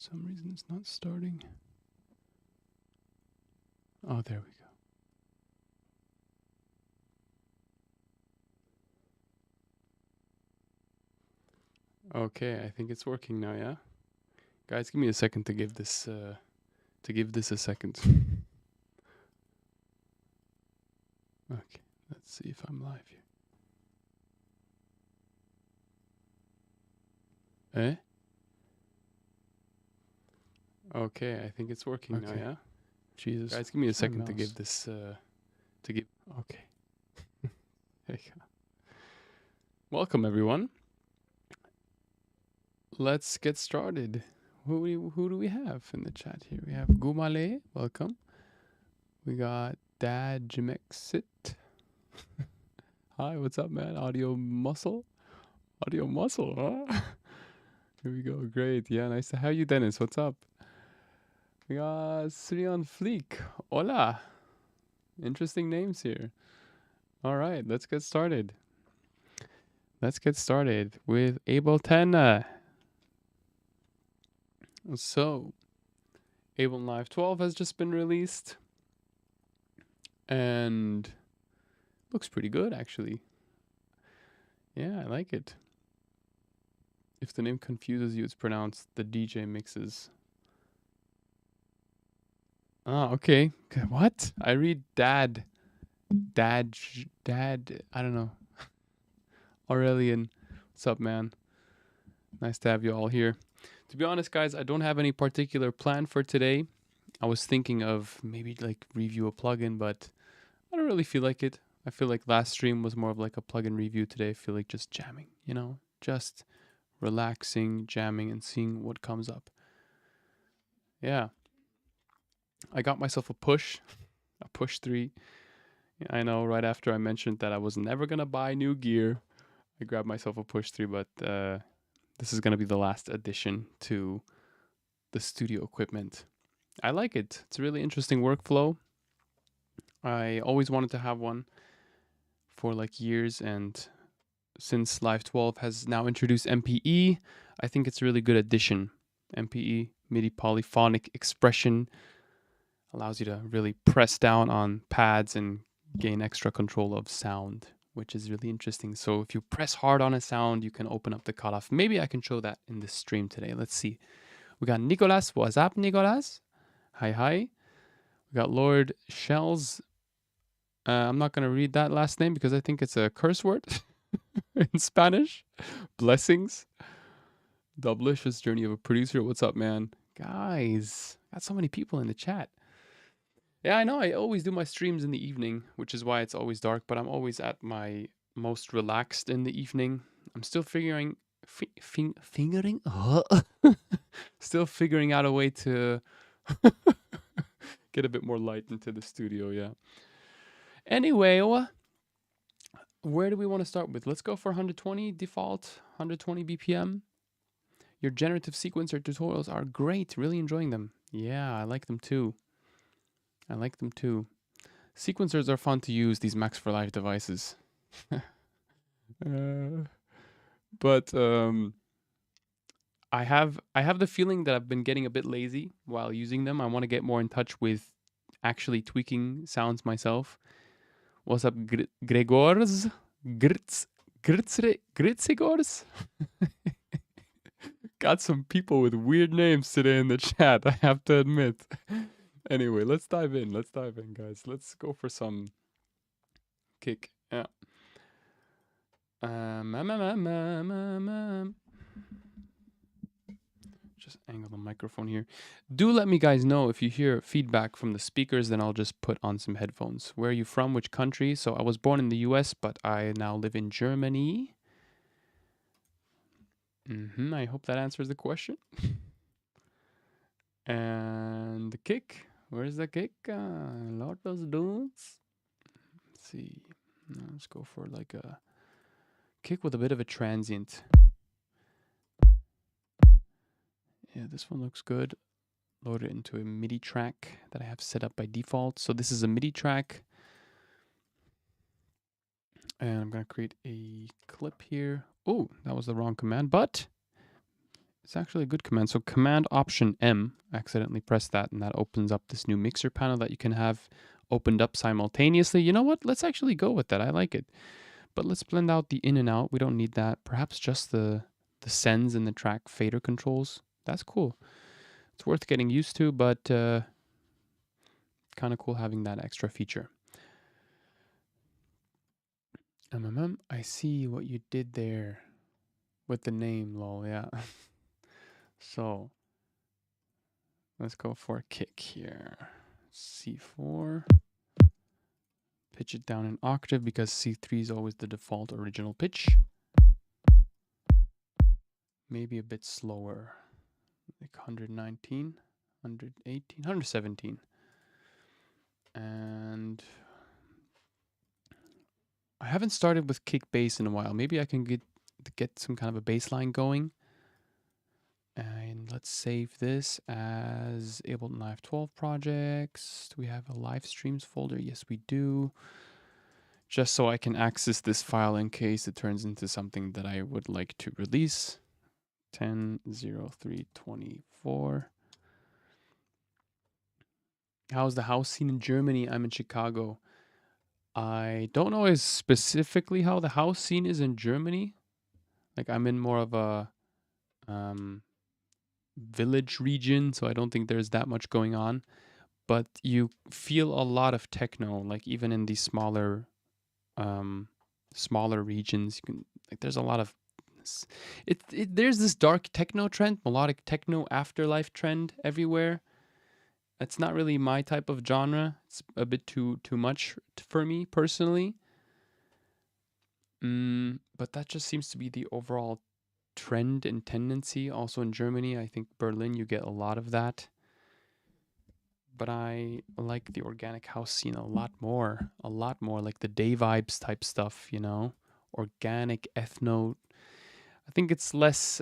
For some reason it's not starting. Oh, there we go. Okay, I think it's working now, yeah? Guys, give me a second to give this a second. Okay, let's see if I'm live here. Eh? Okay, I think it's working now, yeah? Jesus. Guys, give me a second to give this okay. There you go. Welcome everyone. Let's get started. Who do we have in the chat here? We have Gumale, welcome. We got Dad Jimexit. Hi, what's up, man? Audio muscle, huh? Here we go. Great. Yeah, nice to have you, Dennis. What's up? We got Srian Fleek. Hola. Interesting names here. All right, let's get started. Let's get started with Ableton. So, Ableton Live 12 has just been released. And looks pretty good, actually. Yeah, I like it. If the name confuses you, it's pronounced the DJ Mixes. Ah, okay. What? I read Dad, I don't know. Aurelian. What's up, man? Nice to have you all here. To be honest, guys, I don't have any particular plan for today. I was thinking of maybe like review a plugin, but I don't really feel like it. I feel like last stream was more of like a plugin review. Today I feel like just jamming, you know, just relaxing, jamming, and seeing what comes up. Yeah. I got myself a push 3. I know, right after I mentioned that I was never going to buy new gear, I grabbed myself a push 3, but this is going to be the last addition to the studio equipment. I like it. It's a really interesting workflow. I always wanted to have one for like years, and since Live 12 has now introduced MPE, I think it's a really good addition. MPE, MIDI polyphonic expression, allows you to really press down on pads and gain extra control of sound, which is really interesting. So if you press hard on a sound, you can open up the cutoff. Maybe I can show that in this stream today. Let's see. We got Nicolas. What's up, Nicolas? Hi. We got Lord Shells. I'm not going to read that last name because I think it's a curse word in Spanish. Blessings. Doublicious Journey of a Producer. What's up, man? Guys, got so many people in the chat. Yeah, I know. I always do my streams in the evening, which is why it's always dark, but I'm always at my most relaxed in the evening. I'm still figuring still figuring out a way to get a bit more light into the studio, yeah. Anyway, where do we want to start with? Let's go for 120 default, 120 BPM. Your generative sequencer tutorials are great. Really enjoying them. Yeah, I like them too. Sequencers are fun to use, these Max for Live devices. But I have the feeling that I've been getting a bit lazy while using them. I want to get more in touch with actually tweaking sounds myself. What's up, Gregors? Gritzigors? Got some people with weird names today in the chat, I have to admit. Anyway, let's dive in, guys. Let's go for some kick. Yeah. Just angle the microphone here. Do let me guys know if you hear feedback from the speakers, then I'll just put on some headphones. Where are you from? Which country? So I was born in the US, but I now live in Germany. I hope that answers the question. And the kick. Where's the kick? Lot of dudes. Let's see. Let's go for like a kick with a bit of a transient. Yeah, this one looks good. Load it into a MIDI track that I have set up by default. So this is a MIDI track. And I'm going to create a clip here. Oh, that was the wrong command, but It's actually a good command. So Command Option M, accidentally pressed that, and that opens up this new mixer panel that you can have opened up simultaneously. You know what? Let's actually go with that. I like it. But let's blend out the in and out. We don't need that. Perhaps just the sends and the track fader controls. That's cool. It's worth getting used to, but kind of cool having that extra feature. I see what you did there with the name, lol, yeah. So let's go for a kick here. C4. Pitch it down an octave because C3 is always the default original pitch. Maybe a bit slower, like 119, 118, 117. And I haven't started with kick bass in a while. Maybe I can get some kind of a bass line going. And let's save this as Ableton Live 12 projects. Do we have a live streams folder? Yes, we do. Just so I can access this file in case it turns into something that I would like to release. 10.03.24. How's the house scene in Germany? I'm in Chicago. I don't know as specifically how the house scene is in Germany. Like I'm in more of a village region, so I don't think there's that much going on. But you feel a lot of techno, like even in these smaller regions. You can like there's a lot of there's this dark techno trend, melodic techno afterlife trend everywhere. It's not really my type of genre. It's a bit too much for me personally. But that just seems to be the overall trend and tendency. Also in Germany, I think Berlin, you get a lot of that. But I like the organic house scene a lot more, like the day vibes type stuff, you know, organic ethno. I think it's less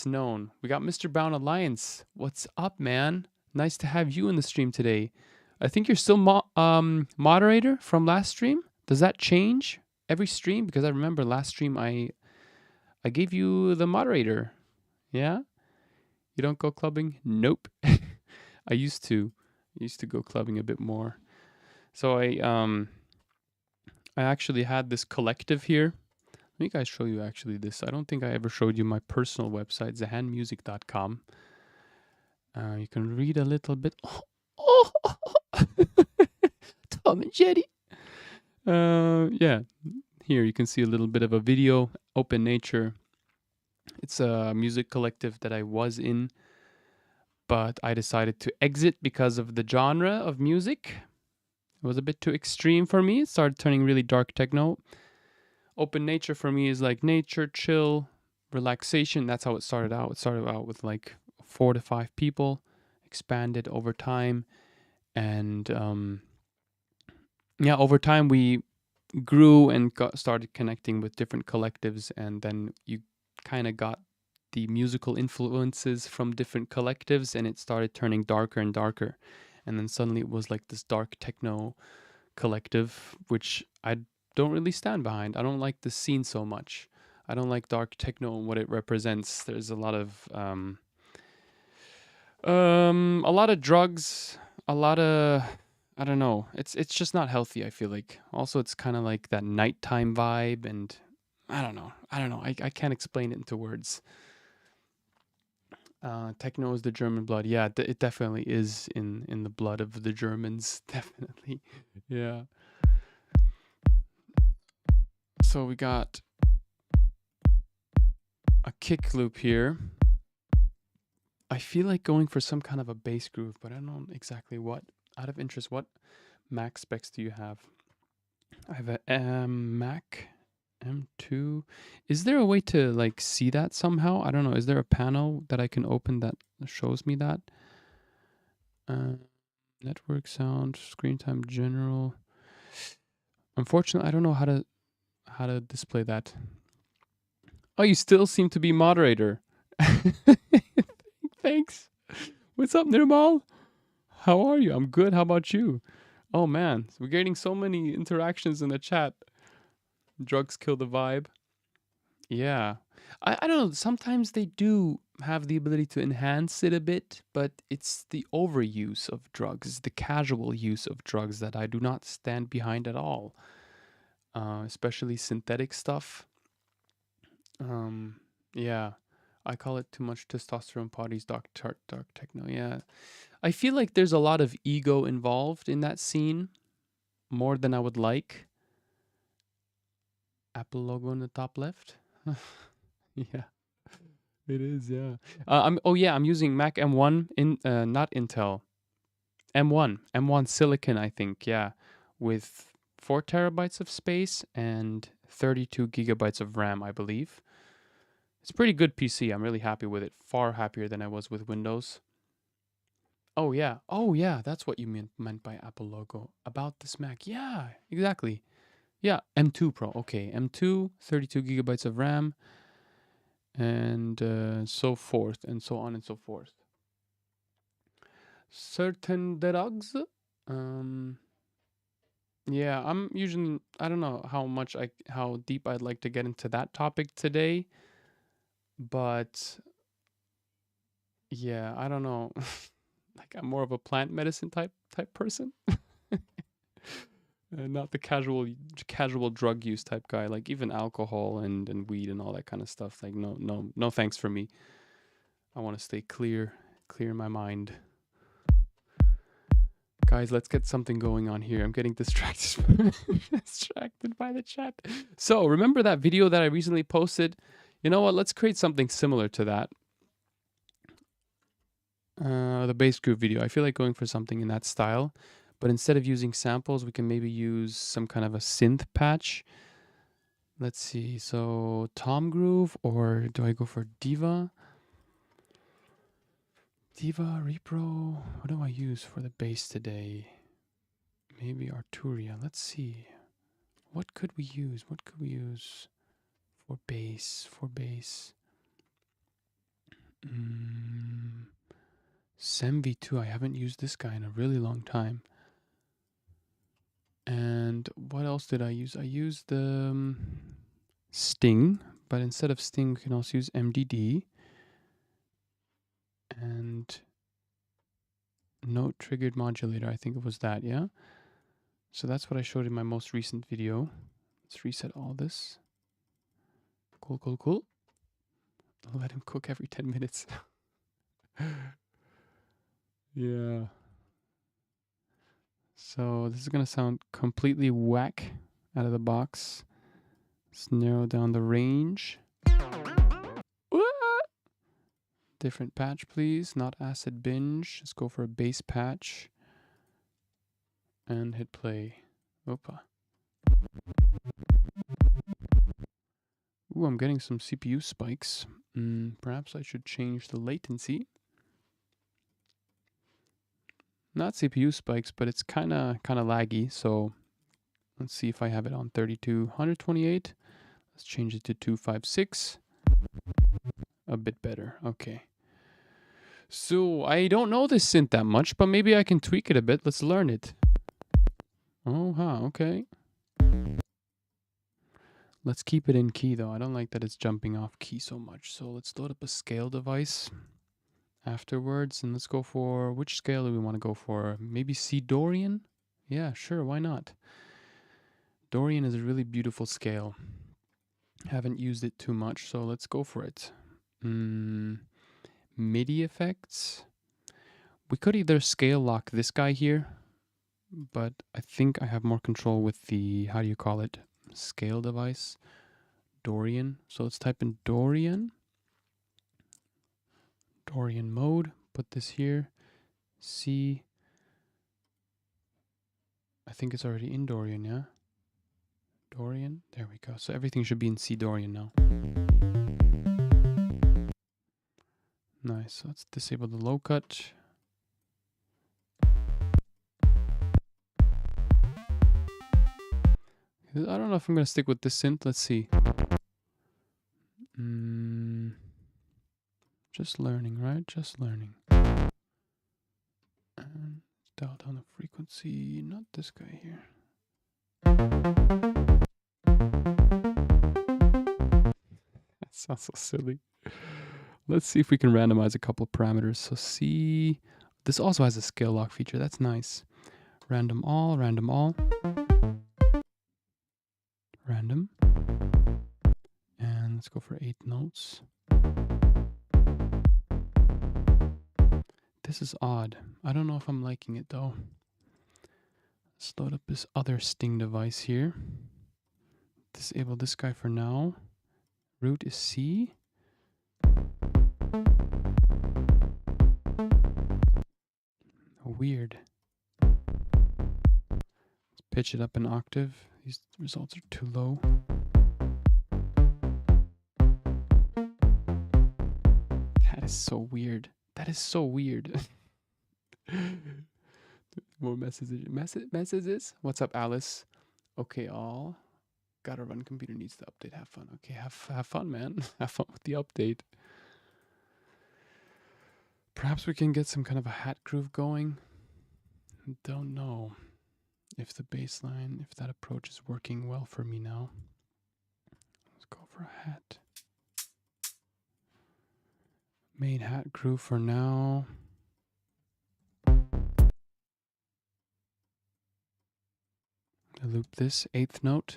known. We got Mr. Brown Alliance. What's up, man? Nice to have you in the stream today. I think you're still moderator from last stream. Does that change every stream? Because I remember last stream I gave you the moderator. Yeah? You don't go clubbing? Nope. I used to go clubbing a bit more. So I actually had this collective here. Let me guys show you actually this. I don't think I ever showed you my personal website, zahanmusic.com. You can read a little bit. Oh, Tom and Jerry. Yeah, here you can see a little bit of a video, Open Nature. It's a music collective that I was in, but I decided to exit because of the genre of music. It was a bit too extreme for me. It started turning really dark techno. Open Nature for me is like nature, chill, relaxation. That's how it started out. It started out with like 4 to 5 people, expanded over time. And over time we grew and started connecting with different collectives. And then you kind of got the musical influences from different collectives and it started turning darker and darker. And then suddenly it was like this dark techno collective, which I don't really stand behind. I don't like the scene so much. I don't like dark techno and what it represents. There's a lot of drugs, a lot of I don't know. It's just not healthy, I feel like. Also it's kind of like that nighttime vibe and I don't know. I can't explain it into words. Techno is the German blood. Yeah, it definitely is in the blood of the Germans. Definitely. Yeah. So we got a kick loop here. I feel like going for some kind of a bass groove, but I don't know exactly what. Out of interest, what Mac specs do you have? I have a Mac M2. Is there a way to like see that somehow? I don't know. Is there a panel that I can open that shows me that? Network sound, screen time general. Unfortunately, I don't know how to display that. Oh, you still seem to be moderator. Thanks. What's up, Nirmal? How are you? I'm good. How about you? Oh man, we're getting so many interactions in the chat. Drugs kill the vibe. Yeah. I don't know. Sometimes they do have the ability to enhance it a bit, but it's the overuse of drugs, the casual use of drugs that I do not stand behind at all, especially synthetic stuff. Yeah, I call it too much testosterone parties, dark techno. Yeah, I feel like there's a lot of ego involved in that scene, more than I would like. Apple logo in the top left. Yeah, it is. Yeah. I'm using Mac M1 not Intel. M1 Silicon, I think. Yeah, with 4 terabytes of space and 32 gigabytes of RAM, I believe. It's a pretty good PC. I'm really happy with it. Far happier than I was with Windows. Oh yeah. Oh yeah. That's what you meant by Apple logo. About this Mac. Yeah, exactly. Yeah, M2 Pro. Okay, M2, 32 gigabytes of RAM, and so forth, and so on and so forth. Certain drugs. Um, yeah, I don't know how deep I'd like to get into that topic today, but yeah, I don't know. Like I'm more of a plant medicine type person. Not the casual drug use type guy, like even alcohol and weed and all that kind of stuff. Like no thanks for me. I want to stay clear in my mind. Guys, let's get something going on here. I'm getting distracted distracted by the chat. So remember that video that I recently posted? You know what? Let's create something similar to that. The bass groove video. I feel like going for something in that style. But instead of using samples, we can maybe use some kind of a synth patch. Let's see. So Tom Groove, or do I go for Diva? Diva, Repro. What do I use for the bass today? Maybe Arturia. Let's see. What could we use? What could we use for bass? Sem V2. I haven't used this guy in a really long time. And what else did I use? I used the Sting, but instead of Sting, we can also use MDD. And note triggered modulator. I think it was that, yeah? So that's what I showed in my most recent video. Let's reset all this. Cool. I'll let him cook every 10 minutes. Yeah. So this is going to sound completely whack out of the box. Let's narrow down the range. Different patch, please. Not acid binge. Let's go for a bass patch. And hit play. Opa. Ooh, I'm getting some CPU spikes. Perhaps I should change the latency. Not CPU spikes, but it's kind of laggy. So let's see if I have it on 3228. Let's change it to 256. A bit better. Okay. So I don't know this synth that much, but maybe I can tweak it a bit. Let's learn it. Oh, okay. Let's keep it in key though. I don't like that it's jumping off key so much. So let's load up a scale device afterwards, and let's go for, which scale do we want to go for? Maybe C Dorian? Yeah, sure, why not? Dorian is a really beautiful scale. Haven't used it too much, so let's go for it. MIDI effects. We could either scale lock this guy here, but I think I have more control with the, how do you call it? Scale device. Dorian. So let's type in Dorian. Dorian mode. Put this here. C. I think it's already in Dorian, yeah? Dorian. There we go. So everything should be in C Dorian now. Nice. So let's disable the low cut. I don't know if I'm going to stick with this synth. Let's see. Just learning, right? Just learning. And dial down the frequency. Not this guy here. That sounds so silly. Let's see if we can randomize a couple of parameters. So C, this also has a scale lock feature. That's nice. Random all, random. And let's go for 8 notes. This is odd. I don't know if I'm liking it though. Let's load up this other Sting device here. Disable this guy for now. Root is C. Weird. Let's pitch it up an octave. These results are too low. That is so weird. That is so weird. More messages. What's up, Alice? Okay, all. Gotta run. Computer needs to update. Have fun. Okay, have fun, man. Have fun with the update. Perhaps we can get some kind of a hat groove going. Don't know if the bass line, if that approach is working well for me now. Let's go for a hat. Main hat groove for now. I loop this 8th note.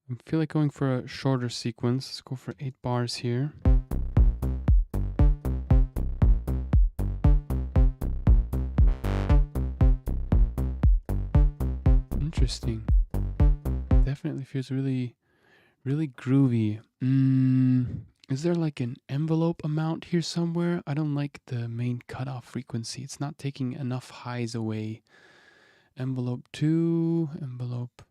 I feel like going for a shorter sequence. Let's go for 8 bars here. Interesting. Definitely feels really, really groovy. Is there like an envelope amount here somewhere? I don't like the main cutoff frequency. It's not taking enough highs away. Envelope 2, envelope.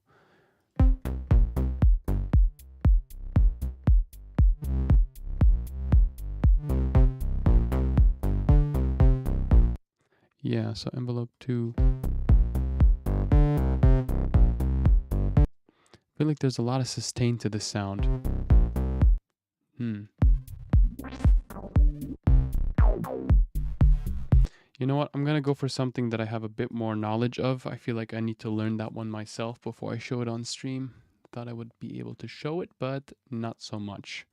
Yeah, so envelope 2. I feel like there's a lot of sustain to this sound. You know what? I'm going to go for something that I have a bit more knowledge of. I feel like I need to learn that one myself before I show it on stream. Thought I would be able to show it, but not so much.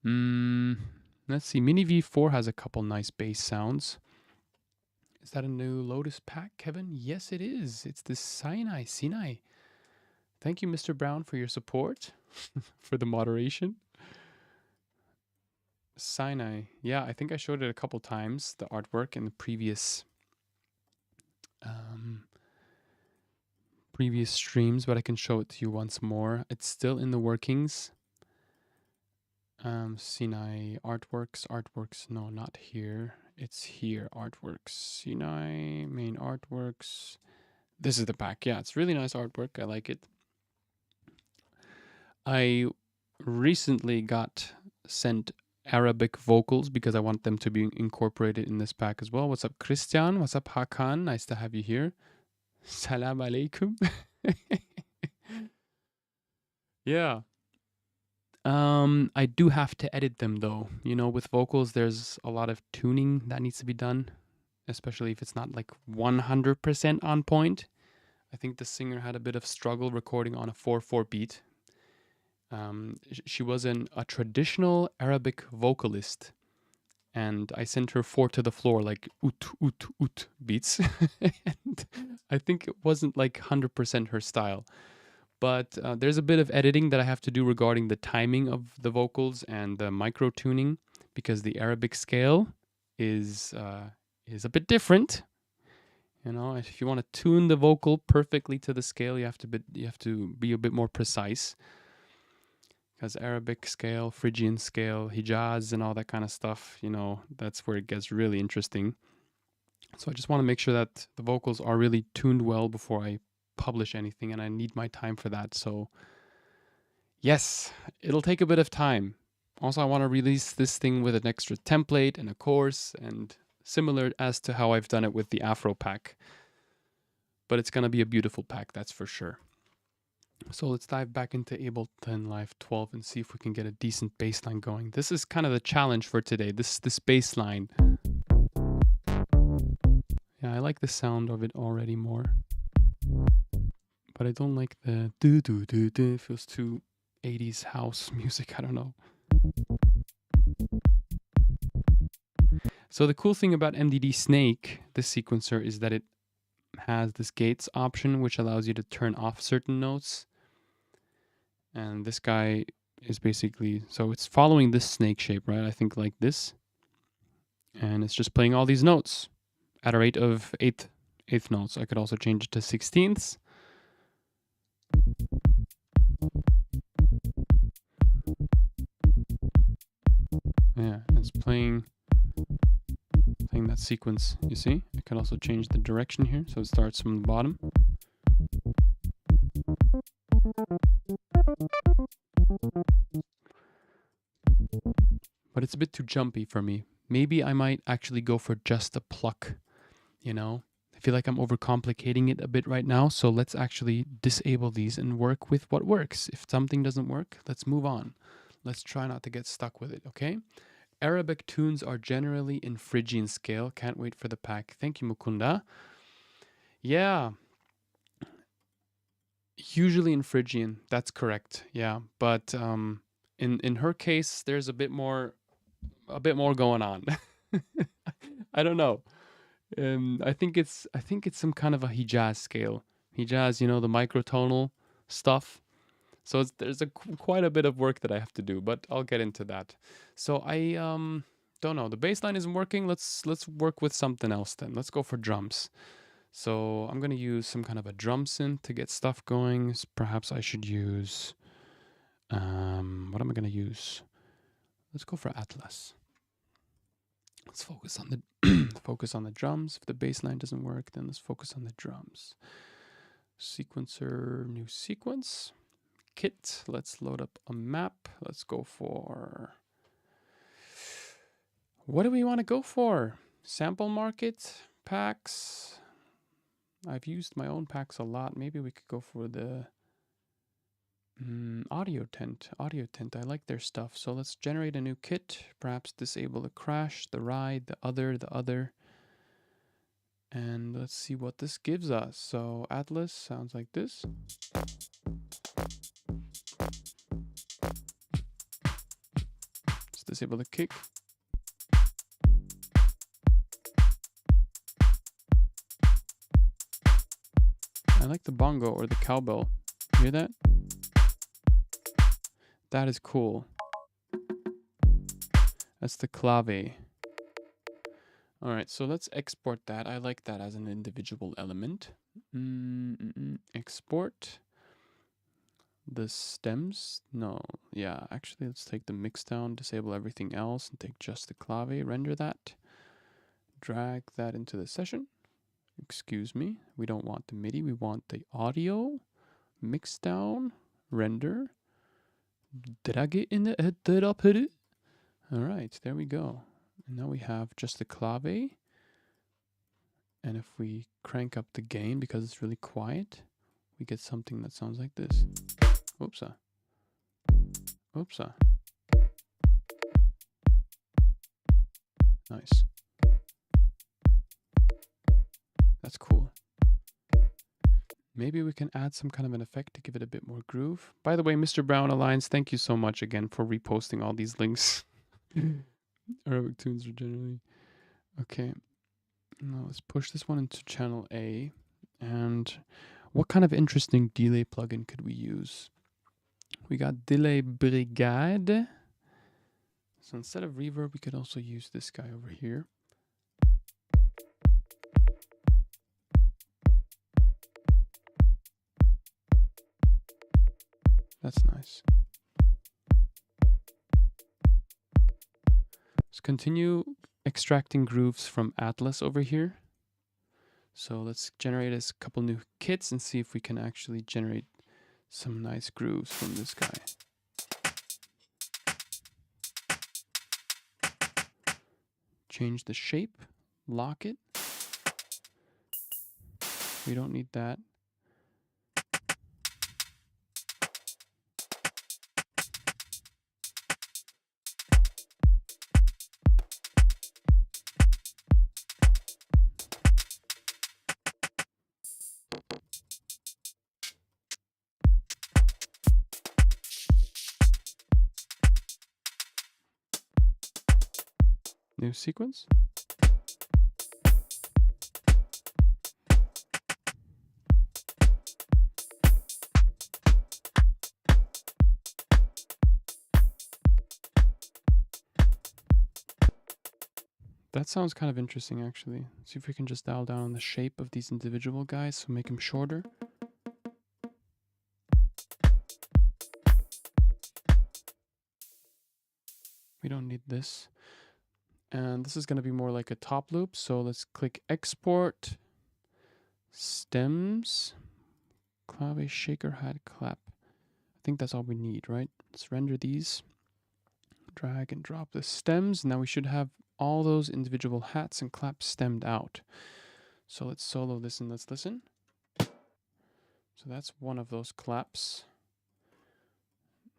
Let's see. Mini V4 has a couple nice bass sounds. Is that a new Lotus pack, Kevin? Yes, it is. It's the Sinai. Thank you, Mr. Brown, for your support, for the moderation. Sinai. Yeah, I think I showed it a couple times, the artwork in the previous streams, but I can show it to you once more. It's still in the workings. Sinai artworks. No, not here. It's here. Artworks. Sinai main artworks. This is the pack. Yeah, it's really nice artwork. I like it. I recently got sent Arabic vocals because I want them to be incorporated in this pack as well. What's up, Christian? What's up, Hakan? Nice to have you here. Salam alaikum. Yeah. I do have to edit them though. You know, with vocals, there's a lot of tuning that needs to be done, especially if it's not like 100% on point. I think the singer had a bit of struggle recording on a 4/4 beat. She was a traditional Arabic vocalist, and I sent her 4 to the floor, like ut beats. And I think it wasn't like 100% her style. But there's a bit of editing that I have to do regarding the timing of the vocals and the micro tuning, because the Arabic scale is a bit different. You know, if you want to tune the vocal perfectly to the scale, you have to be a bit more precise. Because Arabic scale, Phrygian scale, Hijaz, and all that kind of stuff, you know, that's where it gets really interesting. So I just want to make sure that the vocals are really tuned well before I publish anything, and I need my time for that. So yes, it'll take a bit of time. Also, I want to release this thing with an extra template and a course, and similar as to how I've done it with the Afro pack. But it's going to be a beautiful pack, that's for sure. So let's dive back into Ableton Live 12 and see if we can get a decent bass line going. This is kind of the challenge for today, this bass line. Yeah, I like the sound of it already more. But I don't like the do do do do. It feels too 80s house music. I don't know. So the cool thing about MDD Snake, this sequencer, is that it has this gates option, which allows you to turn off certain notes. And this guy is basically, so it's following this snake shape, right? I think like this. And it's just playing all these notes at a rate of eighth notes. I could also change it to 16ths. Yeah, it's playing that sequence, you see? I can also change the direction here, so it starts from the bottom. But it's a bit too jumpy for me. Maybe I might actually go for just a pluck, you know? I feel like I'm overcomplicating it a bit right now, so let's actually disable these and work with what works. If something doesn't work, let's move on. Let's try not to get stuck with it, okay? Arabic tunes are generally in Phrygian scale. Can't wait for the pack. Thank you, Mukunda. Yeah. Usually in Phrygian, that's correct. Yeah, but in her case, there's a bit more going on. I don't know. I think it's some kind of a Hijaz scale. Hijaz, you know, the microtonal stuff. So there's quite a bit of work that I have to do, but I'll get into that. So I don't know. The bass line isn't working. Let's work with something else then. Let's go for drums. So I'm gonna use some kind of a drum synth to get stuff going. Perhaps I should use what am I gonna use? Let's go for Atlas. Let's focus on the focus on the drums. If the bass line doesn't work, then let's focus on the drums. Sequencer, new sequence. Kit. Let's load up a map. Let's go for, what do we want to go for? Sample market packs. I've used my own packs a lot. Maybe we could go for the audio tent. I like their stuff. So let's generate a new kit. Perhaps disable the crash, the ride, the other. And let's see what this gives us. So Atlas sounds like this. Let's disable the kick. I like the bongo or the cowbell. Hear that? That is cool. That's the clave. All right, so let's export that. I like that as an individual element. Export. The stems? No. Yeah, actually, let's take the mix down, disable everything else, and take just the clave, render that. Drag that into the session. Excuse me. We don't want the MIDI. We want the audio. Mix down. Render. Drag it in the header. All right, there we go. And now we have just the clave. And if we crank up the gain because it's really quiet, we get something that sounds like this. Oopsa. Oopsa. Nice. That's cool. Maybe we can add some kind of an effect to give it a bit more groove. By the way, Mr. Brown Alliance, thank you so much again for reposting all these links. Arabic tunes are generally... Okay. Now let's push this one into channel A. And what kind of interesting delay plugin could we use? We got Delay Brigade. So instead of reverb, we could also use this guy over here. That's nice. Let's continue extracting grooves from Atlas over here. So let's generate a couple new kits and see if we can actually generate some nice grooves from this guy. Change the shape, lock it. We don't need that. New sequence. That sounds kind of interesting, actually. Let's see if we can just dial down on the shape of these individual guys, so make them shorter. We don't need this. And this is going to be more like a top loop, so let's click Export, Stems, Clave, Shaker, Hat, Clap. I think that's all we need, right? Let's render these. Drag and drop the stems. Now we should have all those individual hats and claps stemmed out. So let's solo this and let's listen. So that's one of those claps.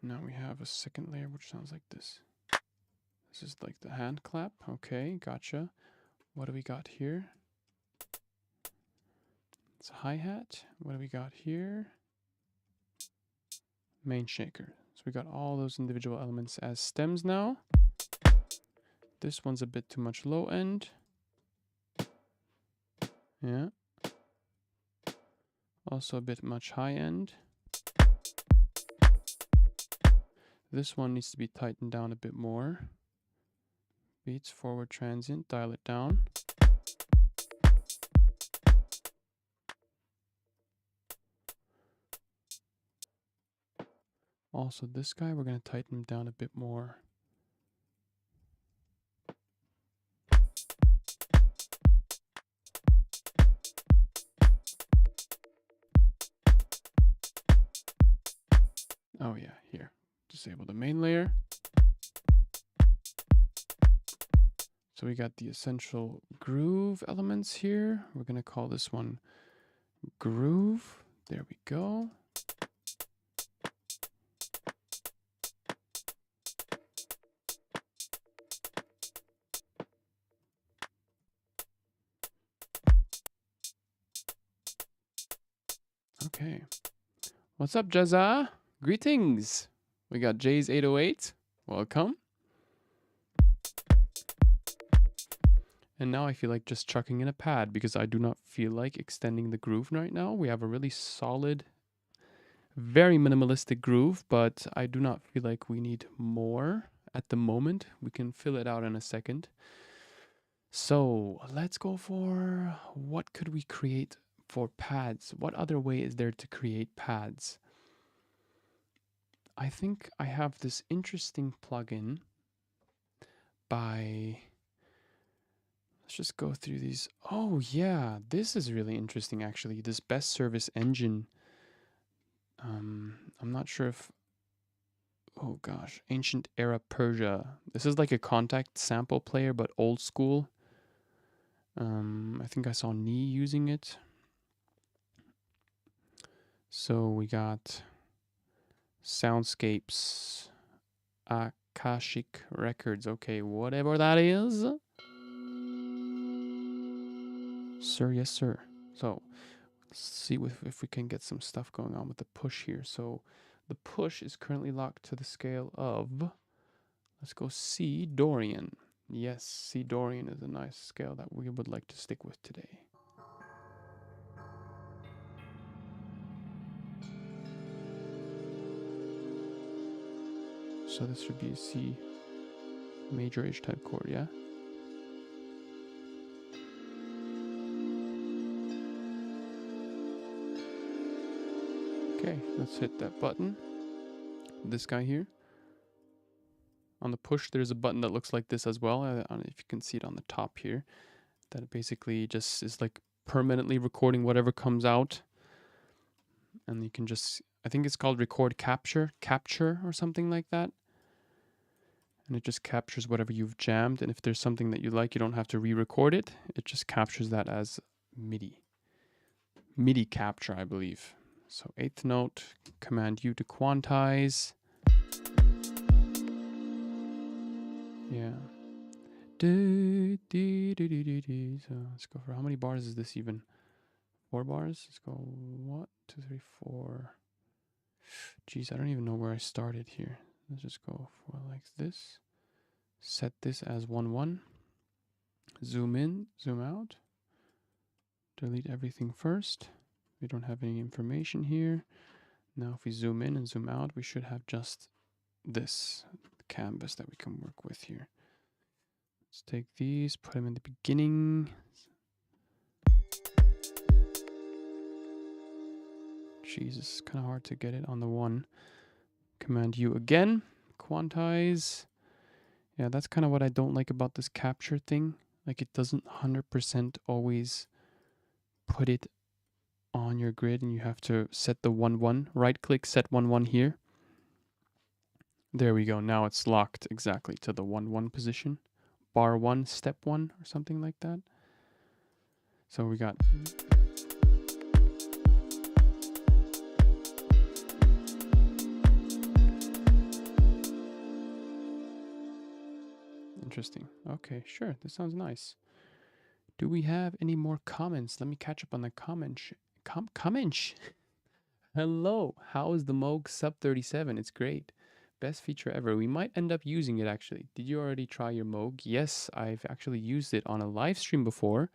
Now we have a second layer which sounds like this. This is like the hand clap. Okay, gotcha. What do we got here? It's a hi-hat. What do we got here? Main shaker. So we got all those individual elements as stems now. This one's a bit too much low end. Yeah. Also a bit much high end. This one needs to be tightened down a bit more. Beats, forward transient, dial it down. Also this guy, we're going to tighten him down a bit more. Oh yeah, here. Disable the main layer. So we got the essential groove elements here. We're going to call this one groove. There we go. Okay. What's up, Jazza? Greetings. We got Jay's 808. Welcome. And now I feel like just chucking in a pad because I do not feel like extending the groove right now. We have a really solid, very minimalistic groove, but I do not feel like we need more at the moment. We can fill it out in a second. So let's go for what could we create for pads? What other way is there to create pads? I think I have this interesting plugin by... Let's just go through these. Oh yeah, this is really interesting actually. This best service engine. I'm not sure if... Oh gosh, ancient era Persia. This is like a Contact sample player, but old school. I think I saw Knee using it. So we got Soundscapes, Akashic Records. Okay, whatever that is. Sir, yes, sir. So let's see if we can get some stuff going on with the push here. So the push is currently locked to the scale of, let's go C Dorian. Yes, C Dorian is a nice scale that we would like to stick with today. So this should be a C major-ish type chord, yeah? Okay, let's hit that button. This guy here. On the push, there's a button that looks like this as well. I don't know if you can see it on the top here. That basically just is like permanently recording whatever comes out. And you can just, I think it's called record capture or something like that. And it just captures whatever you've jammed. And if there's something that you like, you don't have to re-record it. It just captures that as MIDI. MIDI capture, I believe. So 8th note, Command U to quantize. Yeah. So let's go for, how many bars is this even? 4 bars? Let's go 1, 2, 3, 4. Jeez, I don't even know where I started here. Let's just go for like this. Set this as 1, 1. Zoom in, zoom out. Delete everything first. We don't have any information here. Now if we zoom in and zoom out, we should have just this canvas that we can work with here. Let's take these, put them in the beginning. Jesus, kind of hard to get it on the one. Command U again, quantize. Yeah, that's kind of what I don't like about this capture thing. Like it doesn't 100% always put it on your grid, and you have to set the 1-1. Right click, set 1-1 here. There we go. Now it's locked exactly to the 1-1 position. Bar 1, step 1 or something like that. So we got interesting. Okay, sure. This sounds nice. Do we have any more comments? Let me catch up on the comments. Comments. Hello. How is the Moog Sub 37? It's great. Best feature ever. We might end up using it actually. Did you already try your Moog? Yes, I've actually used it on a live stream before.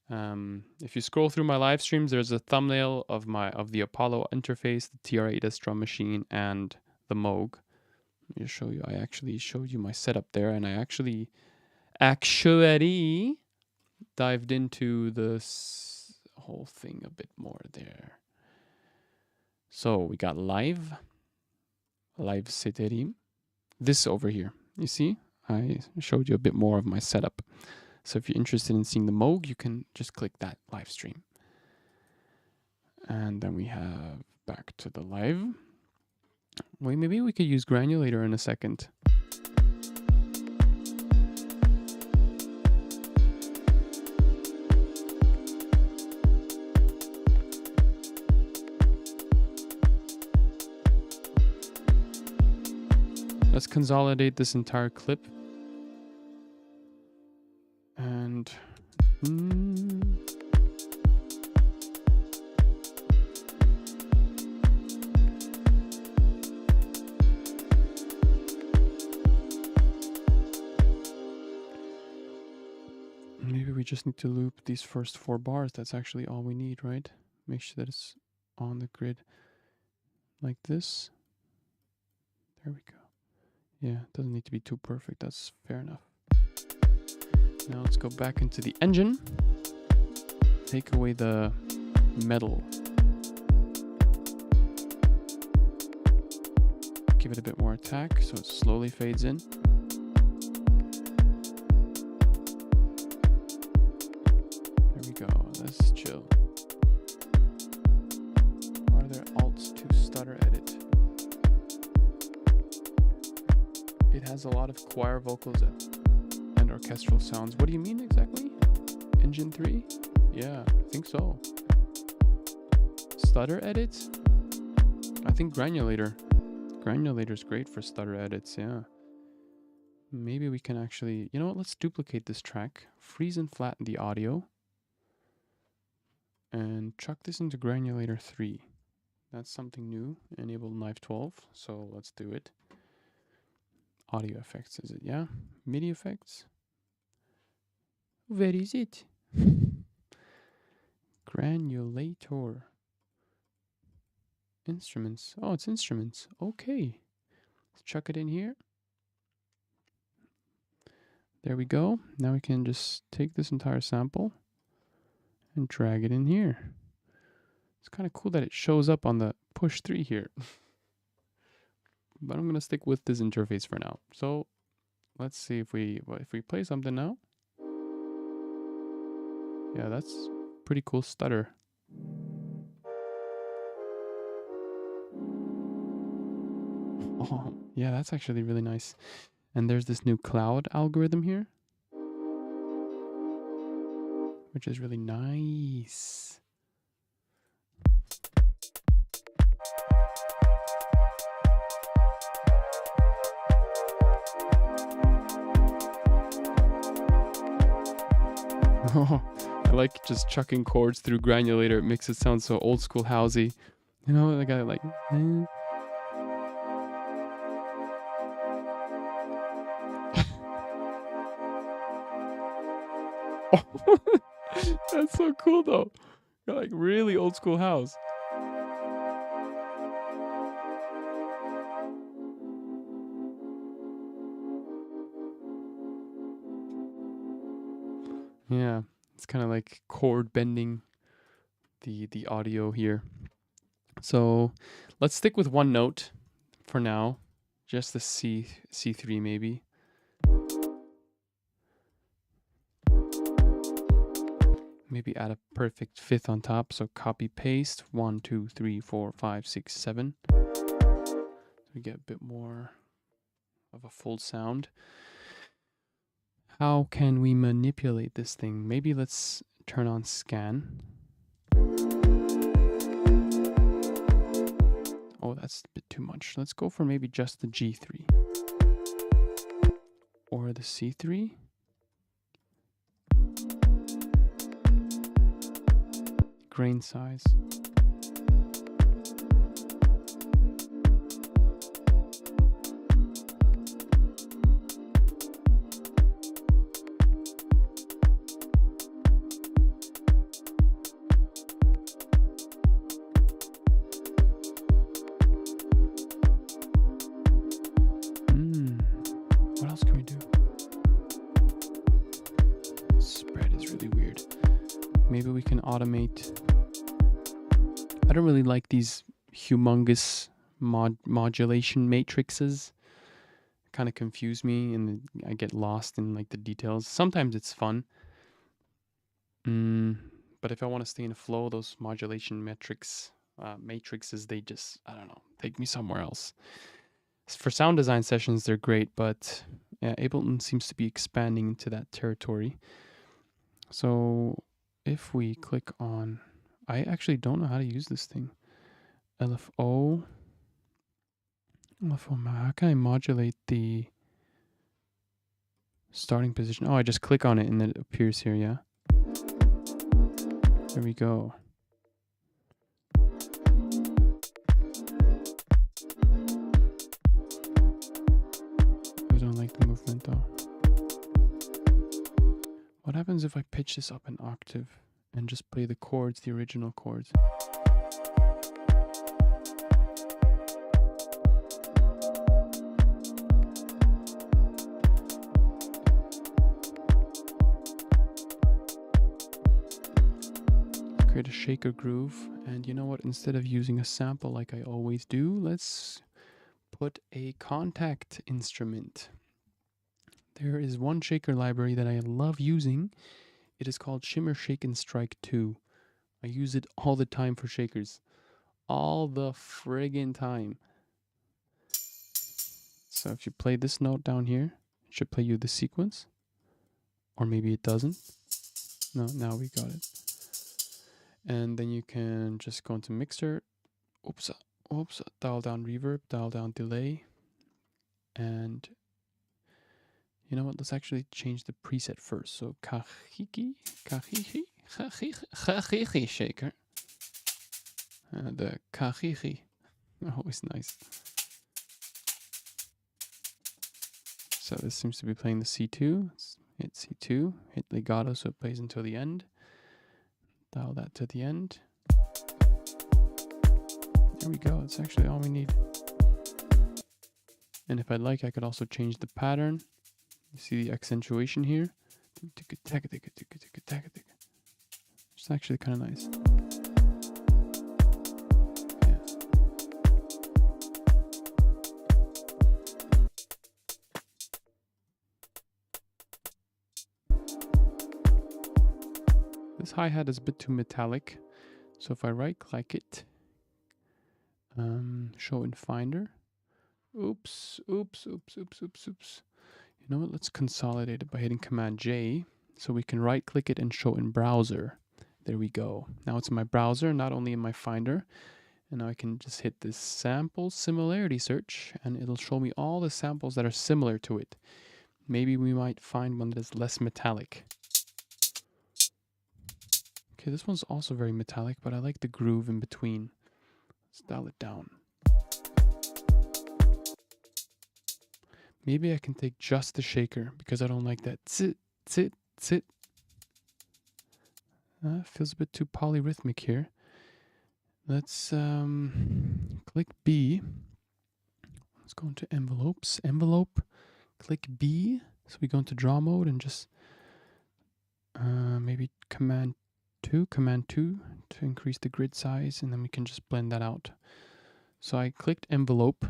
If you scroll through my live streams, there's a thumbnail of the Apollo interface, the TR-8S drum machine, and the Moog. Let me show you. I actually showed you my setup there, and I actually dived into this whole thing a bit more there. So we got live setterim. This over here. You see, I showed you a bit more of my setup. So if you're interested in seeing the Moog, you can just click that live stream. And then we have back to the live. Wait, maybe we could use Granulator in a second. Let's consolidate this entire clip. And maybe we just need to loop these first 4 bars. That's actually all we need, right? Make sure that it's on the grid like this. There we go. Yeah, it doesn't need to be too perfect. That's fair enough. Now let's go back into the engine. Take away the metal. Give it a bit more attack so it slowly fades in. There we go. Let's chill. Are there alts to stutter edit? It has a lot of choir vocals and orchestral sounds. What do you mean exactly? Engine 3? Yeah, I think so. Stutter edits? I think Granulator. Granulator's great for stutter edits, yeah. Maybe we can actually, you know what, let's duplicate this track, freeze and flatten the audio, and chuck this into Granulator 3. That's something new, enable Knife 12, so let's do it. Audio effects, is it? Yeah. MIDI effects. Where is it? Granulator. Instruments. Oh, it's instruments. Okay. Let's chuck it in here. There we go. Now we can just take this entire sample and drag it in here. It's kind of cool that it shows up on the push 3 here. But I'm going to stick with this interface for now. So let's see if we play something now. Yeah, that's pretty cool stutter. Oh, yeah, that's actually really nice. And there's this new cloud algorithm here, which is really nice. I like just chucking chords through Granulator. It makes it sound so old school housey. You know, the guy like. That's so cool though. You're like really old school house. Yeah, it's kind of like chord bending the audio here. So let's stick with one note for now, just the C3 maybe. Maybe add a perfect fifth on top. So copy paste 1, 2, 3, 4, 5, 6, 7. So we get a bit more of a full sound. How can we manipulate this thing? Maybe let's turn on scan. Oh, that's a bit too much. Let's go for maybe just the G3 or the C3. Grain size. What else can we do? Spread is really weird. Maybe we can automate. I don't really like these humongous modulation matrices. Kind of confuse me, and I get lost in like the details. Sometimes it's fun. But if I want to stay in a flow, those modulation matrices, they just, I don't know, take me somewhere else. For sound design sessions, they're great, but yeah, Ableton seems to be expanding into that territory. So if we click on, I actually don't know how to use this thing. LFO, how can I modulate the starting position? Oh, I just click on it and it appears here, yeah? There we go. I don't like the movement though. What happens if I pitch this up an octave and just play the chords, the original chords? Create a shaker groove, and you know what? Instead of using a sample like I always do, let's put a contact instrument. There is one shaker library that I love using. It is called Shimmer Shake and Strike 2. I use it all the time for shakers. All the friggin' time. So if you play this note down here, it should play you the sequence. Or maybe it doesn't. No, now we got it. And then you can just go into mixer. Oops, dial down reverb, dial down delay. And you know what? Let's actually change the preset first. So kahiki shaker. The kahiki. Always nice. So this seems to be playing the C2. Let's hit C2, hit legato so it plays until the end. Dial that to the end. There we go. That's actually all we need. And if I'd like, I could also change the pattern. You see the accentuation here? It's actually kind of nice. Yeah. This hi-hat is a bit too metallic. So if I right-click it, show in Finder. Oops. You know what? Let's consolidate it by hitting Command J so we can right click it and show in browser. There we go. Now it's in my browser, not only in my Finder. And now I can just hit this sample similarity search and it'll show me all the samples that are similar to it. Maybe we might find one that is less metallic. Okay, this one's also very metallic, but I like the groove in between. Let's dial it down. Maybe I can take just the shaker because I don't like that tsit, tsit, tsit. Feels a bit too polyrhythmic here. Let's click B. Let's go into envelopes. Envelope. Click B. So we go into draw mode and just maybe Command 2 to increase the grid size, and then we can just blend that out. So I clicked envelope.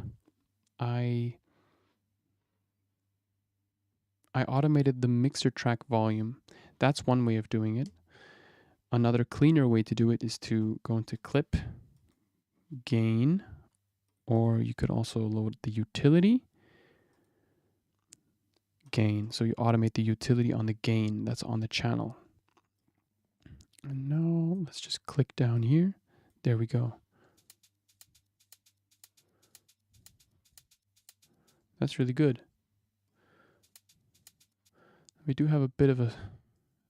I automated the mixer track volume. That's one way of doing it. Another cleaner way to do it is to go into clip, gain, or you could also load the utility, gain. So you automate the utility on the gain that's on the channel. And now let's just click down here. There we go. That's really good. We do have a bit of a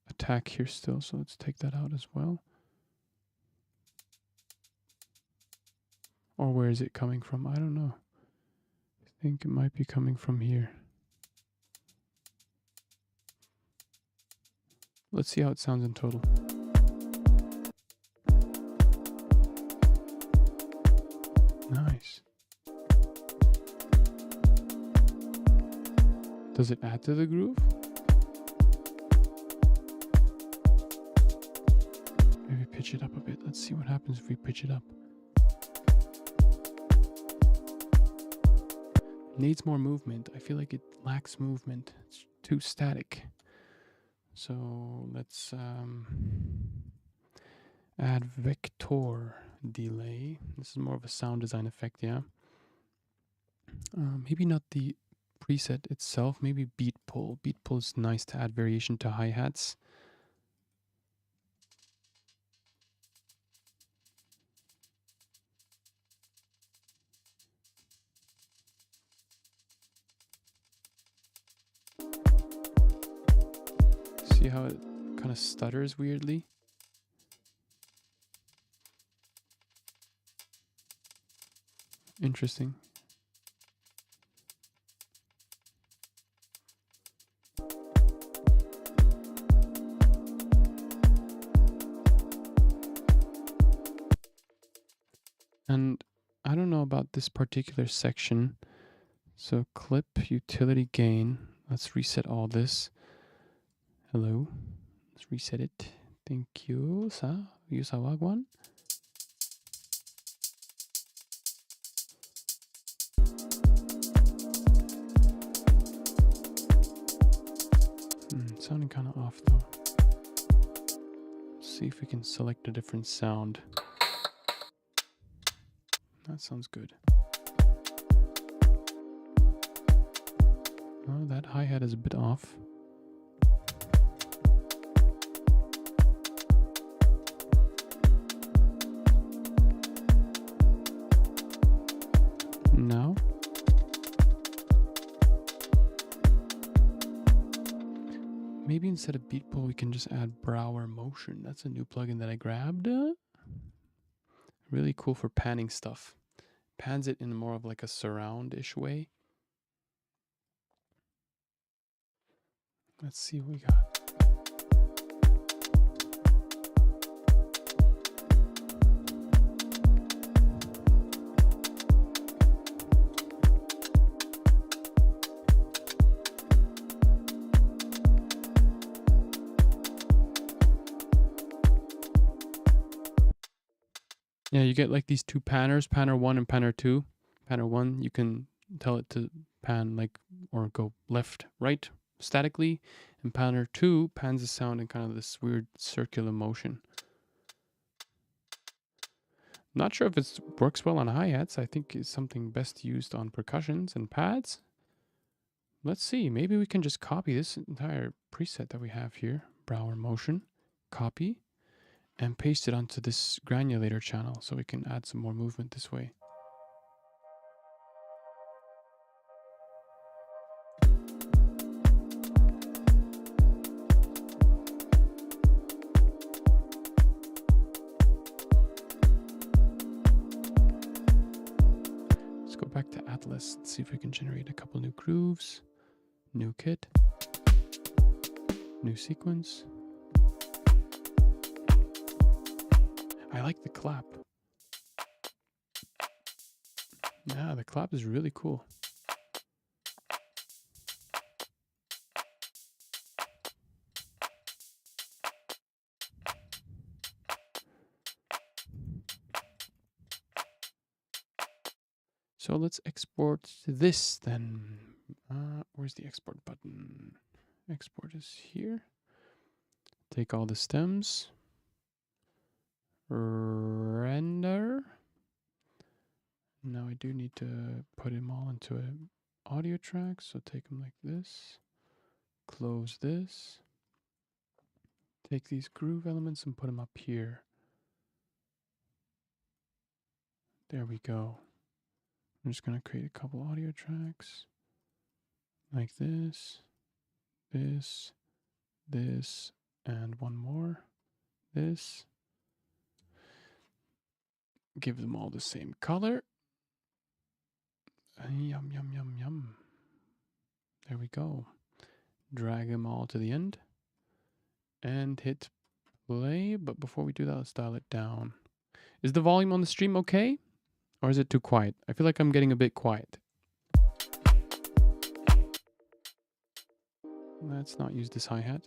attack here still, so let's take that out as well. Or where is it coming from? I don't know. I think it might be coming from here. Let's see how it sounds in total. Nice. Does it add to the groove? Maybe pitch it up a bit. Let's see what happens if we pitch it up. Needs more movement. I feel like it lacks movement. It's too static. So let's add vector delay. This is more of a sound design effect, yeah. Maybe not the preset itself, maybe beat pull. Beat pull is nice to add variation to hi-hats. See how it kind of stutters weirdly? Interesting. And I don't know about this particular section. So clip, utility gain. Let's reset all this. Hello. Let's reset it. Thank you, Wagwan. Sounding kind of off though. Let's see if we can select a different sound. That sounds good. Oh, that hi-hat is a bit off. Now. Maybe instead of beat pull, we can just add brower motion. That's a new plugin that I grabbed. Really cool for panning stuff. Pans it in more of like a surround-ish way. Let's see what we got. Yeah, you get like these two panners, panner 1 and panner 2. Panner 1, you can tell it to pan like, or go left, right, statically. And panner 2 pans the sound in kind of this weird circular motion. Not sure if it works well on hi-hats. I think it's something best used on percussions and pads. Let's see, maybe we can just copy this entire preset that we have here, brower motion, copy, and paste it onto this Granulator channel so we can add some more movement this way. Let's go back to Atlas and see if we can generate a couple new grooves. New kit. New sequence. I like the clap. Yeah, the clap is really cool. So let's export this then. Where's the export button? Export is here. Take all the stems. Render. Now I do need to put them all into an audio track. So take them like this. Close this. Take these groove elements and put them up here. There we go. I'm just going to create a couple audio tracks. Like this, this, and one more. This. Give them all the same color. Yum, yum, yum, yum. There we go. Drag them all to the end. And hit play. But before we do that, let's dial it down. Is the volume on the stream okay? Or is it too quiet? I feel like I'm getting a bit quiet. Let's not use this hi-hat.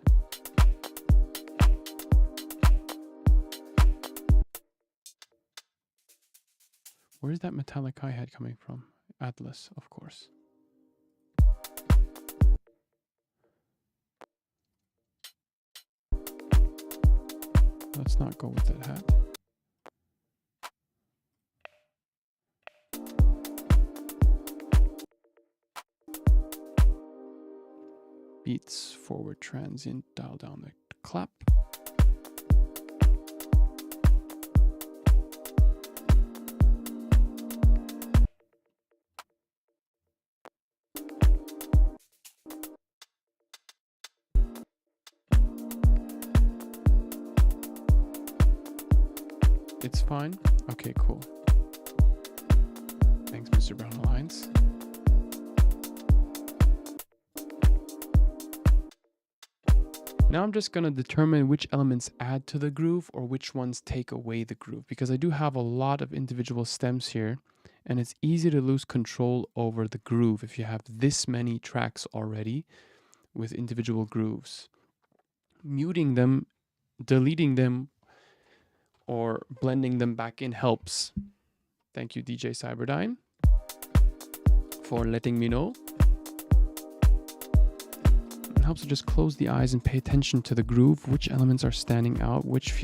Where's that metallic hi-hat coming from? Atlas, of course. Let's not go with that hat. Beats, forward transient, dial down the clap. It's fine? Okay, cool. Thanks, Mr. Brown Alliance. Now I'm just going to determine which elements add to the groove or which ones take away the groove, because I do have a lot of individual stems here and it's easy to lose control over the groove if you have this many tracks already with individual grooves. Muting them, deleting them, or blending them back in helps. Thank you, DJ Cyberdyne, for letting me know. It helps to just close the eyes and pay attention to the groove, which elements are standing out, which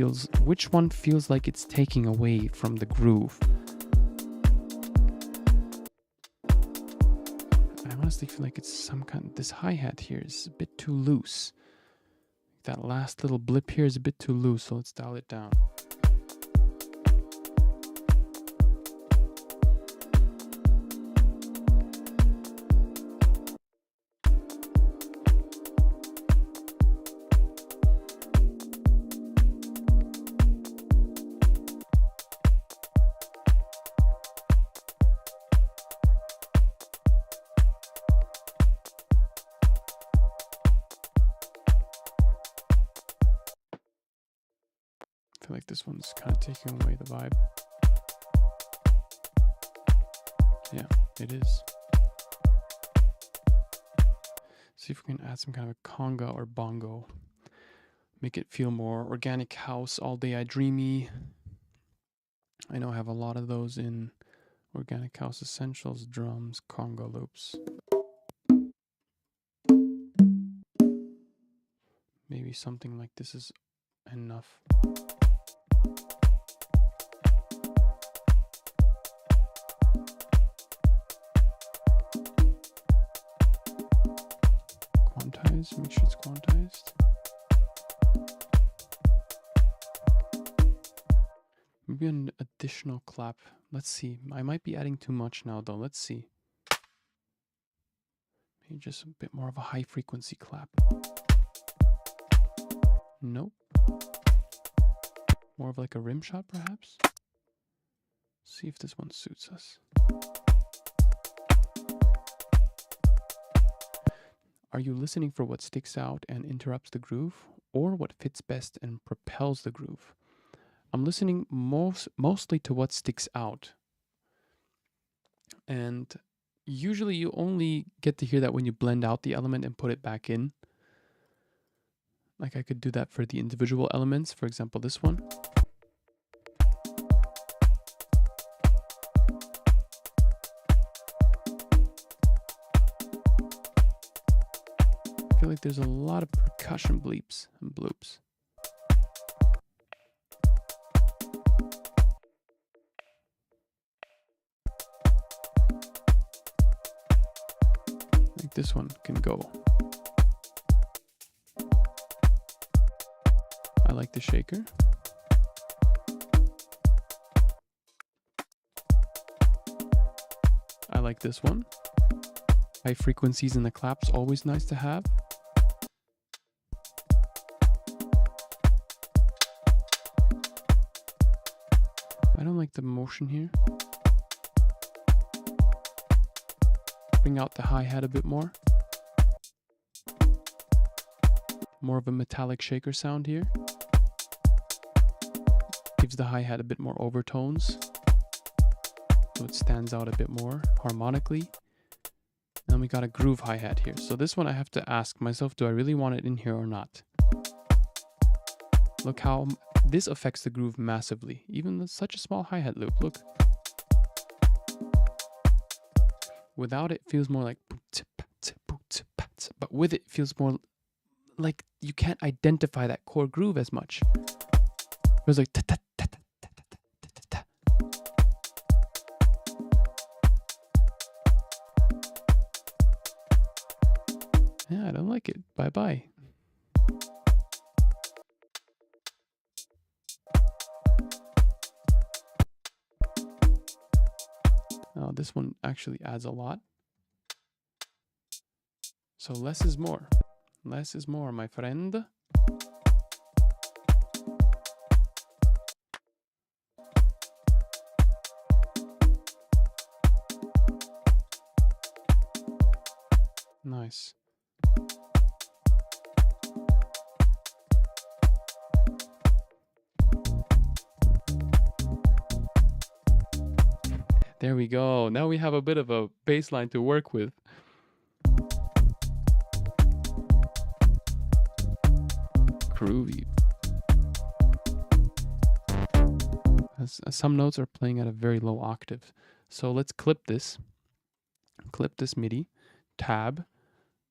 one feels like it's taking away from the groove. I honestly feel like it's this hi-hat here is a bit too loose. That last little blip here is a bit too loose, so let's dial it down. I feel like this one's kind of taking away the vibe. Yeah, it is. See if we can add some kind of a conga or bongo. Make it feel more organic house, all day I dreamy. I know I have a lot of those in Organic House Essentials, drums, conga loops. Maybe something like this is enough. Quantize, make sure it's quantized. Maybe an additional clap. Let's see. I might be adding too much now though. Let's see. Maybe just a bit more of a high frequency clap. Nope. More of like a rim shot perhaps. See if this one suits us. Are you listening for what sticks out and interrupts the groove, or what fits best and propels the groove? I'm listening mostly to what sticks out. And usually you only get to hear that when you blend out the element and put it back in. Like I could do that for the individual elements, for example, this one. I feel like there's a lot of percussion bleeps and bloops. Like this one can go. I like the shaker. I like this one. High frequencies in the claps, always nice to have. I don't like the motion here. Bring out the hi-hat a bit more. More of a metallic shaker sound here. Gives the hi-hat a bit more overtones, so it stands out a bit more harmonically. Then we got a groove hi-hat here. So this one I have to ask myself, do I really want it in here or not? Look how this affects the groove massively. Even with such a small hi-hat loop, look. Without it, feels more like, but with it, feels more like you can't identify that core groove as much. It was like yeah, I don't like it. Bye-bye. Oh, this one actually adds a lot. So less is more. Less is more, my friend. Nice. There we go. Now we have a bit of a bass line to work with. Groovy. Some notes are playing at a very low octave. So let's clip this. Clip this MIDI. Tab.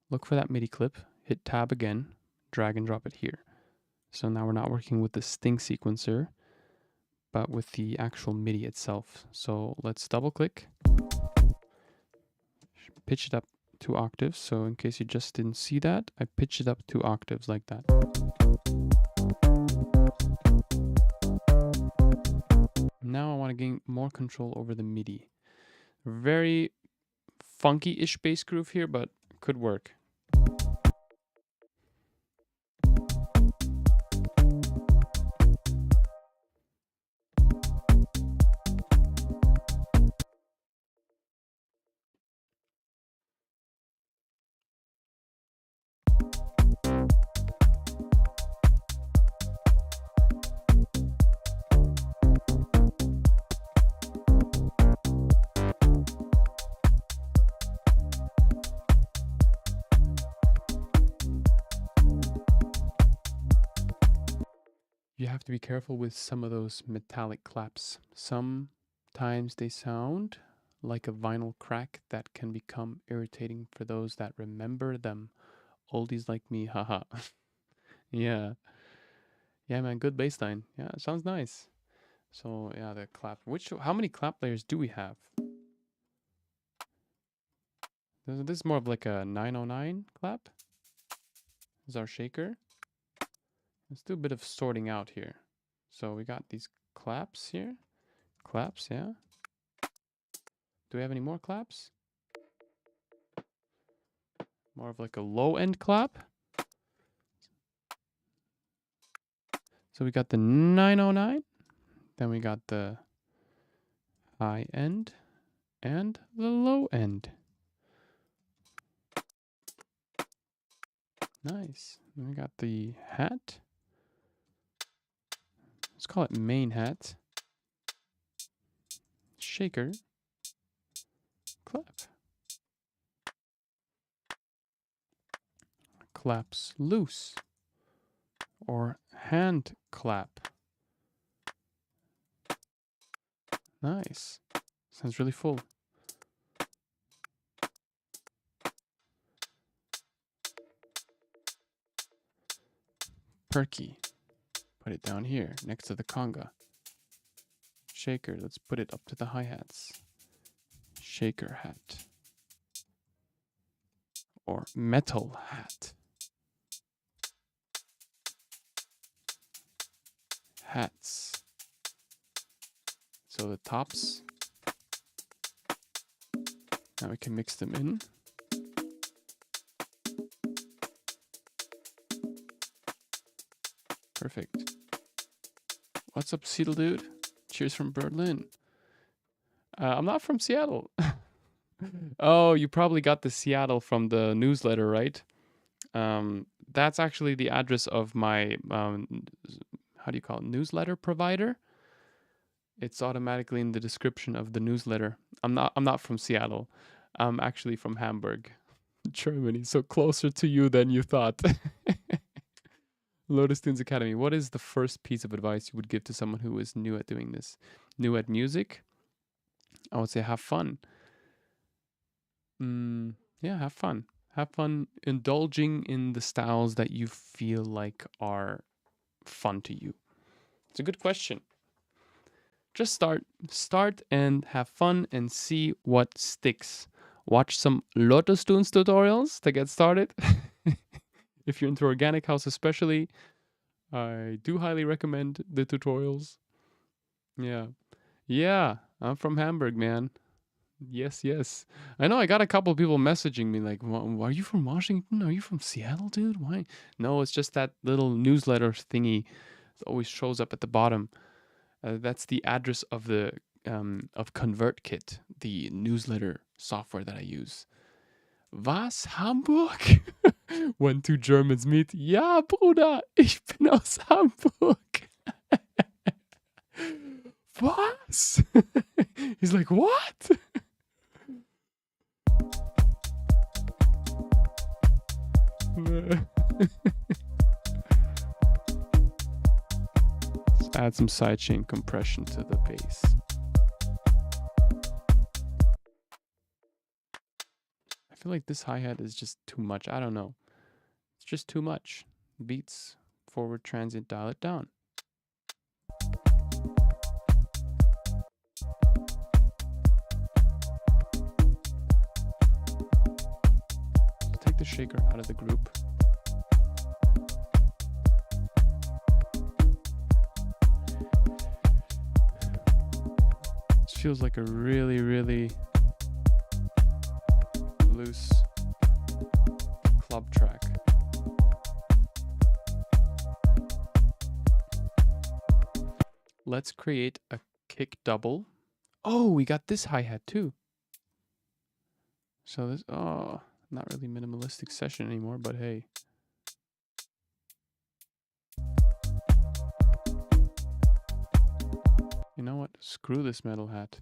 Look for that MIDI clip. Hit tab again. Drag and drop it here. So now we're not working with the sting sequencer, but with the actual MIDI itself. So let's double click. Pitch it up 2 octaves. So in case you just didn't see that, I pitched it up 2 octaves like that. Now I want to gain more control over the MIDI. Very funky-ish bass groove here, but could work. You have to be careful with some of those metallic claps. Sometimes they sound like a vinyl crack that can become irritating for those that remember them. Oldies like me, haha. Yeah. Yeah, man, good bass line. Yeah, it sounds nice. So, yeah, the clap. How many clap layers do we have? This is more of like a 909 clap. This is our shaker. Let's do a bit of sorting out here. So we got these claps here. Claps, yeah. Do we have any more claps? More of like a low end clap. So we got the 909. Then we got the high end and the low end. Nice. Then we got the hat. Let's call it main hat. Shaker. Clap. Claps loose. Or hand clap. Nice. Sounds really full. Perky. Put it down here next to the conga. Shaker. Let's put it up to the hi-hats. Shaker hat. Or metal hat. Hats. So the tops. Now we can mix them in. Perfect. What's up, Seattle dude? Cheers from Berlin. I'm not from Seattle. Oh, you probably got the Seattle from the newsletter, right? That's actually the address of my, how do you call it, newsletter provider. It's automatically in the description of the newsletter. I'm not from Seattle. I'm actually from Hamburg, Germany. So closer to you than you thought. Lotus Tunes Academy. What is the first piece of advice you would give to someone who is new at doing this? New at music? I would say have fun. Yeah, have fun. Have fun indulging in the styles that you feel like are fun to you. It's a good question. Just start and have fun and see what sticks. Watch some Lotus Tunes tutorials to get started. If you're into organic house especially, I do highly recommend the tutorials. Yeah. Yeah, I'm from Hamburg, man. Yes, yes. I know I got a couple people messaging me like, are you from Washington? Are you from Seattle, dude? Why? No, it's just that little newsletter thingy that always shows up at the bottom. That's the address of the of ConvertKit, the newsletter software that I use. Was, Hamburg? When two Germans meet. Ja, Bruder, ich bin aus Hamburg. Was? He's like, what? Let's add some sidechain compression to the bass. I feel like this hi-hat is just too much. I don't know. It's just too much. Beats, forward transient, dial it down. Take the shaker out of the group. This feels like a really, really loose club track. Let's create a kick double. Oh, we got this hi-hat too. So this, oh, not really minimalistic session anymore, but hey. You know what? Screw this metal hat.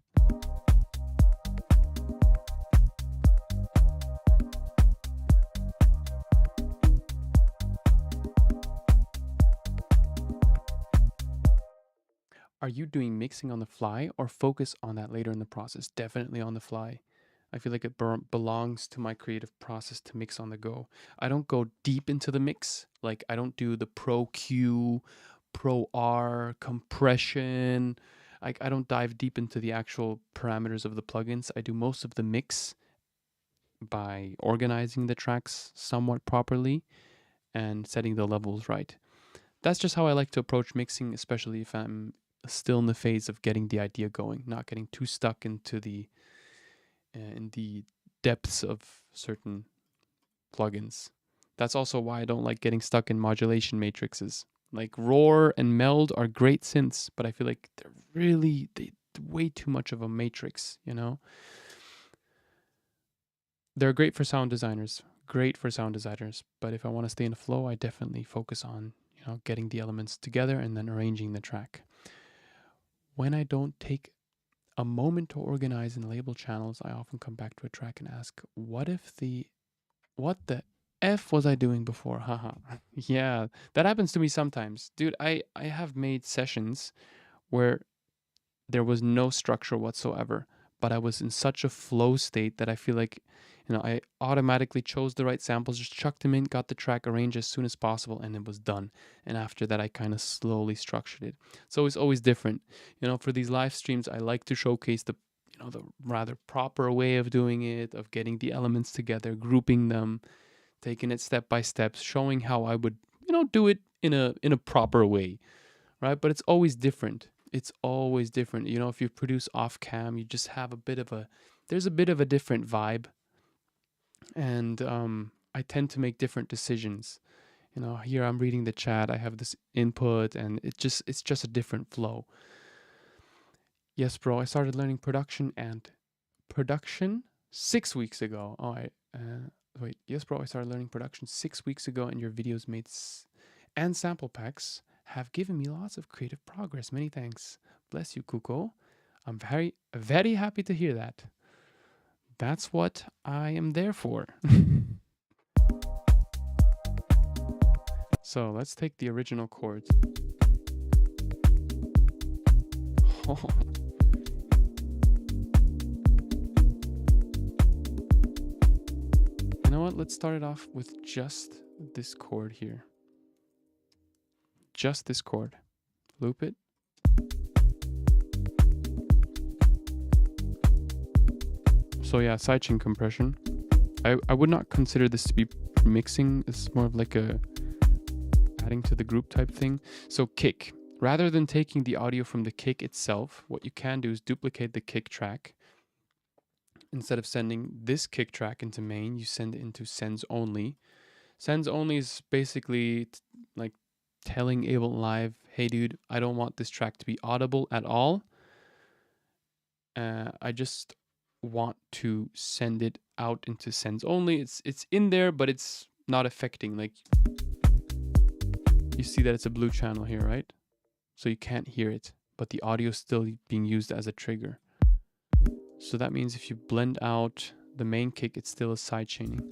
Are you doing mixing on the fly or focus on that later in the process? Definitely on the fly. I feel like it belongs to my creative process to mix on the go. I don't go deep into the mix. Like I don't do the Pro Q, Pro R, compression. I don't dive deep into the actual parameters of the plugins. I do most of the mix by organizing the tracks somewhat properly and setting the levels right. That's just how I like to approach mixing, especially if I'm still in the phase of getting the idea going, not getting too stuck into the in the depths of certain plugins. That's also why I don't like getting stuck in modulation matrices. Like Roar and Meld are great synths, but I feel like they're way too much of a matrix, you know? They're great for sound designers, but if I want to stay in the flow, I definitely focus on, getting the elements together and then arranging the track. When I don't take a moment to organize and label channels, I often come back to a track and ask, what the F was I doing before? Haha. Yeah, that happens to me sometimes. Dude, I have made sessions where there was no structure whatsoever, but I was in such a flow state that I feel like, I automatically chose the right samples, just chucked them in, got the track arranged as soon as possible, and it was done. And after that, I kind of slowly structured it. So it's always different. For these live streams, I like to showcase the rather proper way of doing it, of getting the elements together, grouping them, taking it step by step, showing how I would, do it in a proper way, right? But it's always different. It's always different. If you produce off cam, you just have there's a bit of a different vibe, and I tend to make different decisions. Here I'm reading the chat, I have this input, and it's just a different flow. Yes, bro, I started learning production 6 weeks ago. Oh, wait, yes, bro, I started learning production 6 weeks ago, and your videos and sample packs have given me lots of creative progress. Many thanks. Bless you, Kuko. I'm very, very happy to hear that. That's what I am there for. So let's take the original chords. Oh. You know what? Let's start it off with just this chord here. Just this chord. Loop it. So yeah, sidechain compression. I would not consider this to be mixing. It's more of like a adding to the group type thing. So kick. Rather than taking the audio from the kick itself, what you can do is duplicate the kick track. Instead of sending this kick track into main, you send it into sends only. Sends only is basically like telling Ableton Live, hey dude, I don't want this track to be audible at all. I just want to send it out into sends only. It's in there, but it's not affecting. Like, you see that it's a blue channel here, right? So you can't hear it, but the audio is still being used as a trigger. So that means if you blend out the main kick, it's still a sidechaining.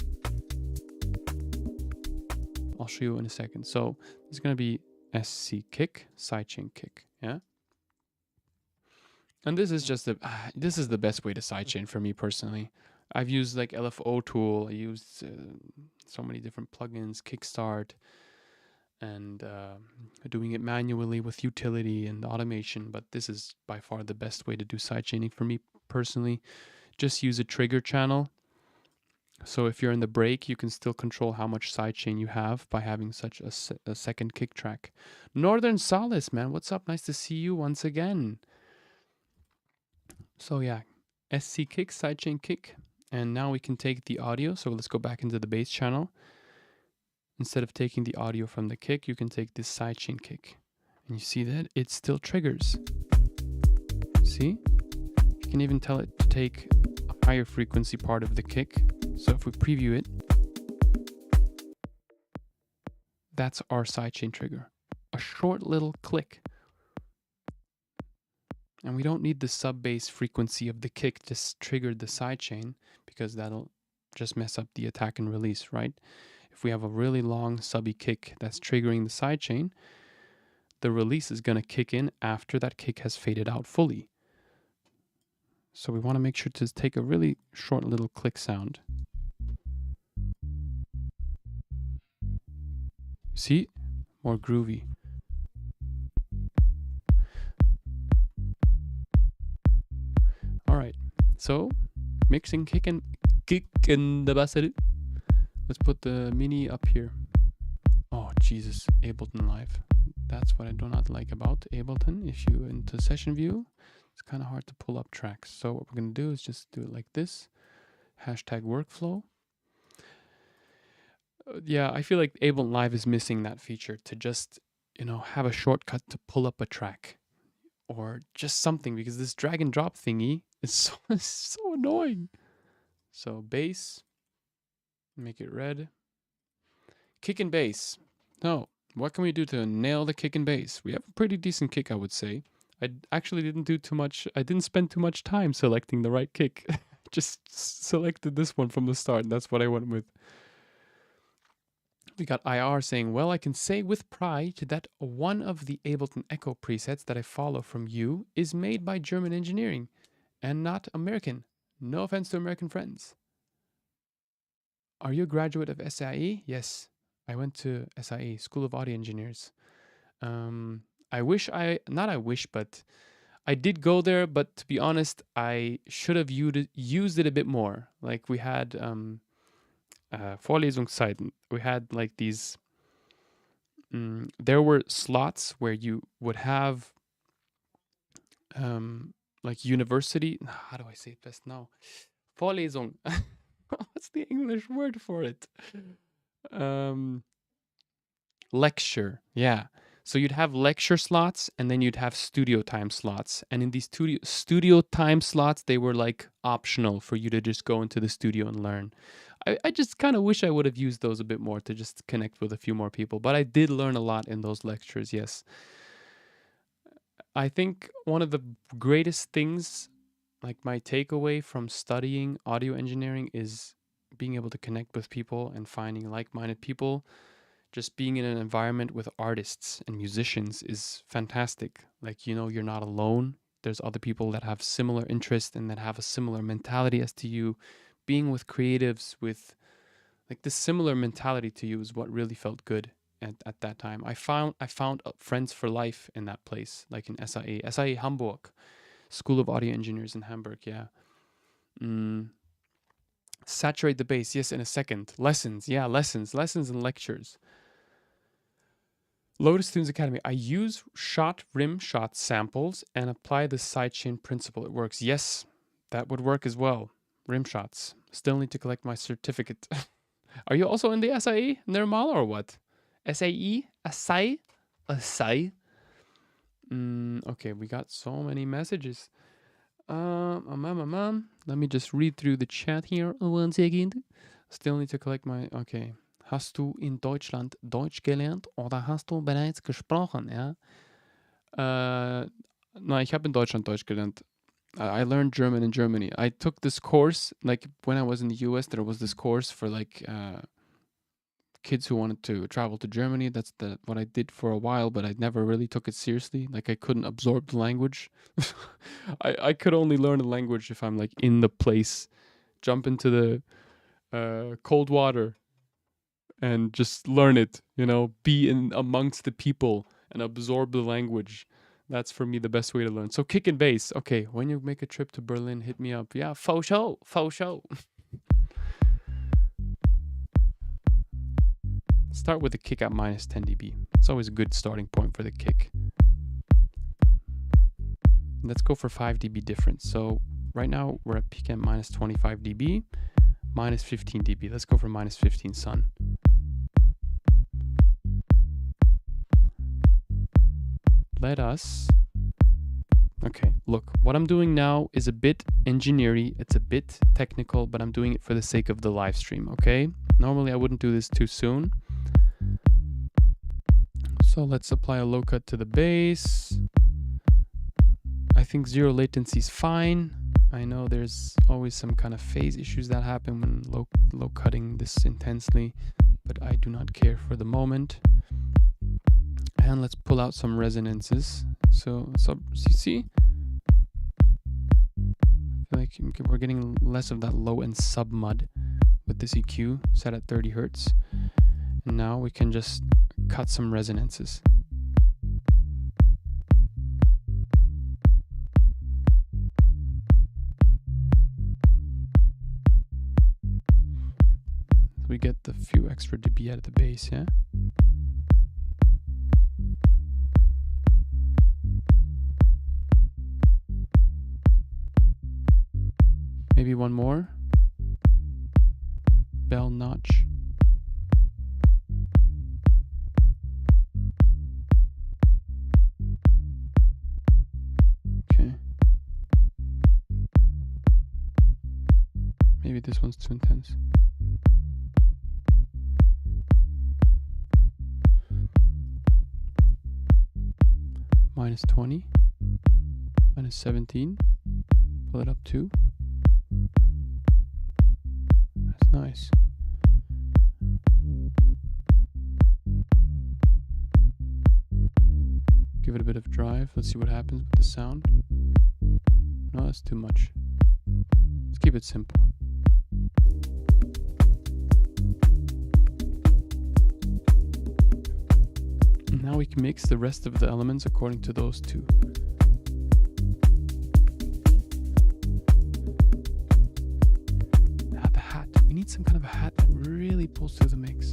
I'll show you in a second. So it's going to be SC kick, sidechain kick, yeah? And this is just this is the best way to sidechain for me personally. I've used like LFO tool, I used so many different plugins, Kickstart, and doing it manually with utility and automation, but this is by far the best way to do sidechaining for me personally. Just use a trigger channel. So if you're in the break, you can still control how much sidechain you have by having such a second kick track. Northern Solace, man, what's up? Nice to see you once again. So yeah, SC kick, sidechain kick. And now we can take the audio. So let's go back into the bass channel. Instead of taking the audio from the kick, you can take this sidechain kick. And you see that it still triggers. See? You can even tell it to take a higher frequency part of the kick. So if we preview it, that's our sidechain trigger. A short little click. And we don't need the sub-bass frequency of the kick to trigger the sidechain, because that'll just mess up the attack and release, right? If we have a really long subby kick that's triggering the sidechain, the release is going to kick in after that kick has faded out fully. So we want to make sure to take a really short little click sound. See? More groovy. All right. So, mixing kick in the bass. Let's put the mini up here. Oh, Jesus. Ableton Live. That's what I do not like about Ableton. If you into session view, it's kind of hard to pull up tracks. So what we're going to do is just do it like this. Hashtag workflow. Yeah, I feel like Ableton Live is missing that feature to just, have a shortcut to pull up a track or just something, because this drag and drop thingy is so annoying. So bass, make it red. Kick and bass. No, what can we do to nail the kick and bass? We have a pretty decent kick, I would say. actually didn't do too much. I didn't spend too much time selecting the right kick. Just selected this one from the start. And that's what I went with. We got IR saying, well, I can say with pride that one of the Ableton Echo presets that I follow from you is made by German engineering and not American. No offense to American friends. Are you a graduate of SIE? Yes, I went to SIE, School of Audio Engineers. I wish not I wish, but I did go there, but to be honest, I should have used it a bit more. Like we had Vorlesungszeiten. We had like these, there were slots where you would have like university, how do I say it best now? Vorlesung. What's the English word for it? Lecture. Yeah. So you'd have lecture slots and then you'd have studio time slots. And in these studio time slots, they were like optional for you to just go into the studio and learn. I just kind of wish I would have used those a bit more to just connect with a few more people. But I did learn a lot in those lectures, yes. I think one of the greatest things, like my takeaway from studying audio engineering, is being able to connect with people and finding like-minded people. Just being in an environment with artists and musicians is fantastic. Like, you know, you're not alone. There's other people that have similar interests and that have a similar mentality as to you. Being with creatives with like this similar mentality to you is what really felt good at that time. I found friends for life in that place, like in SIE Hamburg, School of Audio Engineers in Hamburg. Yeah. Saturate the bass. Yes, in a second. Lessons. Yeah, lessons and lectures. Lotus Tunes Academy. I use rim shot samples and apply the sidechain principle. It works. Yes, that would work as well. Rim shots. Still need to collect my certificate. Are you also in the SIE Nirmal or what? SAE? SAE? SAE? Okay, we got so many messages. Let me just read through the chat here. 1 second. Still need to collect my... Okay. Hast du in Deutschland Deutsch gelernt oder hast du bereits gesprochen? Ja? No, ich habe in Deutschland Deutsch gelernt. I learned German in Germany. I took this course, like when I was in the US, there was this course for like kids who wanted to travel to Germany. That's what I did for a while, but I never really took it seriously. Like I couldn't absorb the language. I could only learn a language if I'm like in the place, jump into the cold water and just learn it, you know, be in amongst the people and absorb the language. That's for me the best way to learn. So kick and bass. Okay, when you make a trip to Berlin, hit me up. Yeah, faux show. Start with the kick at minus 10 dB. It's always a good starting point for the kick. Let's go for 5 dB difference. So right now we're at peak at minus 25 dB, minus 15 dB. Let's go for minus 15 sun. Let us... Okay, look, what I'm doing now is a bit engineering, it's a bit technical, but I'm doing it for the sake of the live stream, okay? Normally I wouldn't do this too soon. So let's apply a low cut to the bass. I think zero latency is fine. I know there's always some kind of phase issues that happen when low cutting this intensely, but I do not care for the moment. And let's pull out some resonances. So you see, I feel like we're getting less of that low and sub mud with this EQ set at 30 Hertz. And now we can just cut some resonances. We get the few extra dB out of the bass, yeah? Maybe one more. Bell notch. Okay. Maybe this one's too intense. Minus 20. Minus 17. Pull it up 2. That's nice. Give it a bit of drive. Let's see what happens with the sound. No, that's too much. Let's keep it simple. Now we can mix the rest of the elements according to those two. Ah, the hat. We need some kind of a hat that really pulls through the mix.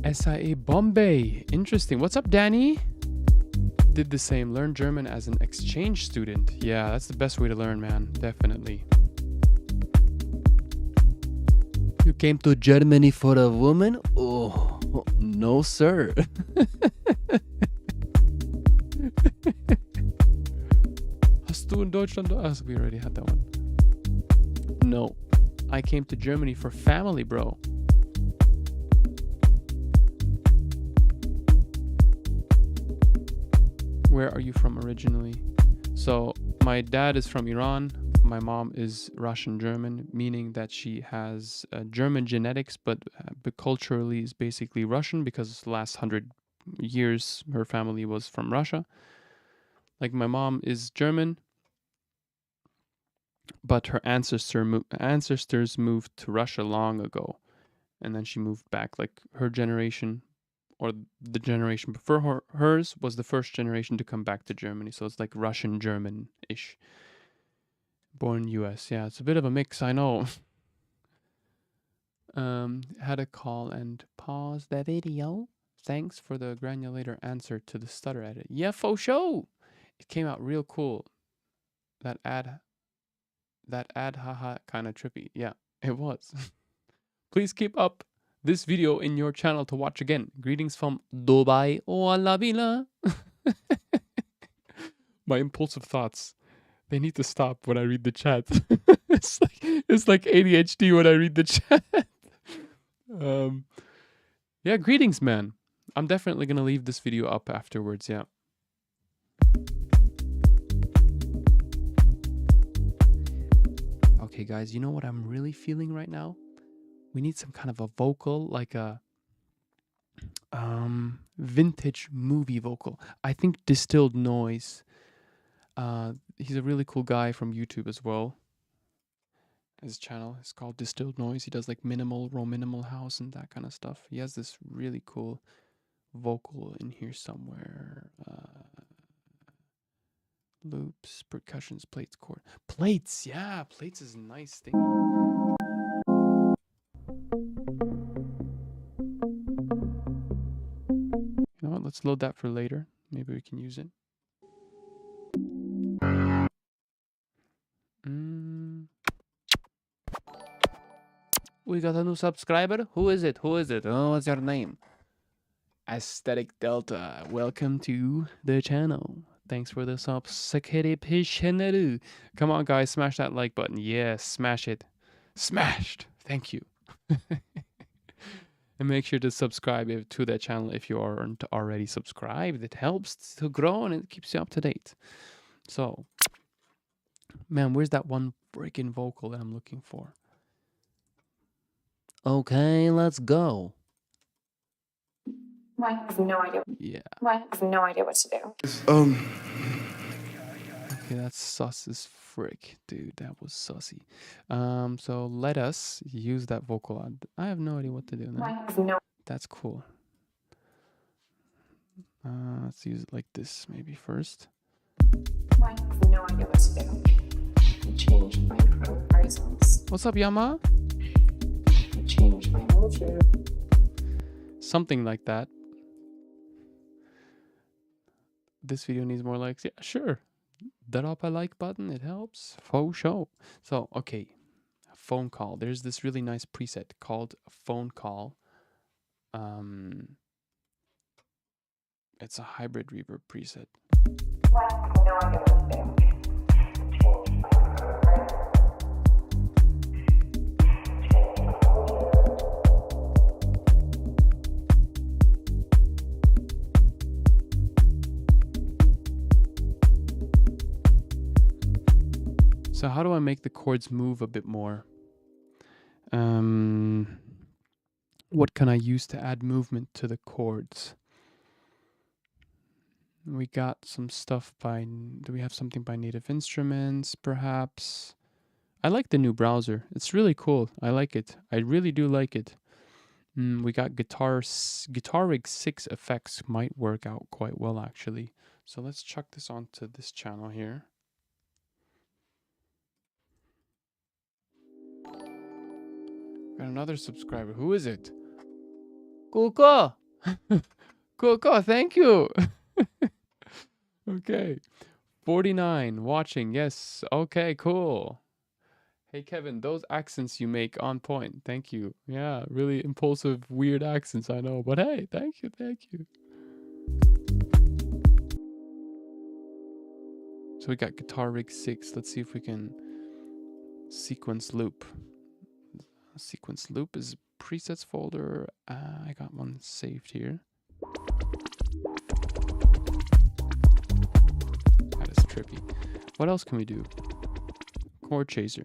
SIA Bombay. Interesting. What's up, Danny? Did the same. Learn German as an exchange student. Yeah, that's the best way to learn, man. Definitely. You came to Germany for a woman? Oh, no, sir. Hast du in Deutschland? Oh, we already had that one. No. I came to Germany for family, bro. Where are you from originally? So my dad is from Iran. My mom is Russian German, meaning that she has German genetics, but culturally is basically Russian because the last 100 years her family was from Russia. Like my mom is German, but her ancestors moved to Russia long ago, and then she moved back. Like her generation, or the generation before hers, was the first generation to come back to Germany. So it's like Russian German-ish. Born US. Yeah, it's a bit of a mix, I know. Had a call and pause the video. Thanks for the Granulator answer to the stutter edit. Yeah, for sure. It came out real cool. That ad, haha, kind of trippy. Yeah, it was. Please keep up this video in your channel to watch again. Greetings from Dubai. Walla bila. My impulsive thoughts. They need to stop when I read the chat. it's like ADHD when I read the chat. Yeah, greetings, man. I'm definitely gonna leave this video up afterwards. Yeah. Okay, guys, you know what I'm really feeling right now? We need some kind of a vocal, like a vintage movie vocal. I think Distilled Noise. He's a really cool guy from YouTube as well. His channel is called Distilled Noise. He does like minimal house and that kind of stuff. He has this really cool vocal in here somewhere. Loops, percussions, plates, chord. Plates, yeah, plates is a nice thing. You know what? Let's load that for later. Maybe we can use it. We got a new subscriber. Who is it? Who is it? Oh, what's your name? Aesthetic Delta. Welcome to the channel. Thanks for the subscription. Come on, guys, smash that like button. Yes, smash it. Smashed. Thank you. And make sure to subscribe to that channel if you aren't already subscribed. It helps to grow and it keeps you up to date. So, man, where's that one freaking vocal that I'm looking for? Okay, let's go. I have no idea. Yeah. I have no idea what to do. Okay, that's sus as frick, dude. That was sussy. So let us use that vocal on. I have no idea what to do now. I have no. That's cool. Let's use it like this maybe first. I have no idea what to do. I changed my proposals. What's up, Yama? I changed my motion. Something like that. This video needs more likes. Yeah, sure. Drop a like button. It helps. For sure. So, okay. Phone call. There's this really nice preset called phone call. It's a hybrid reverb preset. I have no idea what to do. So how do I make the chords move a bit more? What can I use to add movement to the chords? We got some stuff by, do we have something by Native Instruments, perhaps? I like the new browser. It's really cool. I like it. I really do like it. We got Guitar Rig 6 effects might work out quite well, actually. So let's chuck this onto this channel here. Got another subscriber. Who is it? Kuko! Kuko, thank you! Okay. 49 watching. Yes. Okay, cool. Hey, Kevin, those accents you make on point. Thank you. Yeah, really impulsive, weird accents, I know. But hey, thank you, thank you. So we got Guitar Rig 6. Let's see if we can sequence loop. Sequence loop is presets folder. I got one saved here. That is trippy. What else can we do? Chord chaser.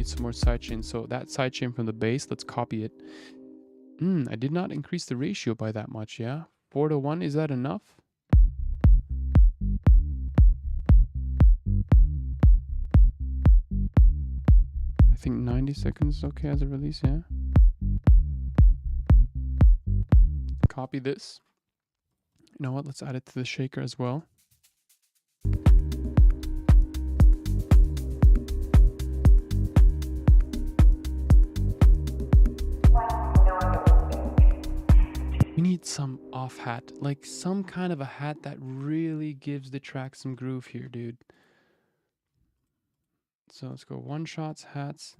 Some more sidechain. So that sidechain from the bass, let's copy it. I did not increase the ratio by that much, yeah? 4:1, is that enough? I think 90 seconds is okay as a release, yeah? Copy this. You know what, let's add it to the shaker as well. We need some off hat, like some kind of a hat that really gives the track some groove here, dude. So let's go one shots, hats.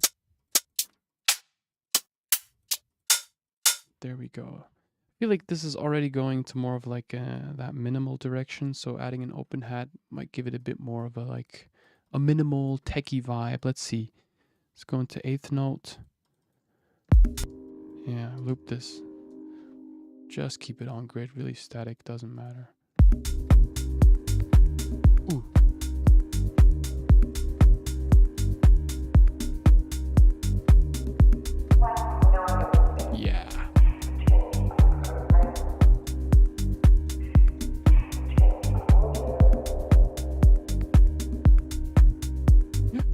There we go. I feel like this is already going to more of like that minimal direction. So adding an open hat might give it a bit more of a like a minimal techie vibe. Let's see. Let's go into 8th note. Yeah, loop this. Just keep it on grid, really static, doesn't matter. Ooh. Yeah.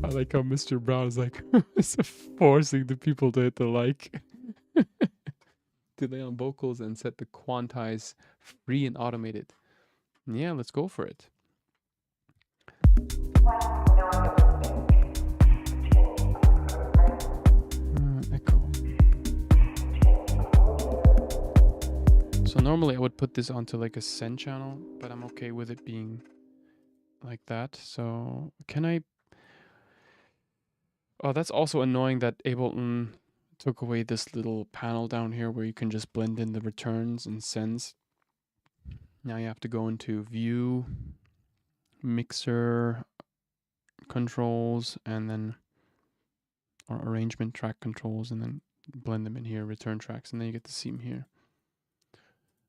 I like how Mr. Brown is like forcing the people to hit the like. Delay on vocals and set the quantize free and automated. Yeah, let's go for it. Echo. So normally I would put this onto like a send channel, but I'm okay with it being like that. So can I? Oh, that's also annoying that Ableton took away this little panel down here where you can just blend in the returns and sends. Now you have to go into view, mixer controls, and then or arrangement track controls, and then blend them in here, return tracks, and then you get to see them here. I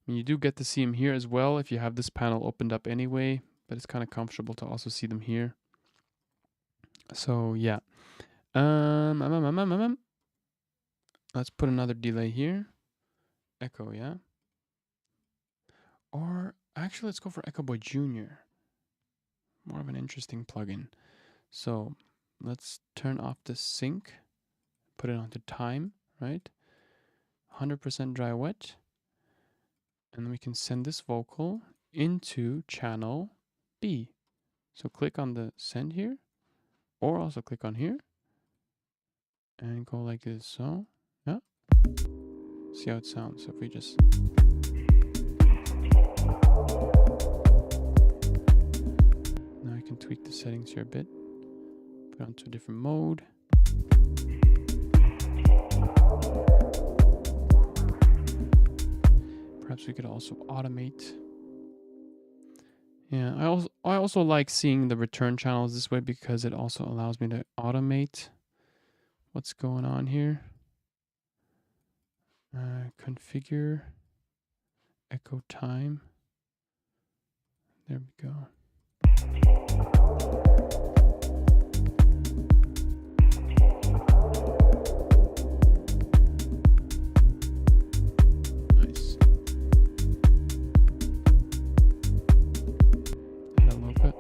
mean, you do get to see them here as well if you have this panel opened up anyway, but it's kind of comfortable to also see them here. So yeah. Let's put another delay here. Echo, yeah. Or actually, let's go for Echo Boy Jr. More of an interesting plugin. So let's turn off the sync, put it onto time, right? 100% dry wet. And then we can send this vocal into channel B. So click on the send here, or also click on here and go like this. So yeah, see how it sounds. So if we just now I can tweak the settings here a bit, put it onto a different mode. Perhaps we could also automate. Yeah, I also like seeing the return channels this way because it also allows me to automate what's going on here. Configure echo time. There we go. Nice. And a low cut.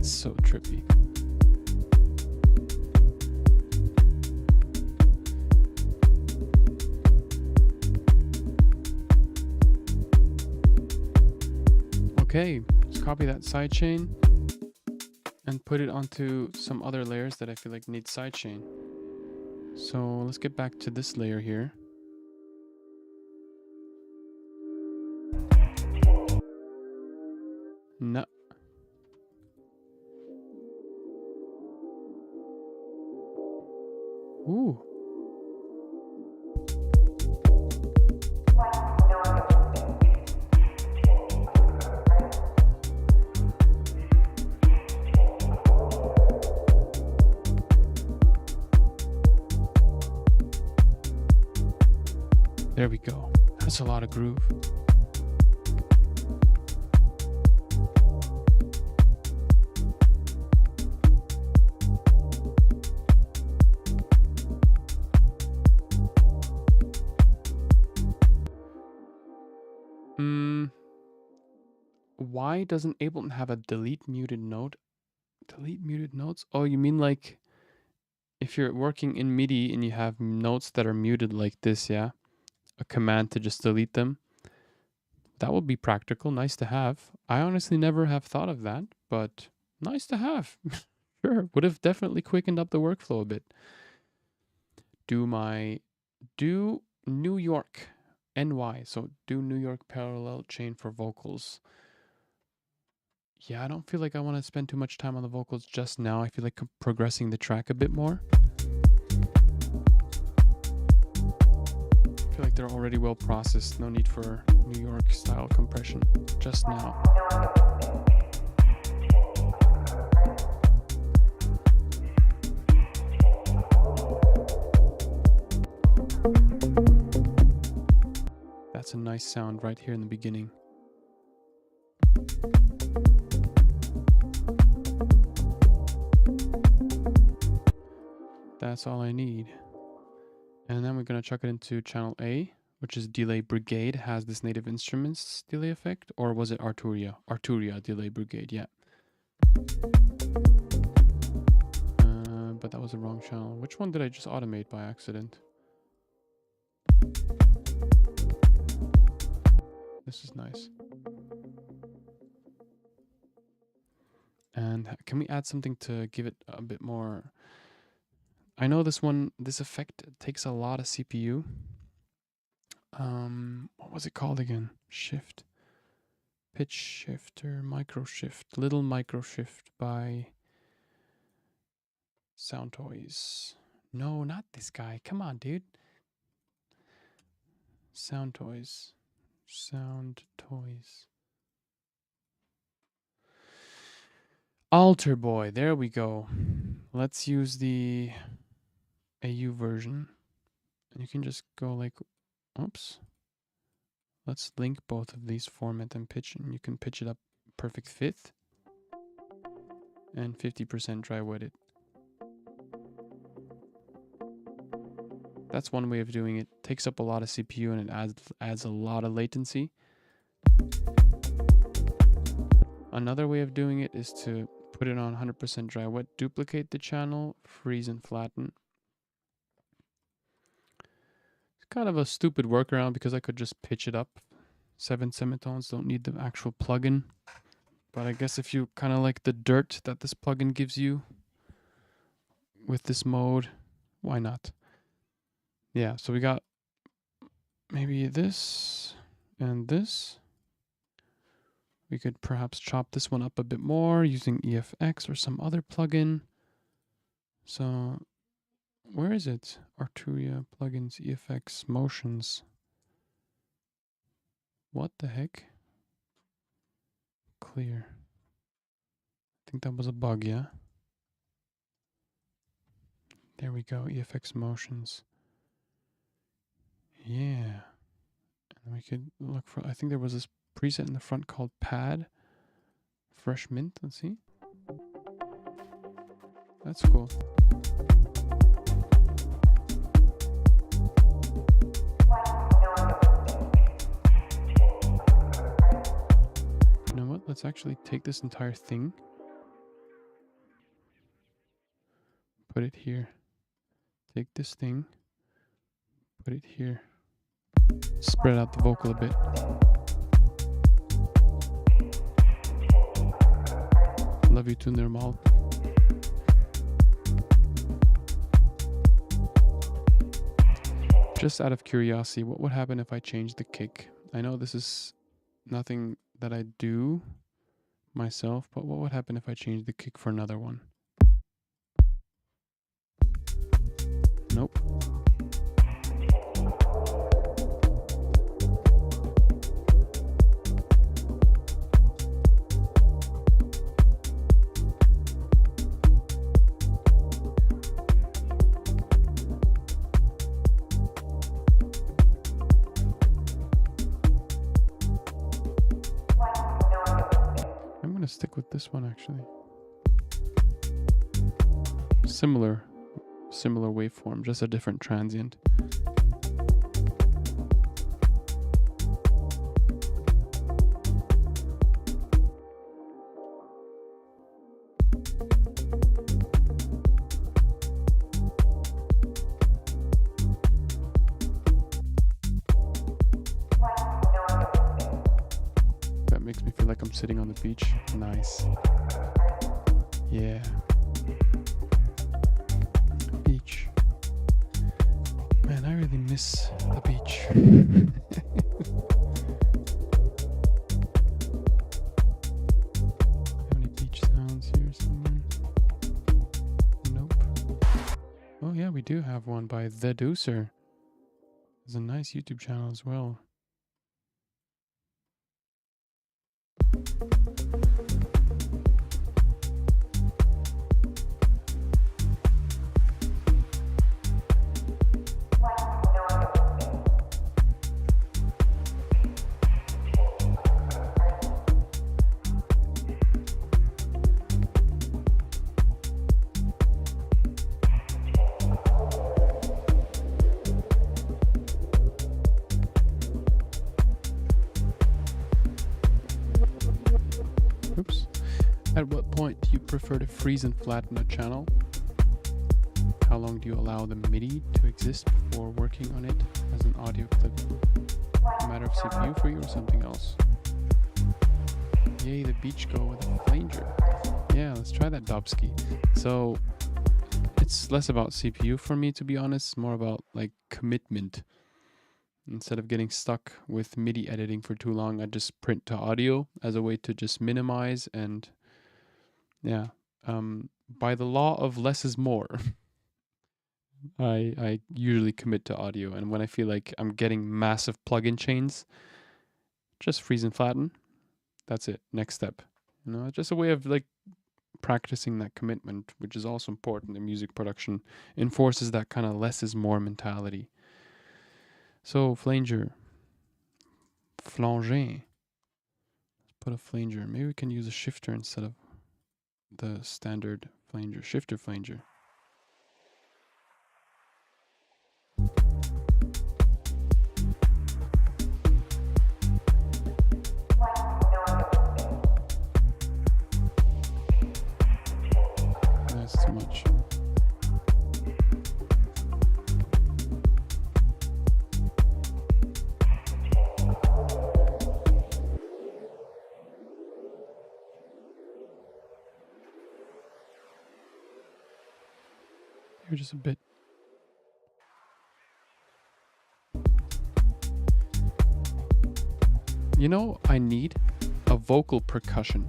So trippy. Okay, let's copy that sidechain and put it onto some other layers that I feel like need sidechain. So let's get back to this layer here. No. Ooh. There we go. That's a lot of groove. Why doesn't Ableton have a delete muted note? Delete muted notes? Oh, you mean like if you're working in MIDI and you have notes that are muted like this, yeah? A command to just delete them. That would be practical, nice to have. I honestly never have thought of that, but nice to have. Sure, would have definitely quickened up the workflow a bit. Do New York, NY. So do New York parallel chain for vocals. Yeah, I don't feel like I want to spend too much time on the vocals just now. I feel like progressing the track a bit more. I feel like they're already well processed. No need for New York style compression just now. That's a nice sound right here in the beginning. That's all I need. And then we're going to chuck it into channel A, which is Delay Brigade, has this Native Instruments delay effect. Or was it Arturia? Arturia Delay Brigade, yeah. But that was the wrong channel. Which one did I just automate by accident? This is nice. And can we add something to give it a bit more? I know this effect takes a lot of CPU. What was it called again? Shift. Pitch shift or micro shift. Little micro shift by Sound Toys. No, not this guy. Come on, dude. Sound Toys. Sound Toys. Alter Boy. There we go. Let's use the AU version. And you can just go like, oops. Let's link both of these, format and pitch, and you can pitch it up perfect fifth and 50% dry wetted. That's one way of doing it. Takes up a lot of CPU and it adds a lot of latency. Another way of doing it is to put it on 100% dry wet, duplicate the channel, freeze and flatten. It's kind of a stupid workaround because I could just pitch it up. 7 semitones, don't need the actual plugin. But I guess if you kind of like the dirt that this plugin gives you with this mode, why not? Yeah, so we got maybe this and this. We could perhaps chop this one up a bit more using EFX or some other plugin. So where is it? Arturia plugins, EFX, motions. What the heck? Clear. I think that was a bug, yeah? There we go, EFX motions. Yeah. And we could look for, I think there was this preset in the front called pad. Fresh mint, let's see. That's cool. You know what? Let's actually take this entire thing. Put it here. Take this thing. Put it here. Spread out the vocal a bit. Love you too, Nirmal. Just out of curiosity, what would happen if I changed the kick? I know this is nothing that I do myself, but what would happen if I changed the kick for another one? Nope. I'm gonna stick with this one actually. Similar waveform, just a different transient. That makes me feel like I'm sitting on the beach. Nice. Yeah. Beach. Man, I really miss the beach. Have any beach sounds here somewhere? Nope. Oh yeah, we do have one by The Deucer. There's a nice YouTube channel as well. Oops. At what point do you prefer to freeze and flatten a channel? How long do you allow the MIDI to exist before working on it as an audio clip? A matter of CPU for you or something else? Yay, the beach go with a flanger. Yeah, let's try that, Dobsky. So it's less about CPU for me, to be honest. It's more about like commitment. Instead of getting stuck with MIDI editing for too long, I just print to audio as a way to just minimize and yeah. By the law of less is more, I usually commit to audio, and when I feel like I'm getting massive plugin chains, just freeze and flatten. That's it. Next step. You know, just a way of like practicing that commitment, which is also important in music production. Enforces that kind of less is more mentality. So flanger. Flanger. Let's put a flanger. Maybe we can use a shifter instead of the standard flanger. Shifter flanger. That's too much. Maybe just a bit. You know, I need a vocal percussion.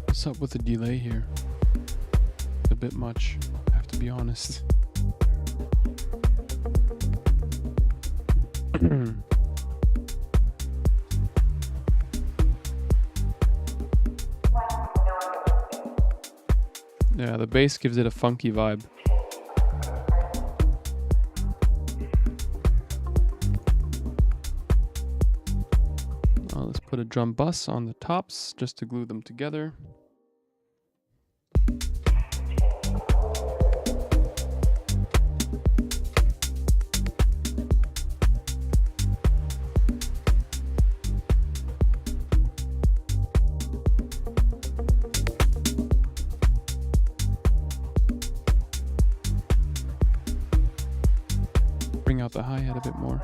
What's up with the delay here? It's a bit much, I have to be honest. Yeah, the bass gives it a funky vibe. Let's put a drum bus on the tops just to glue them together. Bring out the hi-hat a bit more.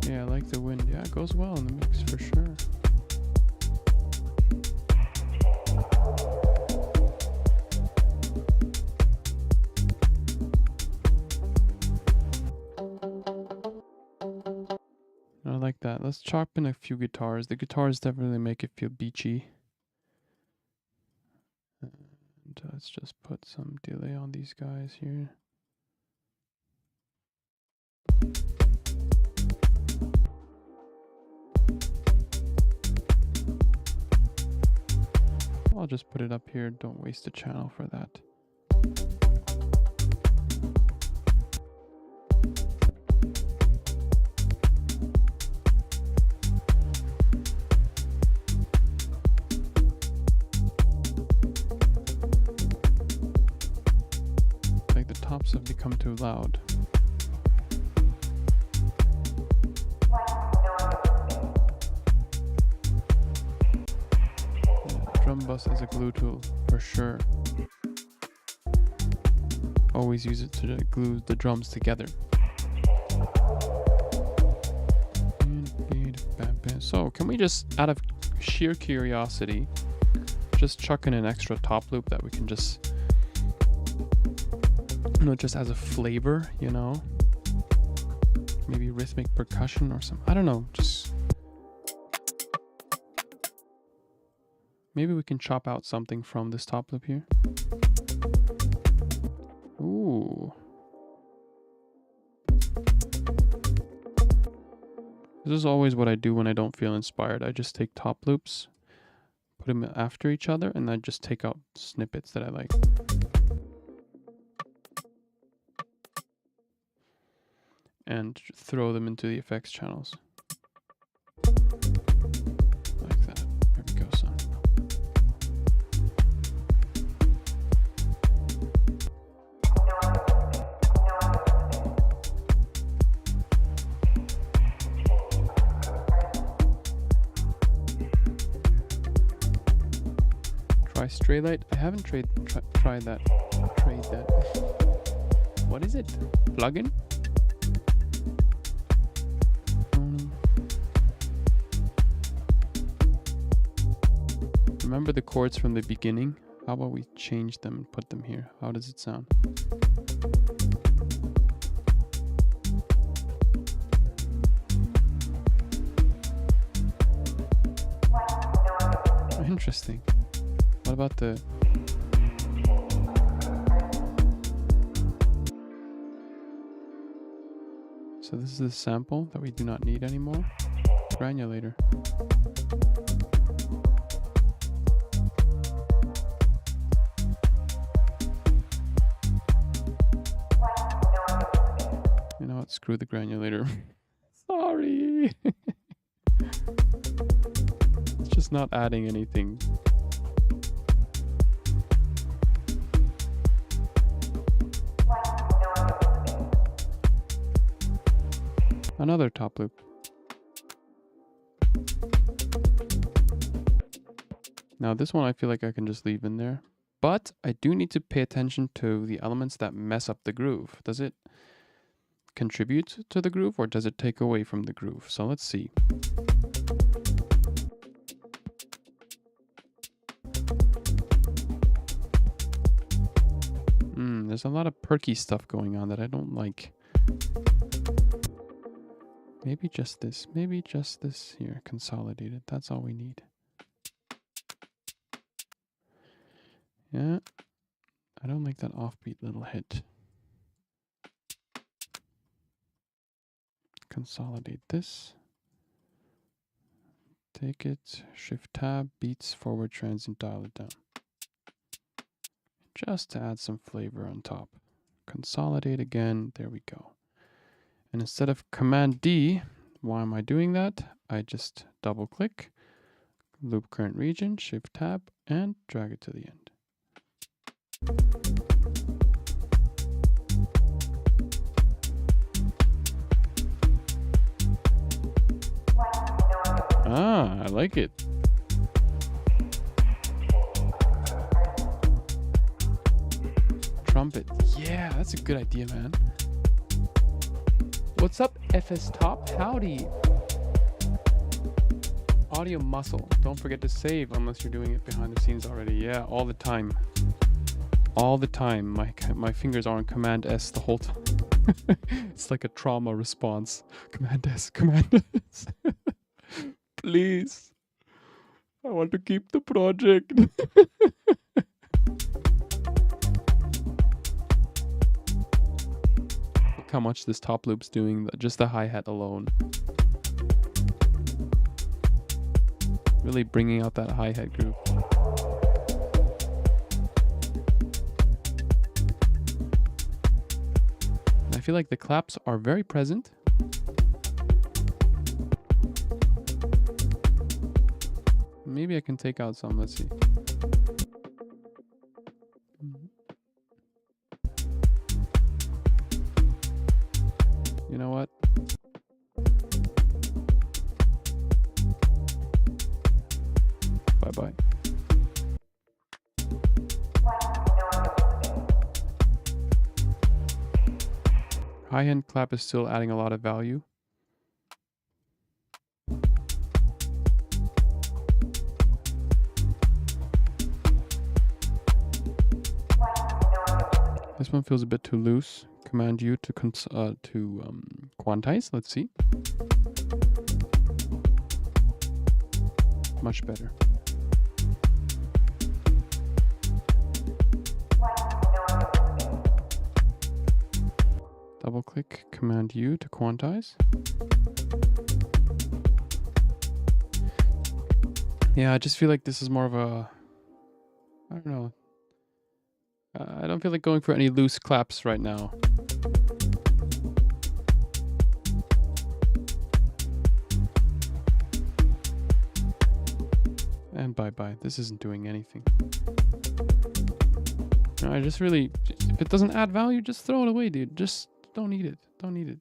Yeah, I like the wind. Yeah, it goes well in the mix for sure. I like that. Let's chop in a few guitars. The guitars definitely make it feel beachy. And let's just put some delay on these guys here. I'll just put it up here. Don't waste a channel for that. Like the tops have become too loud. Drum bus as a glue tool, for sure. Always use it to glue the drums together. So, can we just, out of sheer curiosity, just chuck in an extra top loop that we can just, you know, just as a flavor, you know? Maybe rhythmic percussion or something. I don't know, just... Maybe we can chop out something from this top loop here. Ooh. This is always what I do when I don't feel inspired. I just take top loops, put them after each other, and I just take out snippets that I like. And throw them into the effects channels. Like that. There we go, son. Try stray light. I haven't tried that. Trade that. What is it? Plugin? Remember the chords from the beginning? How about we change them and put them here? How does it sound? Interesting. What about the... So this is the sample that we do not need anymore. Granulator. You know what? Screw the granulator. Sorry. It's just not adding anything. Another top loop. Now this one I feel like I can just leave in there. But I do need to pay attention to the elements that mess up the groove. Does it contribute to the groove or does it take away from the groove? So let's see. There's a lot of perky stuff going on that I don't like. Maybe just this here, consolidated. That's all we need. Yeah, I don't like that offbeat little hit. Consolidate this. Take it, shift tab, beats, forward transient, dial it down. Just to add some flavor on top. Consolidate again, there we go. And instead of Command D, why am I doing that? I just double click, loop current region, shift tab, and drag it to the end. Ah, I like it. Trumpet. Yeah, that's a good idea, man. What's up, FS Top? Howdy. Audio muscle. Don't forget to save unless you're doing it behind the scenes already. Yeah, all the time. All the time. My fingers are on Command S the whole time. It's like a trauma response. Command S, Command S. Please. I want to keep the project. Look how much this top loop's doing, just the hi-hat alone. Really bringing out that hi-hat groove. I feel like the claps are very present. Maybe I can take out some, let's see. You know what? Bye-bye. High-end clap is still adding a lot of value. This one feels a bit too loose. Command U to quantize. Let's see. Much better. Double click Command U to quantize. Yeah, I just feel like this is more of a, I don't know. I don't feel like going for any loose claps right now. And bye-bye. This isn't doing anything. I just really, if it doesn't add value, just throw it away, dude. Just don't need it. Don't need it.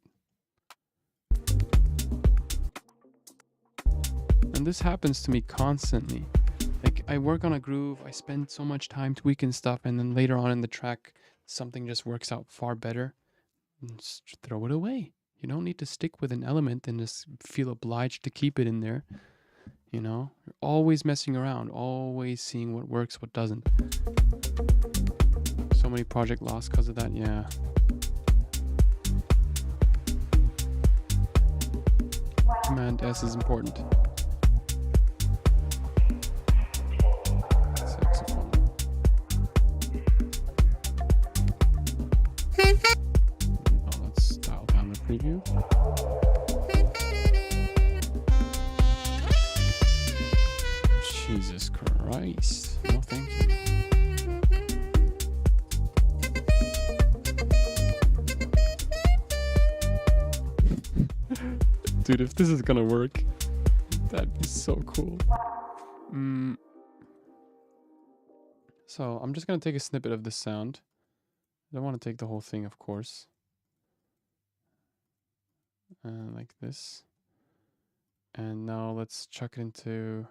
And this happens to me constantly. Like, I work on a groove, I spend so much time tweaking stuff, and then later on in the track, something just works out far better. And just throw it away. You don't need to stick with an element and just feel obliged to keep it in there. You know? You're always messing around, always seeing what works, what doesn't. So many project loss because of that, yeah. Command S is important. Saxophone. Oh, let's dial down the preview. Jesus Christ. No, thank you. Dude, if this is gonna work, that'd be so cool. So I'm just gonna take a snippet of this sound. I don't want to take the whole thing, of course. Like this. And now let's chuck it into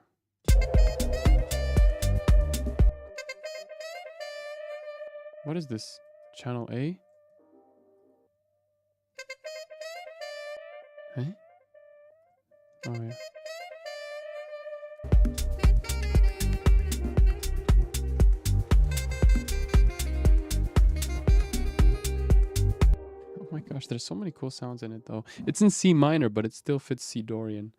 What is this? Channel A? Huh? Oh yeah. Oh my gosh, there's so many cool sounds in it though. It's in C minor, but it still fits C Dorian.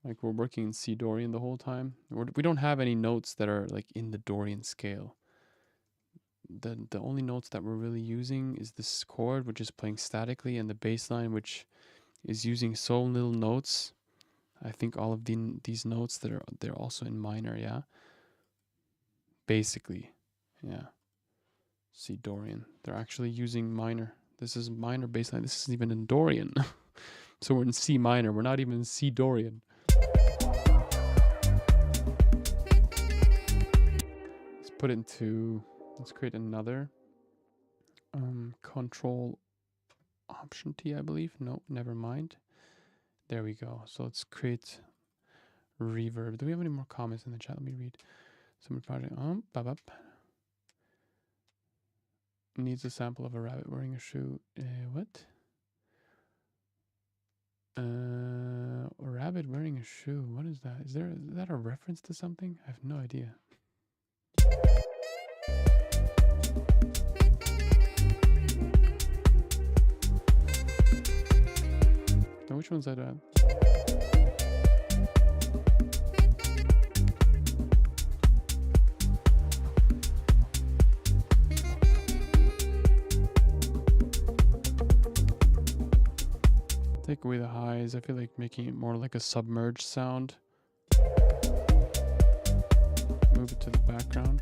Like we're working in C Dorian the whole time. We don't have any notes that are like in the Dorian scale. The only notes that we're really using is this chord, which is playing statically, and the bass line, which is using so little notes. I think all of these notes they're also in minor, yeah. Basically, yeah. C Dorian. They're actually using minor. This is minor bass line. This isn't even in Dorian. So we're in C minor. We're not even in C Dorian. Let's put it into. Let's create another. Control Option T, I believe. No, never mind. There we go. So let's create reverb. Do we have any more comments in the chat? Let me read. Some project. Needs a sample of a rabbit wearing a shoe. What? A rabbit wearing a shoe. What is that? Is that a reference to something? I have no idea. Now, which one's that at? Take away the highs. I feel like making it more like a submerged sound. Move it to the background.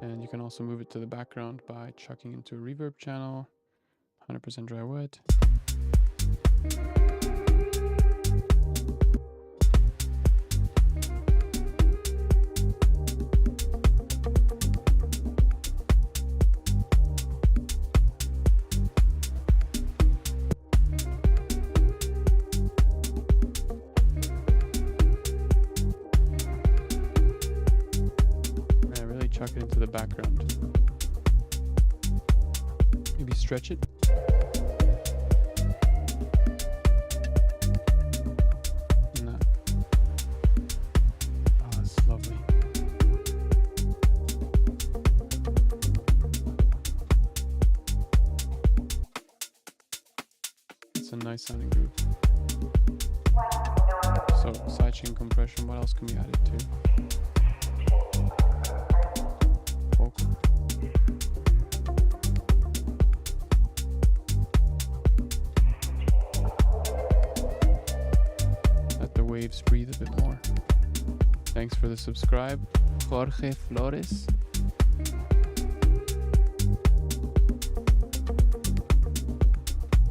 And you can also move it to the background by chucking into a reverb channel. 100% dry wet. Chuck it into the background. Maybe stretch it. No. Oh, that's lovely. It's a nice sounding groove. So, sidechain compression, what else can we add it to? Let the waves breathe a bit more. Thanks for the subscribe, Jorge Flores.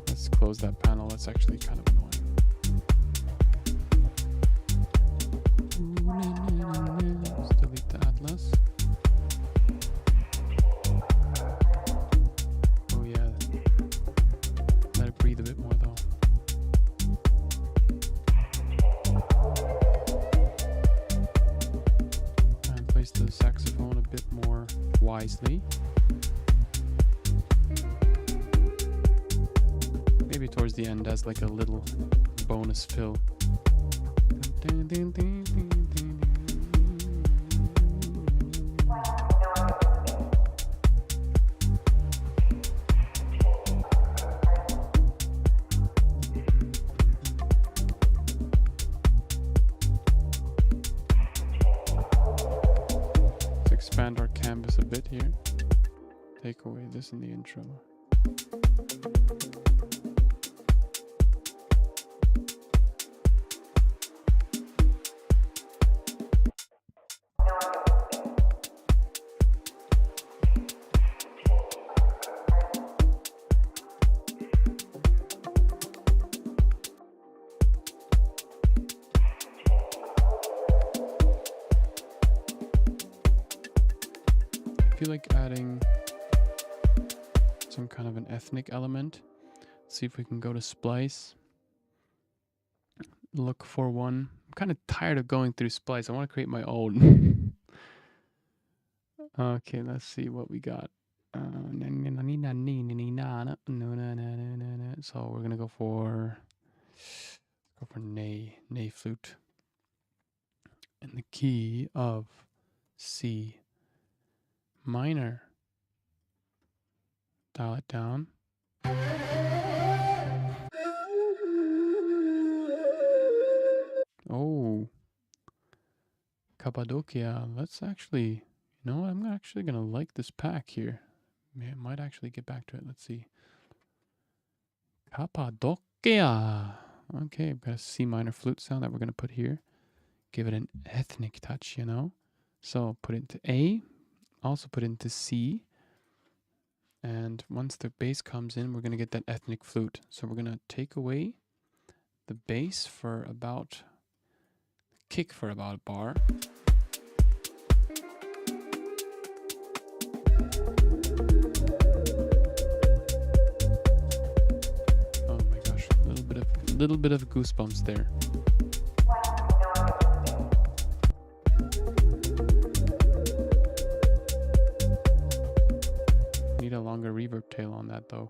Let's close that panel. That's actually kind of annoying. Let's delete the atlas. Breathe a bit more though. And place the saxophone a bit more wisely. Maybe towards the end as like a little bonus fill. Expand our canvas a bit here. Take away this in the intro. I feel like adding some kind of an ethnic element. Let's see if we can go to Splice. Look for one. I'm kind of tired of going through Splice. I want to create my own. Okay, let's see what we got. So we're gonna go for nay flute in the key of C minor. Dial it down. Oh, Cappadocia. Let's actually, you know, I'm actually gonna like this pack here. Might actually get back to it. Let's see. Cappadocia. Okay, I've got a C minor flute sound that we're gonna put here. Give it an ethnic touch, you know. So put it into A. Also put it into C. And once the bass comes in, we're gonna get that ethnic flute. So we're gonna take away the bass for about, kick for about a bar. Oh my gosh, a little bit of goosebumps there. Need a longer reverb tail on that though.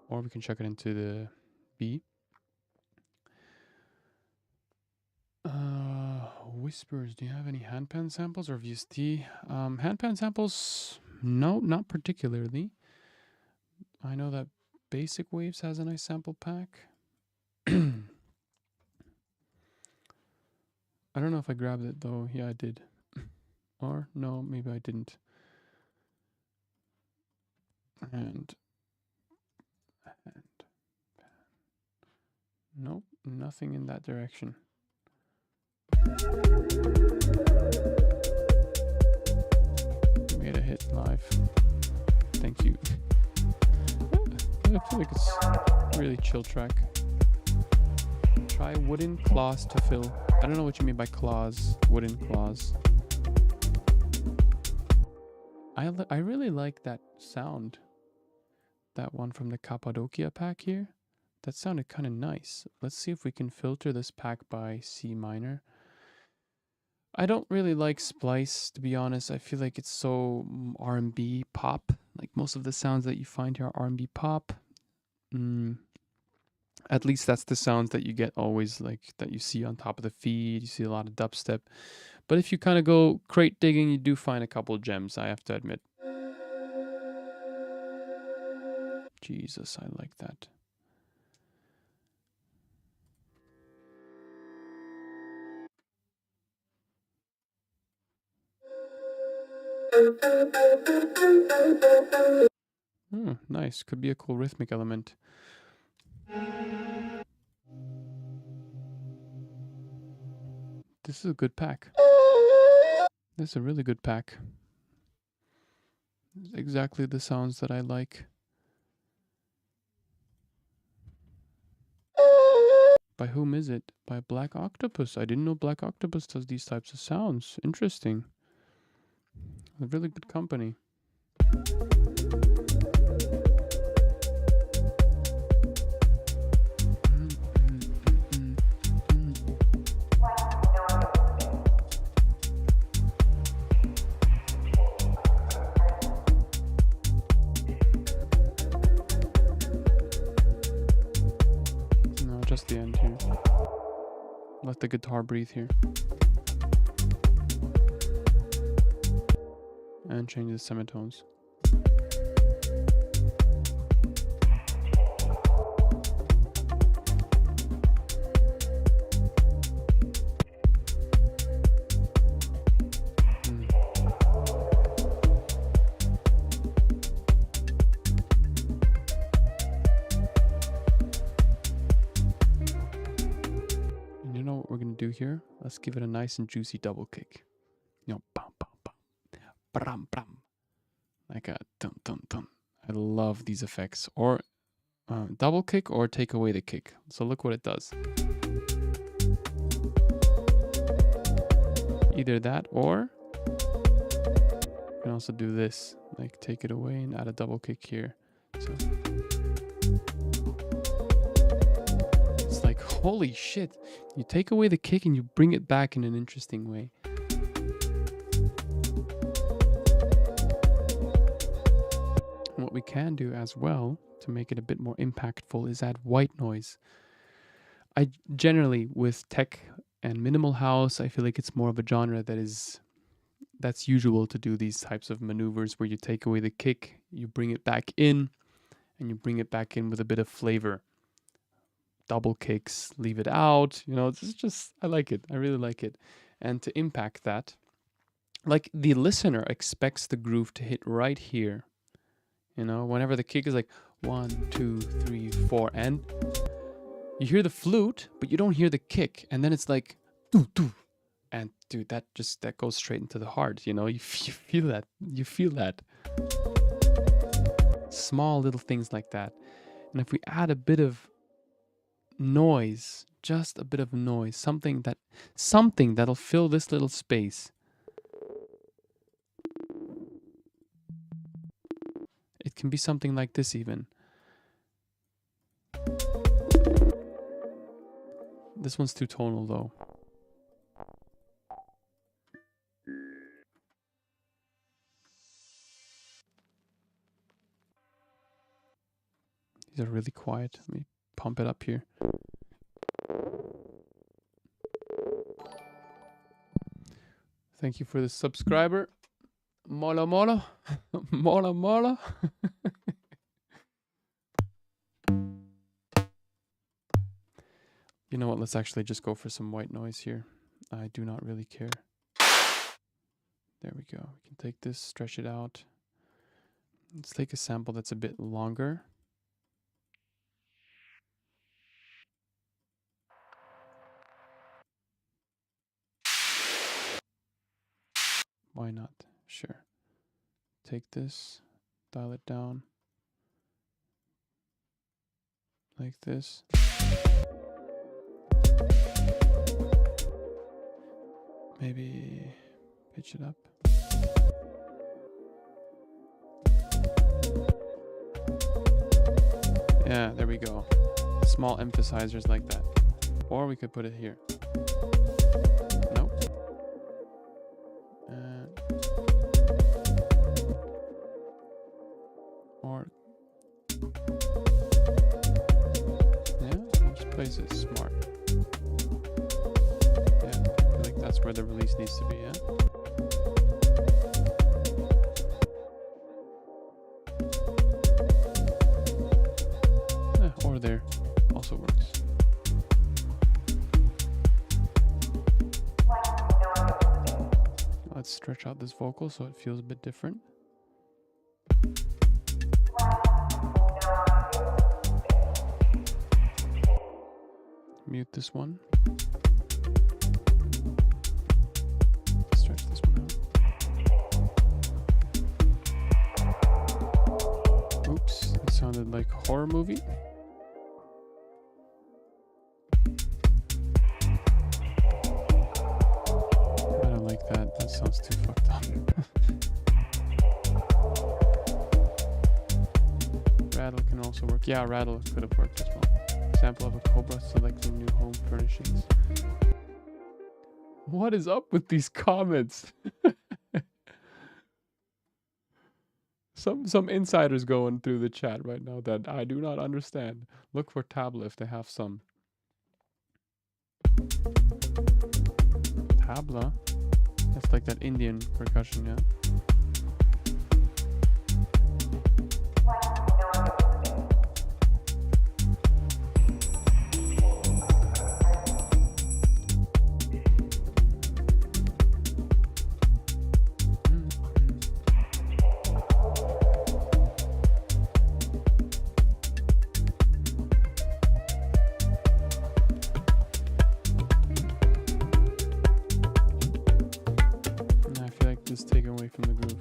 Or we can chuck it into the B. Whispers, do you have any handpan samples or VST? Handpan samples, no, not particularly. I know that Basic Waves has a nice sample pack. I don't know if I grabbed it though. Yeah, I did. Or no, maybe I didn't. And nope, nothing in that direction. Made a hit live. Thank you. I feel like it's a really chill track. Try wooden claws to fill. I don't know what you mean by claws. Wooden claws. I really like that sound. That one from the Cappadocia pack here. That sounded kind of nice. Let's see if we can filter this pack by C minor. I don't really like Splice, to be honest. I feel like it's so R&B pop. Like most of the sounds that you find here are R&B pop. At least that's the sounds that you get always, like that you see on top of the feed. You see a lot of dubstep. But if you kind of go crate digging, you do find a couple gems, I have to admit. Jesus, I like that. Nice. Could be a cool rhythmic element. This is a good pack. This is a really good pack. It's exactly the sounds that I like. By whom is it? By Black Octopus. I didn't know Black Octopus does these types of sounds. Interesting. A really good company. No, just the end here. Let the guitar breathe here. And change the semitones. And you know what we're gonna do here? Let's give it a nice and juicy double kick. You know, bam, bam, bam. Bram, bram. Like a dun dun dun. I love these effects. Or double kick or take away the kick. So look what it does. Either that or you can also do this. Like take it away and add a double kick here. So it's like holy shit. You take away the kick and you bring it back in an interesting way. we can do as well to make it a bit more impactful is add white noise. I generally, with tech and minimal house, I feel like it's more of a genre that's usual to do these types of maneuvers where you take away the kick, you bring it back in, and you bring it back in with a bit of flavor. Double kicks, leave it out, it's just, I like it. I really like it. And to impact that, like the listener expects the groove to hit right here. Whenever the kick is like 1, 2, 3, 4, and you hear the flute, but you don't hear the kick. And then it's like, doo, doo. And dude, that goes straight into the heart. You feel that. You feel that. Small little things like that. And if we add a bit of noise, just a bit of noise, something that'll fill this little space. It can be something like this even. This one's too tonal though. These are really quiet. Let me pump it up here. Thank you for the subscriber. Mola mola. Mola mola. You know what? Let's actually just go for some white noise here. I do not really care. There we go. We can take this, stretch it out. Let's take a sample that's a bit longer. Why not? Sure. Take this, dial it down. Like this. Maybe pitch it up. Yeah, there we go. Small emphasizers like that. Or we could put it here. Nope. Or yeah, just place it smart. Yeah, I feel like that's where the release needs to be, yeah? Or there also works. Let's stretch out this vocal so it feels a bit different. Mute this one. Stretch this one out. Oops, it sounded like a horror movie. I don't like that. That sounds too fucked up. Rattle can also work. Yeah, rattle could have worked as well. Sample of a cobra selecting new home furnishings. What is up with these comments? Some insiders going through the chat right now that I do not understand. Look for tabla if they have some. Tabla? That's like that Indian percussion, yeah? Taken away from the groove.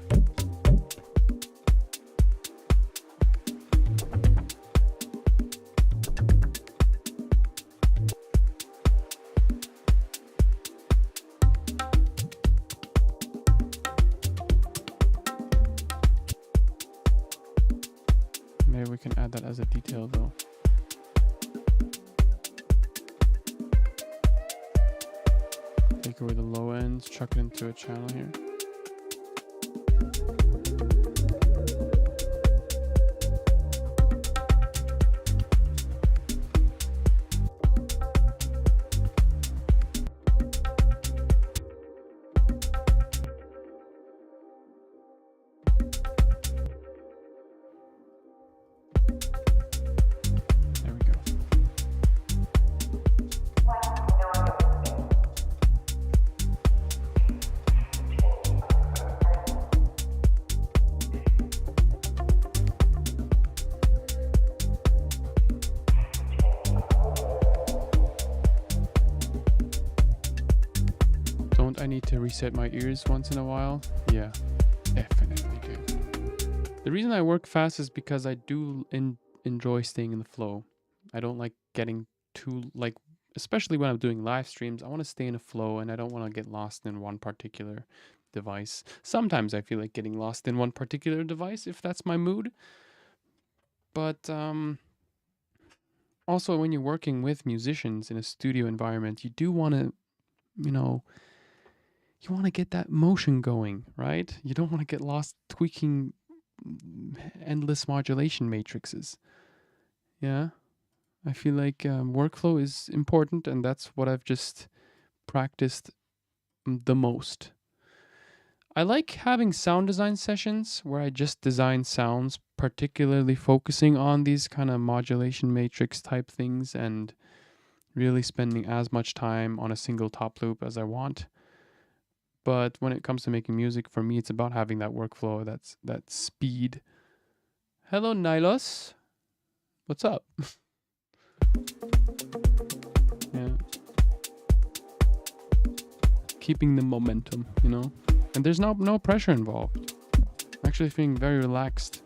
Maybe we can add that as a detail though. Take away the low ends, chuck it into a channel here. to reset my ears once in a while. Yeah, definitely do. The reason I work fast is because I do enjoy staying in the flow. I don't like getting too, like, especially when I'm doing live streams, I want to stay in a flow and I don't want to get lost in one particular device. Sometimes I feel like getting lost in one particular device if that's my mood. But also when you're working with musicians in a studio environment, you do want to, you know, you want to get that motion going, right? You don't want to get lost tweaking endless modulation matrices. Yeah. I feel like workflow is important, and that's what I've just practiced the most. I like having sound design sessions where I just design sounds, particularly focusing on these kind of modulation matrix type things and really spending as much time on a single top loop as I want. But when it comes to making music, for me, it's about having that workflow, that speed. Hello, Nilos. What's up? Yeah. Keeping the momentum, you know? And there's no pressure involved. I'm actually feeling very relaxed.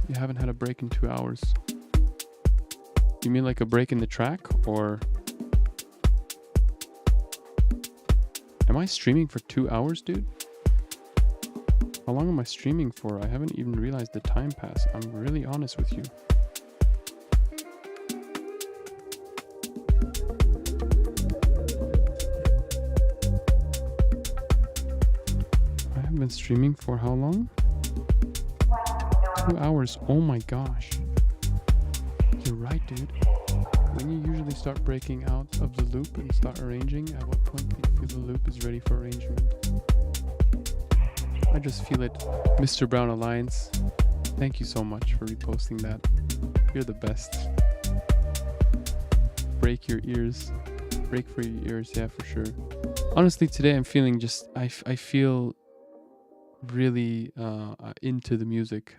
You haven't had a break in 2 hours. You mean like a break in the track, or... Am I streaming for 2 hours, dude? How long am I streaming for? I haven't even realized the time pass. I'm really honest with you. I have been streaming for how long? 2 hours. Oh my gosh. You're right, dude. When you usually start breaking out of the loop and start arranging, at what point do you feel the loop is ready for arrangement? I just feel it. Mr. Brown Alliance, thank you so much for reposting that. You're the best. Break your ears. Break for your ears, yeah, for sure. Honestly, today I'm feeling just, I feel really into the music.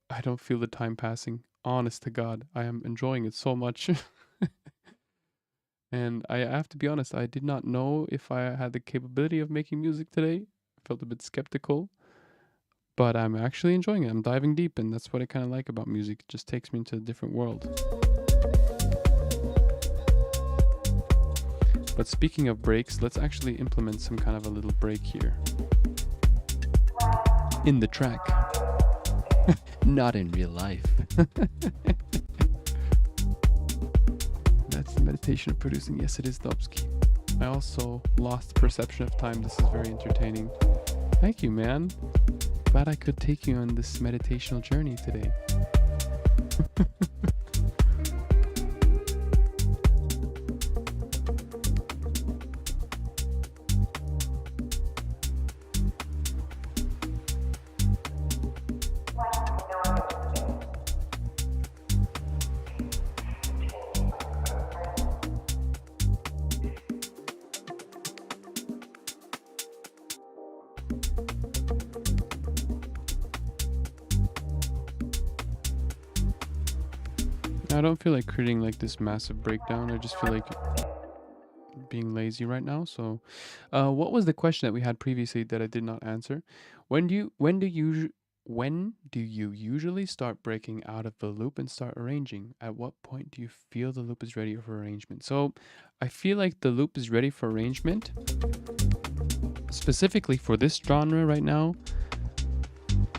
I don't feel the time passing. Honest to God, I am enjoying it so much. And I have to be honest, I did not know if I had the capability of making music today. I felt a bit skeptical, but I'm actually enjoying it. I'm diving deep, and that's what I kind of like about music. It just takes me into a different world. But speaking of breaks, let's actually implement some kind of a little break here. In the track. Not in real life. That's the meditation of producing. Yes, it is, Dobsky. I also lost perception of time. This is very entertaining. Thank you, man. Glad I could take you on this meditational journey today. I don't feel like creating like this massive breakdown. I just feel like being lazy right now. So, what was the question that we had previously that I did not answer? When do you usually start breaking out of the loop and start arranging? At what point do you feel the loop is ready for arrangement? So, I feel like the loop is ready for arrangement. Specifically for this genre right now,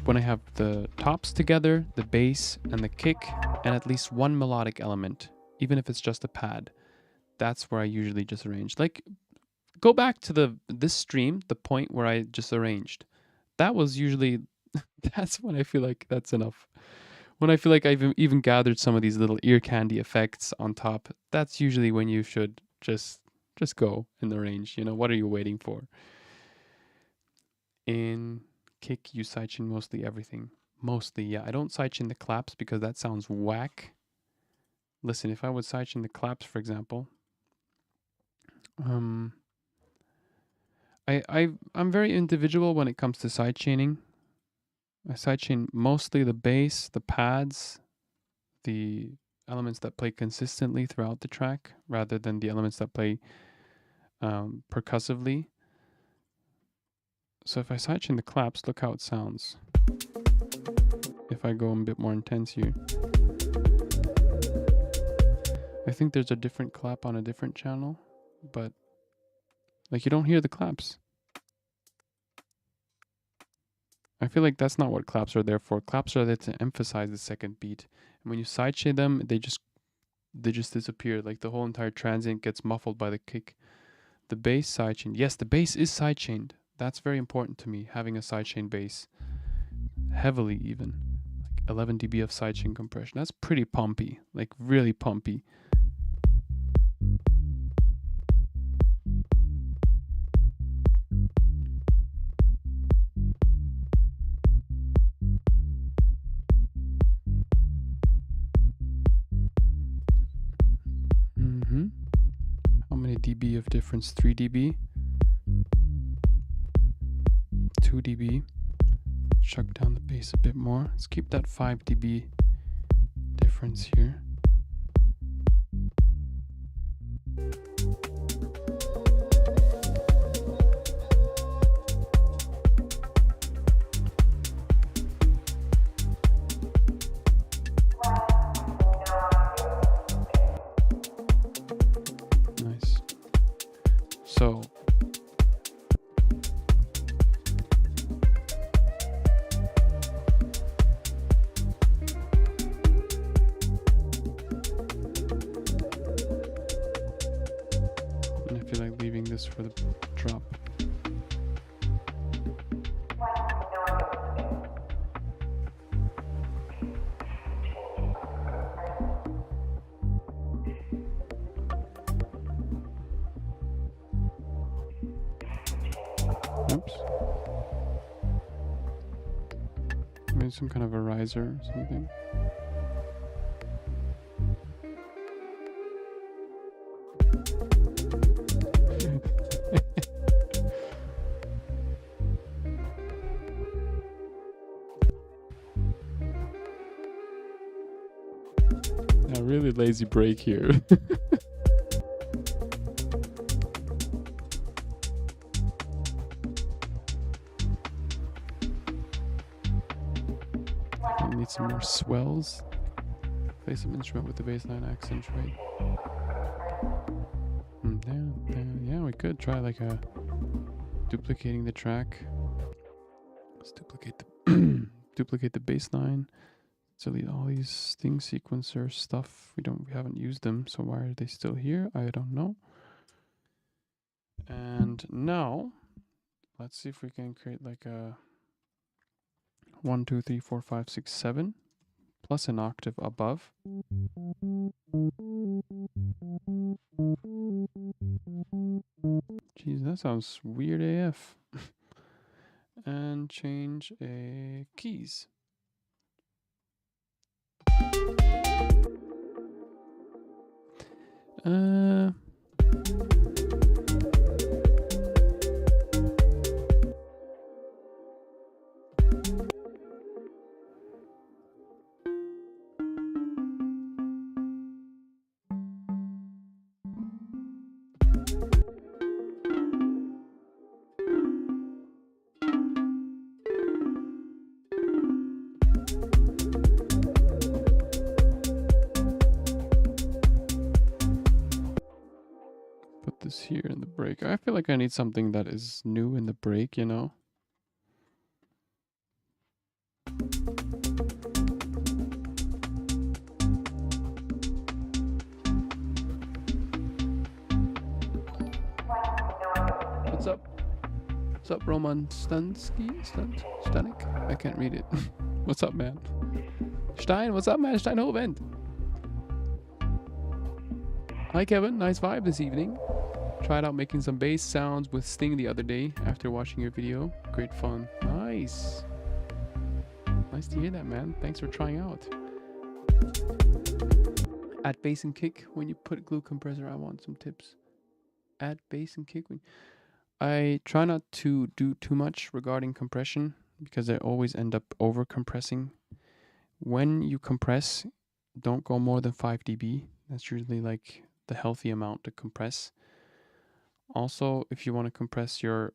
when I have the tops together, the bass and the kick, and at least one melodic element, even if it's just a pad, that's where I usually just arrange. Like, go back to this stream, the point where I just arranged. That was usually, that's when I feel like that's enough. When I feel like I've even gathered some of these little ear candy effects on top, that's usually when you should just go and arrange. You know, what are you waiting for? In kick, you sidechain mostly everything. Mostly, yeah. I don't sidechain the claps because that sounds whack. Listen, if I would sidechain the claps, for example, I'm very individual when it comes to sidechaining. I sidechain mostly the bass, the pads, the elements that play consistently throughout the track, rather than the elements that play percussively. So if I sidechain the claps, look how it sounds. If I go a bit more intense here. I think there's a different clap on a different channel, but like you don't hear the claps. I feel like that's not what claps are there for. Claps are there to emphasize the second beat. And when you sidechain them, they just disappear. Like the whole entire transient gets muffled by the kick. The bass sidechained. Yes, the bass is sidechained. That's very important to me, having a sidechain bass. Heavily even. Like 11 dB of sidechain compression. That's pretty pumpy. Like really pumpy. How many dB of difference? 3 dB? 2 dB. Chuck down the bass a bit more. Let's keep that 5 dB difference here. Nice. So I feel like leaving this for the drop. Oops. Maybe some kind of a riser or something. A really lazy break here. I need some more swells. Play some instrument with the bassline accentuate. Yeah, we could try like a duplicating the track. Let's duplicate the duplicate the bassline. Delete all these sting sequencer stuff. We haven't used them, so why are they still here? I don't know. And now let's see if we can create like a 1, 2, 3, 4, 5, 6, 7 plus an octave above. Jeez, that sounds weird AF. And change keys. Put this here in the break. I feel like I need something that is new in the break, you know? What's up? What's up, Roman Stanik? I can't read it. What's up, man? Stein, what's up, man? Steinhoven. Hi, Kevin. Nice vibe this evening. Tried out making some bass sounds with Sting the other day after watching your video. Great fun. Nice. Nice to hear that, man. Thanks for trying out. Add bass and kick when you put glue compressor. I want some tips. Add bass and kick when... I try not to do too much regarding compression because I always end up over compressing. When you compress, don't go more than 5 dB. That's usually like the healthy amount to compress. Also, if you want to compress your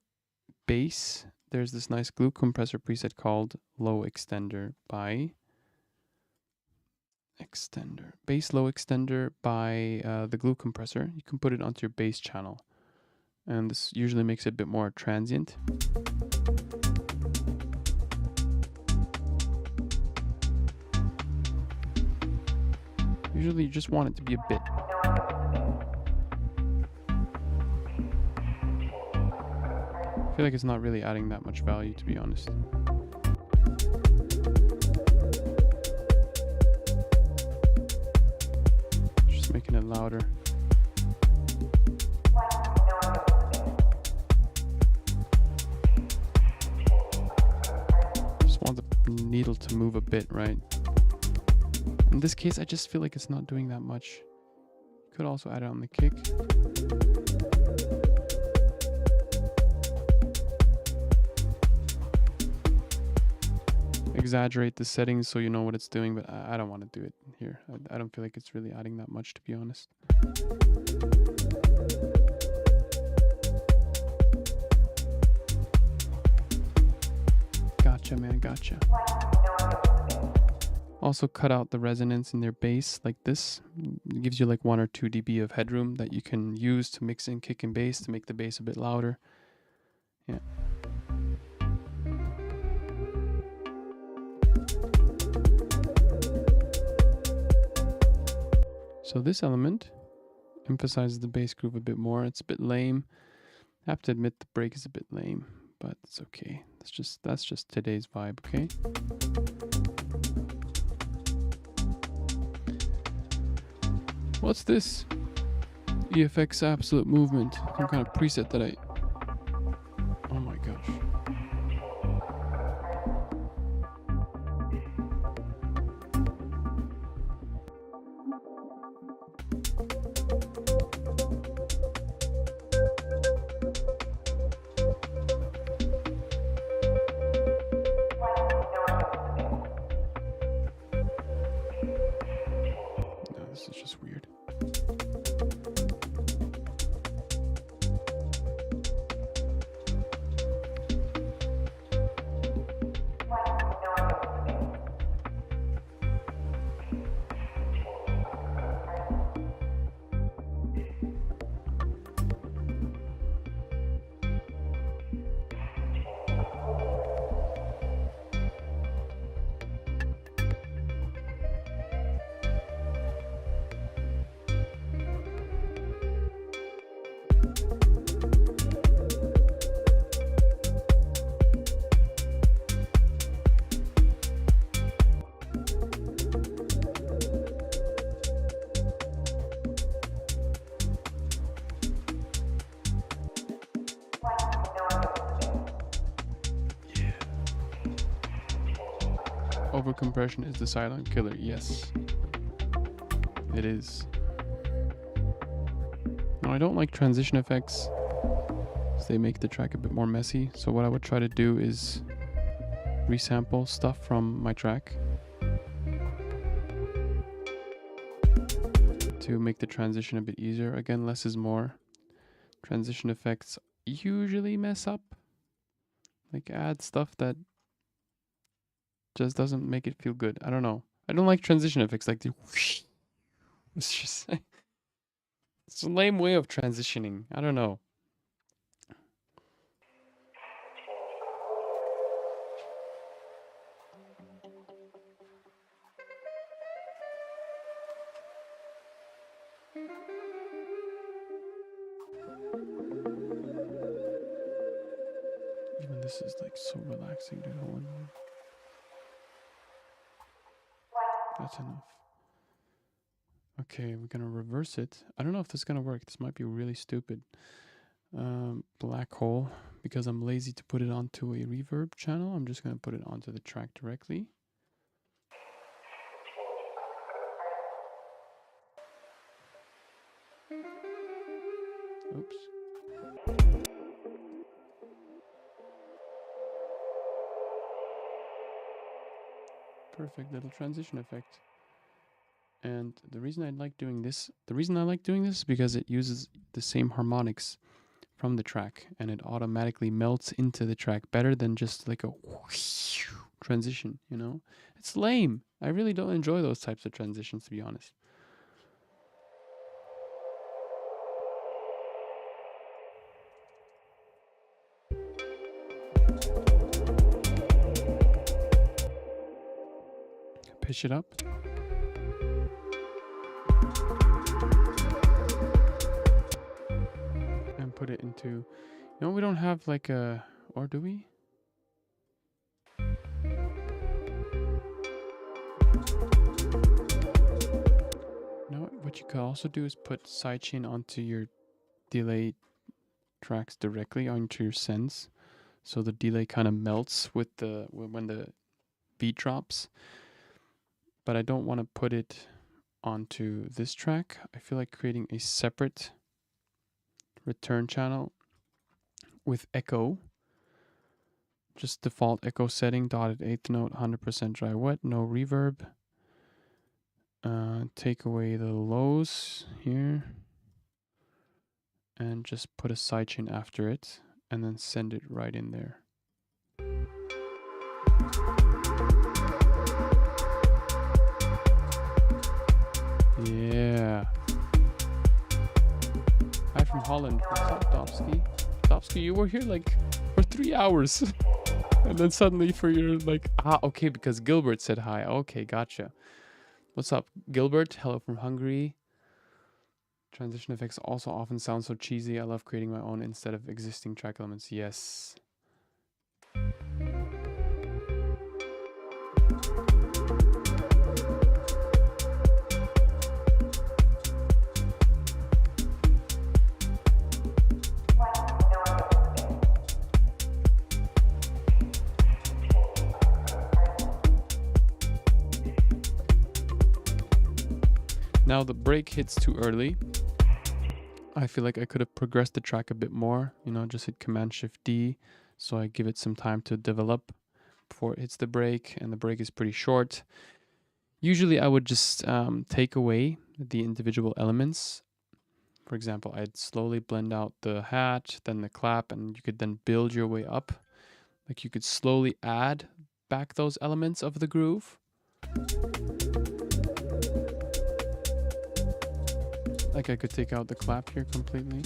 bass, there's this nice glue compressor preset called Low Extender by Bass Low Extender by the glue compressor. You can put it onto your bass channel, and this usually makes it a bit more transient. Usually you just want it to be a bit. I feel like it's not really adding that much value, to be honest. Just making it louder. Just want the needle to move a bit, right? In this case, I just feel like it's not doing that much. Could also add it on the kick. Exaggerate the settings so you know what it's doing, but I don't want to do it here. I don't feel like it's really adding that much, to be honest. Gotcha, man, gotcha. Also cut out the resonance in their bass like this. It gives you like 1 or 2 dB of headroom that you can use to mix in kick and bass to make the bass a bit louder. Yeah. So this element emphasizes the bass groove a bit more. It's a bit lame. I have to admit the break is a bit lame, but it's okay. That's just today's vibe, okay? What's this? EFX Absolute Movement. Some kind of preset that I... Oh my gosh. No, this is just weird. Overcompression is the silent killer. Yes, it is. Now, I don't like transition effects, because they make the track a bit more messy. So what I would try to do is resample stuff from my track to make the transition a bit easier. Again, less is more. Transition effects usually mess up. Like add stuff that just doesn't make it feel good. I don't know. I don't like transition effects like the whoosh. It's just it's a lame way of transitioning. I don't know. Even this is like so relaxing, dude. Hold on. That's enough. Okay, we're gonna reverse it. I don't know if this is gonna work. This might be really stupid. Black hole. Because I'm lazy to put it onto a reverb channel, I'm just gonna put it onto the track directly. Oops. Perfect little transition effect. And the reason I like doing this is because it uses the same harmonics from the track, and it automatically melts into the track better than just like a transition, you know? It's lame. I really don't enjoy those types of transitions, to be honest. Pitch it up. And put it into, no, we don't have like a, or do we? No, what you could also do is put sidechain onto your delay tracks directly onto your sends, so the delay kind of melts with the when the beat drops. But I don't want to put it onto this track. I feel like creating a separate return channel with echo, just default echo setting, dotted eighth note, 100% dry wet, no reverb. Take away the lows here and just put a sidechain after it and then send it right in there. Yeah. Hi from Holland. What's up, Dopsky? Dopsky, you were here like for 3 hours. And then suddenly for your like, okay, because Gilbert said hi. Okay, gotcha. What's up, Gilbert? Hello from Hungary. Transition effects also often sound so cheesy. I love creating my own instead of existing track elements. Yes. Now the break hits too early. I feel like I could have progressed the track a bit more, you know, just hit Command-Shift-D, so I give it some time to develop before it hits the break, and the break is pretty short. Usually I would just take away the individual elements. For example, I'd slowly blend out the hat, then the clap, and you could then build your way up. Like you could slowly add back those elements of the groove. Like I could take out the clap here completely.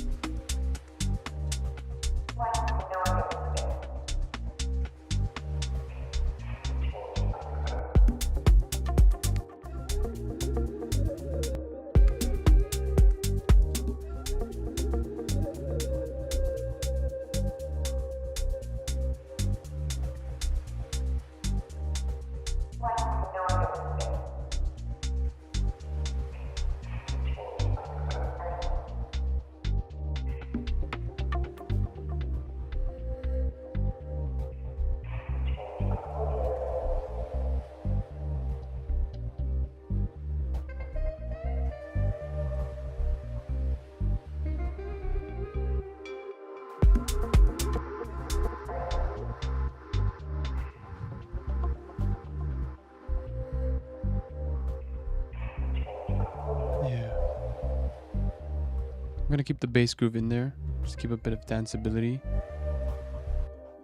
I'm gonna keep the bass groove in there, just keep a bit of danceability.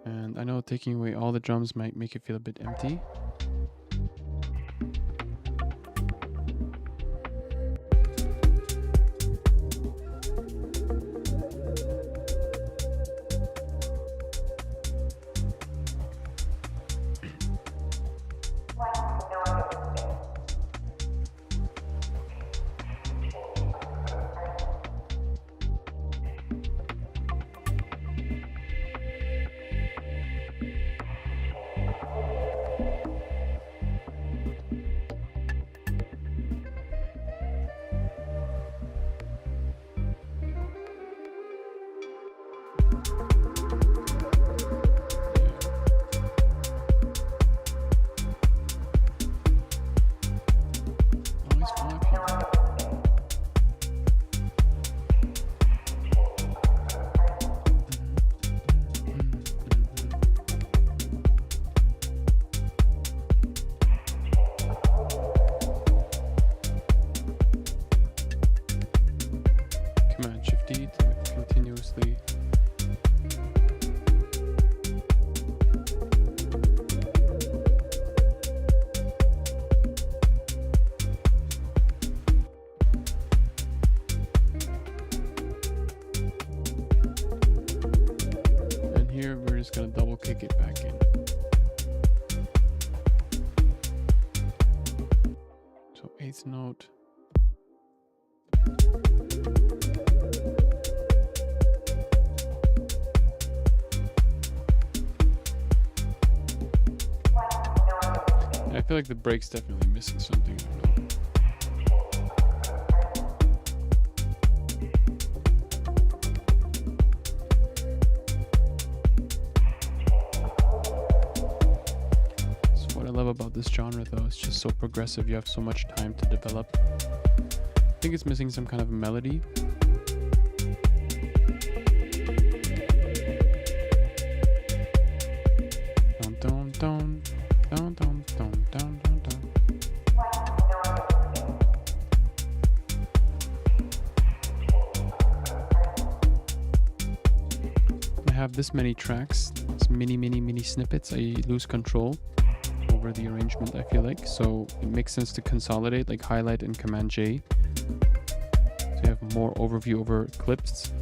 And I know taking away all the drums might make it feel a bit empty. just gonna double kick it back in. So 8th note. I feel like the break's definitely missing something. I don't know. That's what I love about this genre, though. It's just so progressive. You have so much time to develop. I think it's missing some kind of melody. Dun dun dun. Dun, dun, dun, dun, dun, dun. I have this many tracks, it's mini snippets. I lose control over the arrangement, I feel like, so it makes sense to consolidate, like highlight and Command J, so you have more overview over clips.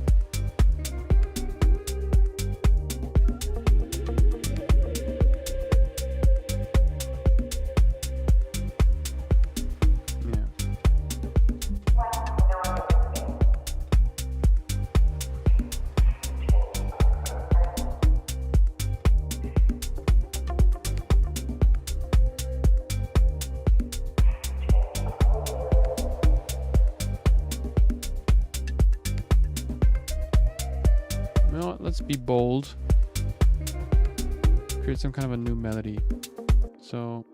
Let's be bold. Create some kind of a new melody. So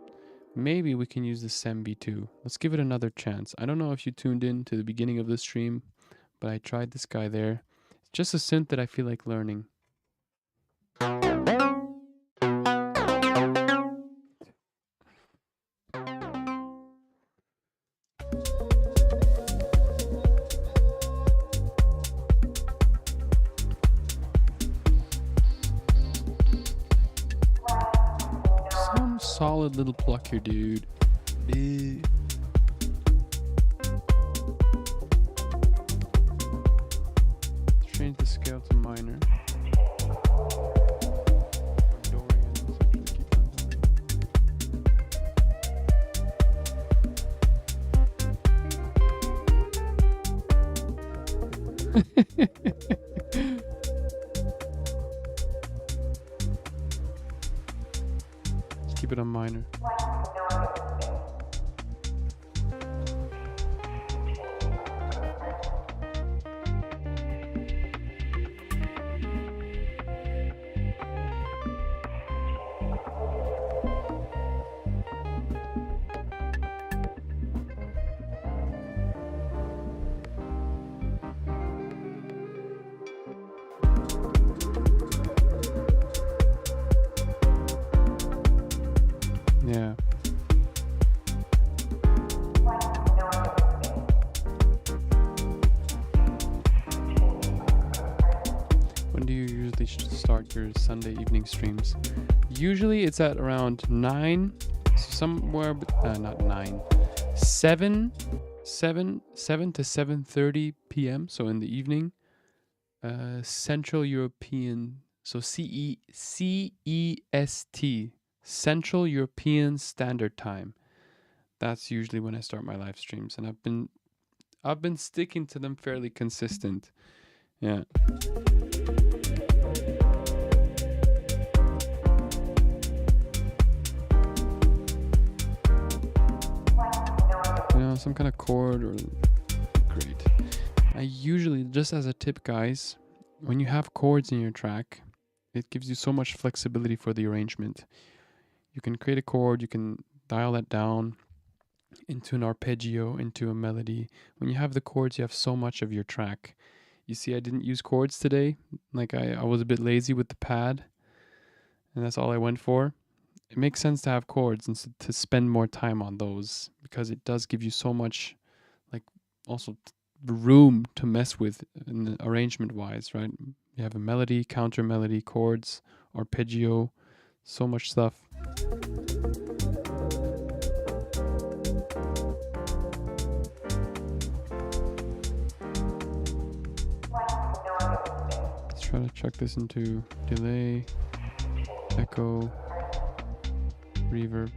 maybe we can use the SemB2. Let's give it another chance. I don't know if you tuned in to the beginning of the stream, but I tried this guy there. It's just a synth that I feel like learning. Solid little pluck here, dude. Change the scale to minor. Keep it on minor. Yeah. When do you usually start your Sunday evening streams? Usually it's at around 9, so somewhere, not 9, 7 to 7:30 p.m. So in the evening, Central European, so CEST. Central European Standard Time. That's usually when I start my live streams, and I've been sticking to them fairly consistent. Yeah. You know, some kind of chord or great. I usually, just as a tip, guys, when you have chords in your track, it gives you so much flexibility for the arrangement. You can create a chord, you can dial that down into an arpeggio, into a melody. When you have the chords, you have so much of your track. You see, I didn't use chords today. Like I was a bit lazy with the pad, and that's all I went for. It makes sense to have chords and to spend more time on those, because it does give you so much, like, also room to mess with in the arrangement wise, right? You have a melody, counter melody, chords, arpeggio, so much stuff. Let's try to chuck this into delay. echo, reverb.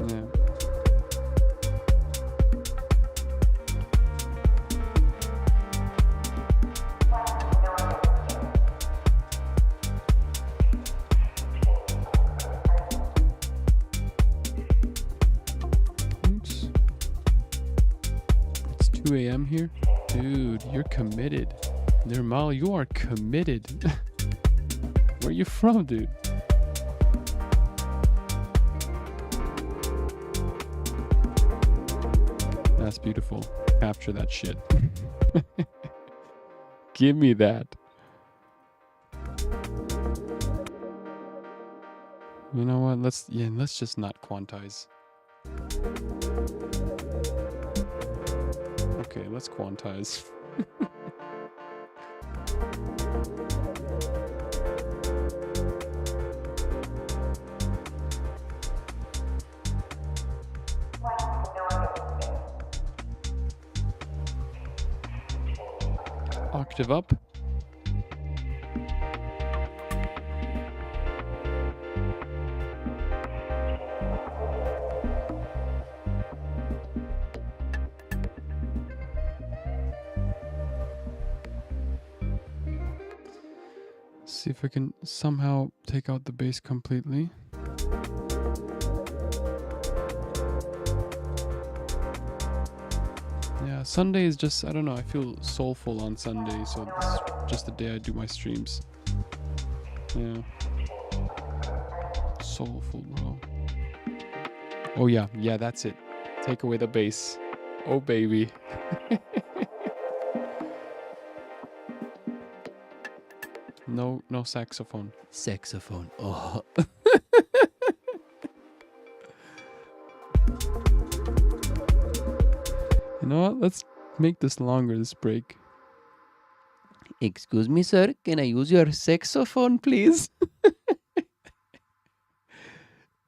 Yeah. Oops. It's 2 a.m. here. Dude, you're committed. Nirmal, you are committed. Where you from, dude? That's beautiful. Capture that shit. Give me that. You know what? Let's just not quantize. Okay, let's quantize. Octave up. See if I can somehow take out the bass completely. Yeah, Sunday is just, I don't know, I feel soulful on Sunday, so it's just the day I do my streams. Yeah. Soulful, bro. Oh yeah, that's it. Take away the bass. Oh baby. No saxophone. Saxophone. Oh. You know what? Let's make this longer, this break. Excuse me, sir. Can I use your saxophone, please?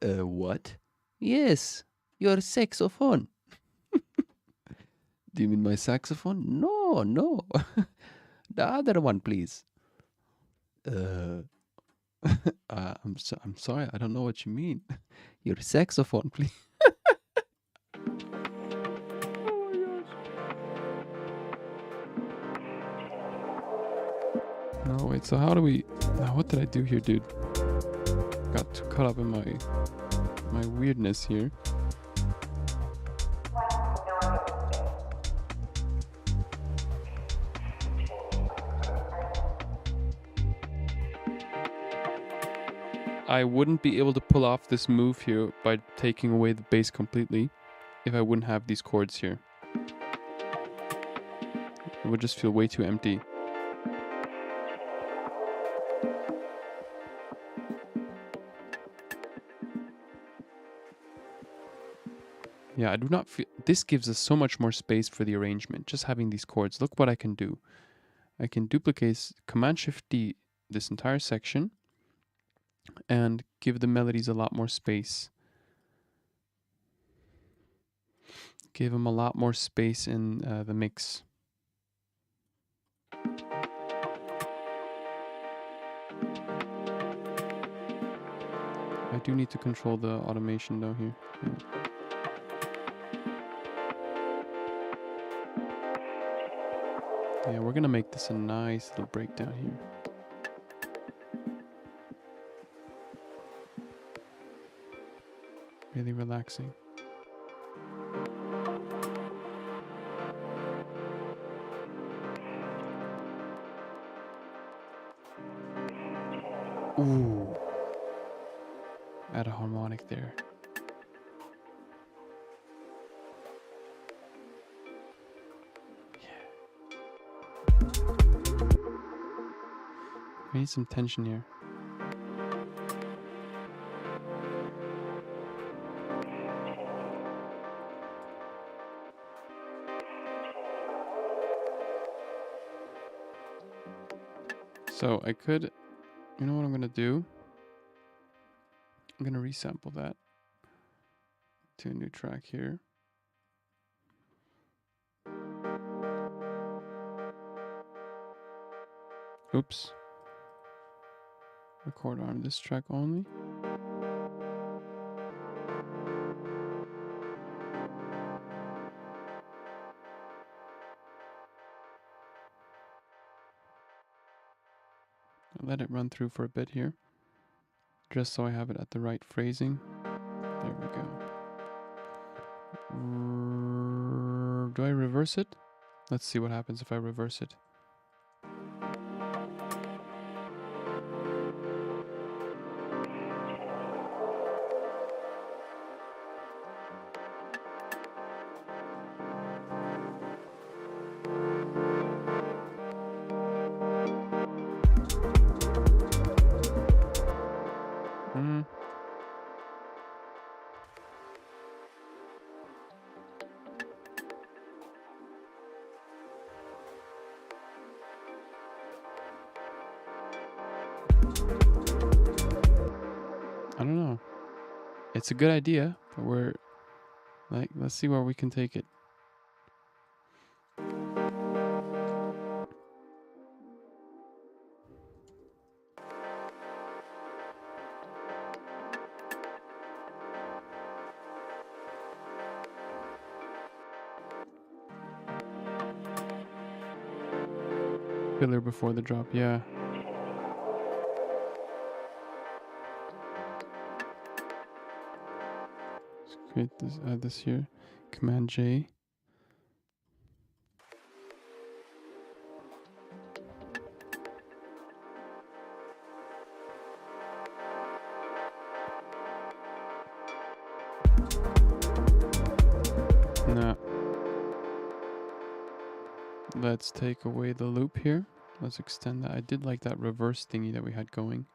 What? Yes, your saxophone. Do you mean my saxophone? No. The other one, please. I'm sorry. I don't know what you mean. Your saxophone, please. No, wait, so how do we... Now, what did I do here, dude? Got too caught up in my weirdness here. I wouldn't be able to pull off this move here by taking away the bass completely if I wouldn't have these chords here. It would just feel way too empty. Yeah, I do not feel... This gives us so much more space for the arrangement, just having these chords. Look what I can do. I can duplicate Command-Shift-D this entire section and give the melodies a lot more space. Give them a lot more space in the mix. I do need to control the automation though here. Yeah. Yeah, we're gonna make this a nice little breakdown here. Really relaxing. Ooh. Add a harmonic there. We need some tension here. So I could, you know what I'm gonna do? I'm gonna resample that to a new track here. Oops. Record on this track only. I'll let it run through for a bit here, just so I have it at the right phrasing. There we go. Do I reverse it? Let's see what happens if I reverse it. I don't know. It's a good idea, but we're like, let's see where we can take it. Filler before the drop, yeah. Let's create this, add this here. Command J. Nah. Let's take away the loop here. Let's extend that. I did like that reverse thingy that we had going.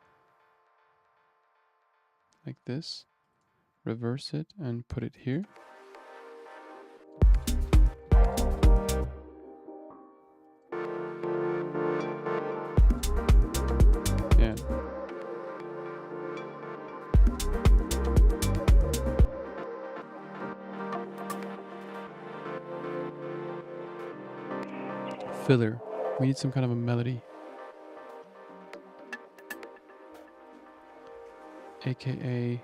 Like this. Reverse it and put it here. Yeah. Filler. We need some kind of a melody. AKA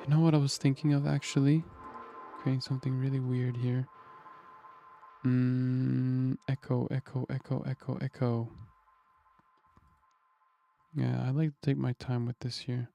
you know what I was thinking of actually? Creating something really weird here. Echo, echo, echo, echo, echo. Yeah, I like to take my time with this here.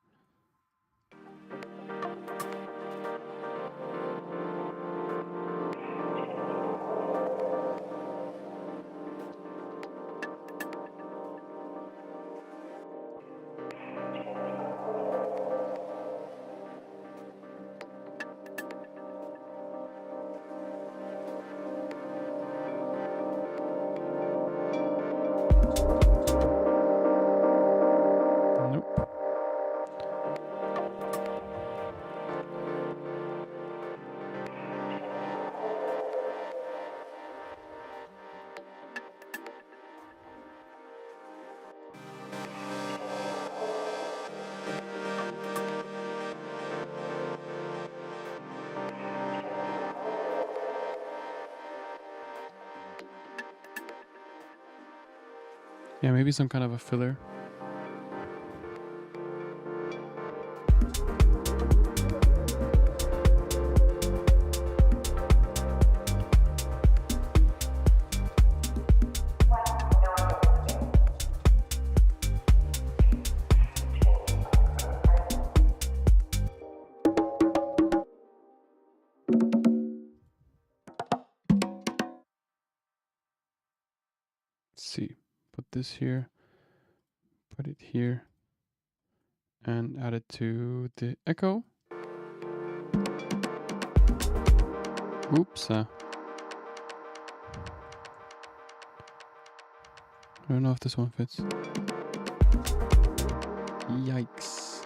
Yeah, maybe some kind of a filler. Let's see, put this here, put it here, and add it to the echo. Oops. I don't know if this one fits. Yikes.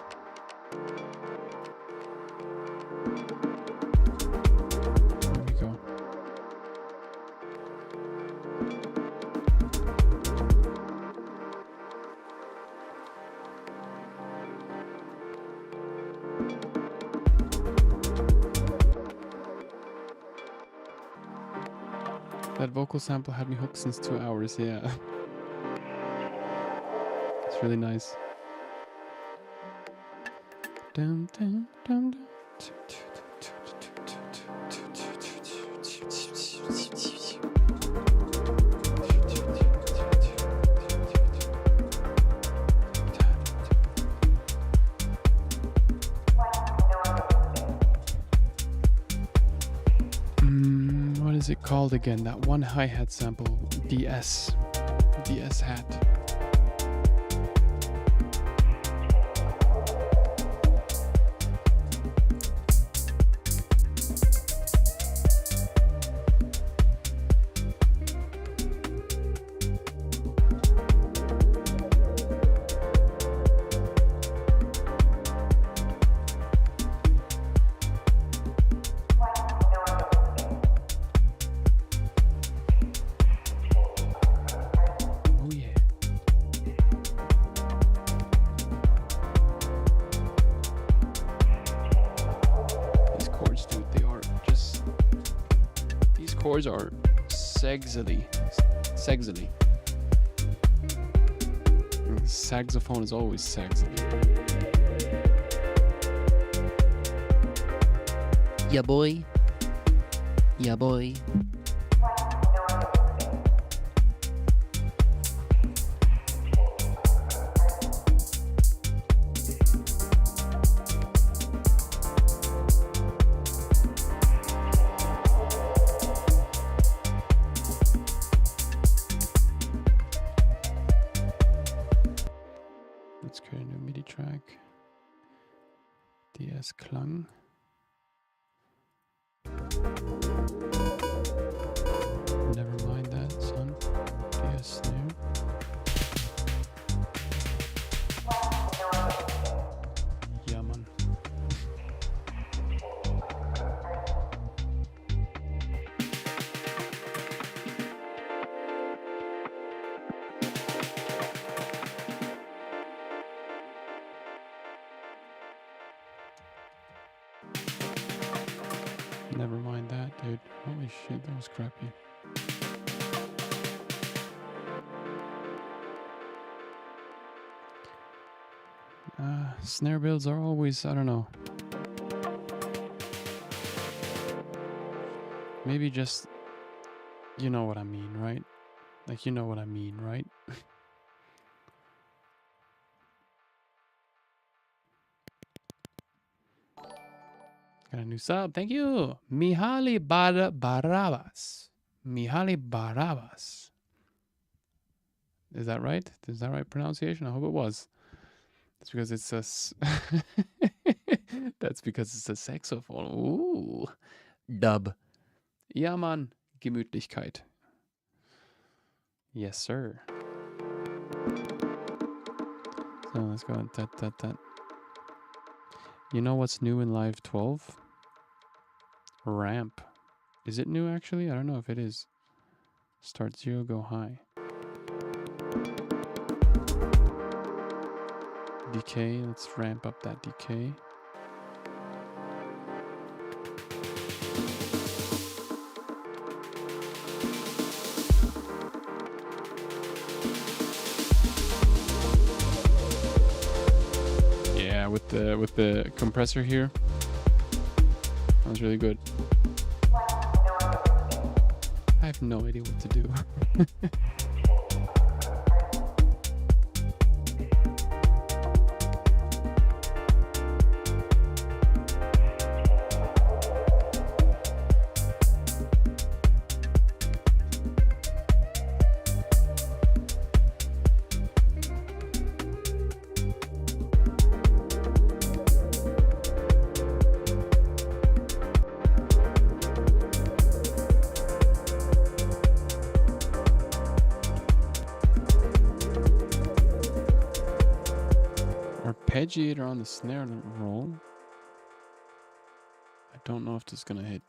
That vocal sample had me hooked since 2 hours, yeah. It's really nice. Dum, dum, dum, dum. What is it called again? That one hi-hat sample, DS hat. Chords are sexily. Saxophone is always sexily. Yeah, boy. Yeah, boy. Let's create a new MIDI track. DS Klang. Never mind that, son. DS Snare. Yeah, man. Never mind that, dude. Holy shit, that was crappy. Snare builds are always, I don't know. Maybe just, you know what I mean, right? Like, you know what I mean, right? Got a new sub. Thank you. Mihaly Barabas. Mihaly Barabas. Is that right? Is that right pronunciation? I hope it was. That's because it's a that's because it's a saxophone. Ooh. Dub. Ja, Mann. Gemütlichkeit. Yes, sir. So let's go. That. You know what's new in Live 12? Ramp. Is it new actually? I don't know if it is. Start 0, go high. Decay. Let's ramp up that decay. Yeah, with the compressor here. That was really good. I have no idea what to do. Arpeggiator on the snare roll. I don't know if this is gonna hit.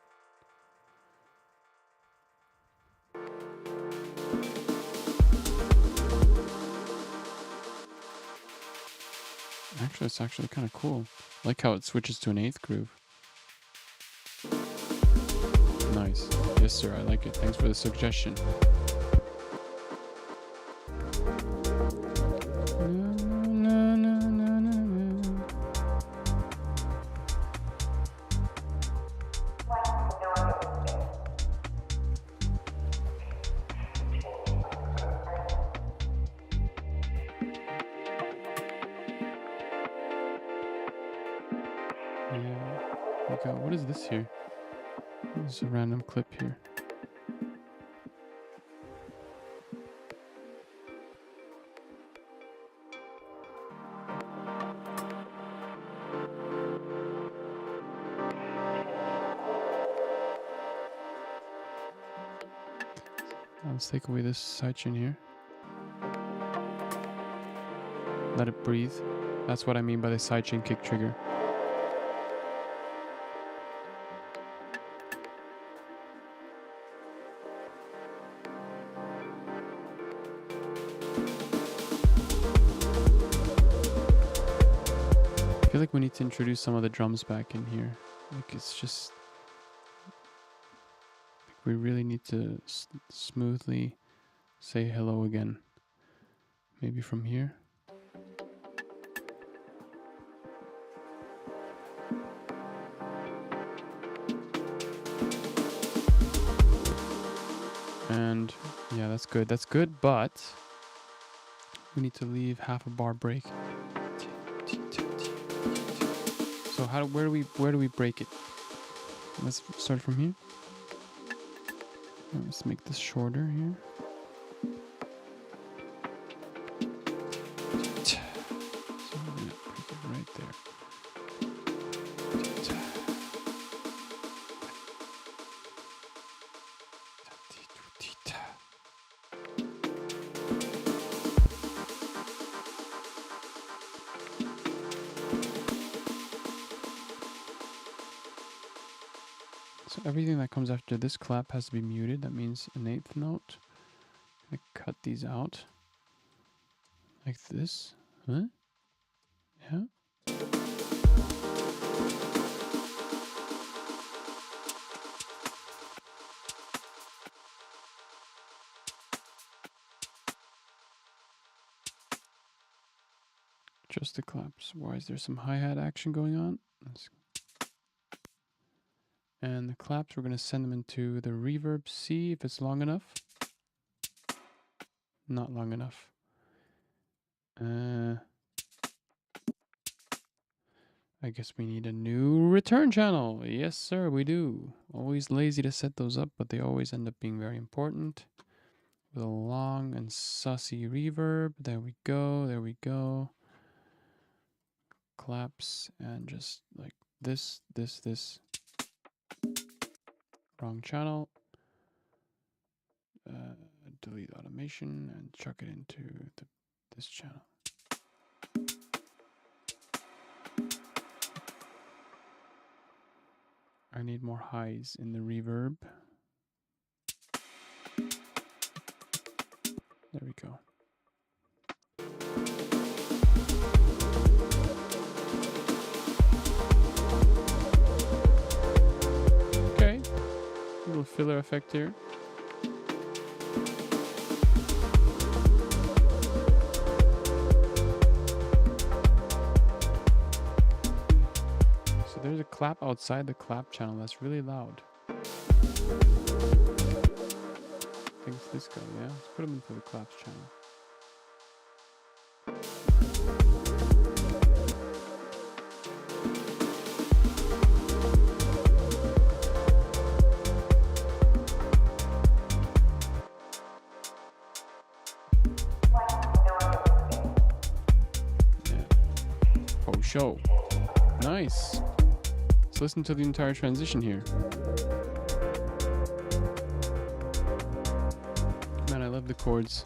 Actually, it's actually kind of cool. I like how it switches to an 8th groove. Nice. Yeah. Yes, sir. I like it. Thanks for the suggestion. What is this here? This is a random clip here. Let's take away this sidechain here. Let it breathe. That's what I mean by the sidechain kick trigger. I feel like we need to introduce some of the drums back in here. Like it's just, like we really need to smoothly say hello again. Maybe from here. And yeah, that's good. That's good, but we need to leave half a bar break. So where do we break it? Let's start from here. Let's make this shorter here. So we're gonna break it right there. So everything that comes after this clap has to be muted. That means an eighth note. I'm gonna cut these out like this. Huh? Yeah. Just the claps. Why is there some hi-hat action going on? And the claps, we're going to send them into the reverb. See if it's long enough. Not long enough. I guess we need a new return channel. Yes, sir, we do. Always lazy to set those up, but they always end up being very important. With a long and sussy reverb. There we go. There we go. Claps and just like this. Wrong channel. Delete automation and chuck it into this channel. I need more highs in the reverb. There we go. Okay, a little filler effect here. So there's a clap outside the clap channel that's really loud. I think it's this guy, yeah? Let's put him into the claps channel. Show. Nice. Let's listen to the entire transition here. Man, I love the chords.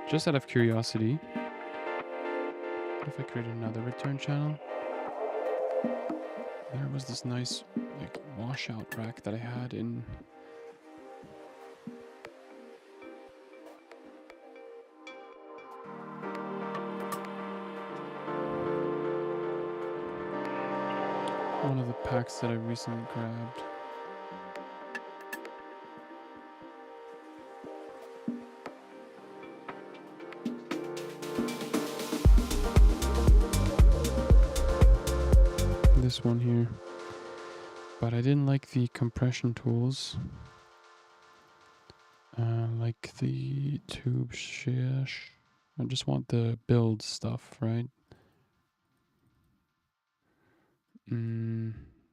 Just out of curiosity, what if I create another return channel? There was this nice like washout rack that I had in packs that I recently grabbed. This one here. But I didn't like the compression tools. Like the tube shish. I just want the build stuff, right?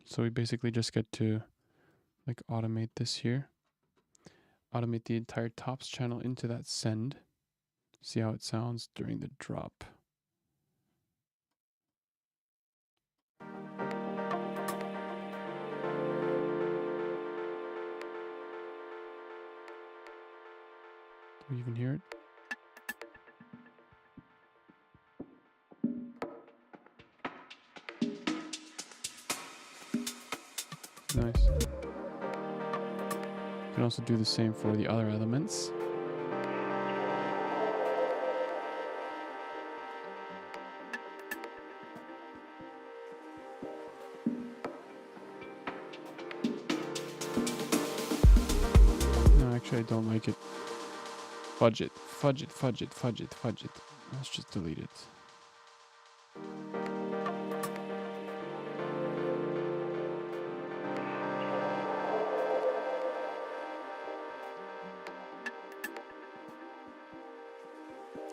So we basically just get to like automate this here. Automate the entire tops channel into that send. See how it sounds during the drop. Do we even hear it? Nice. You can also do the same for the other elements. No, actually I don't like it. Fudge it, fudge it, fudge it, fudge it, fudge it. Let's just delete it.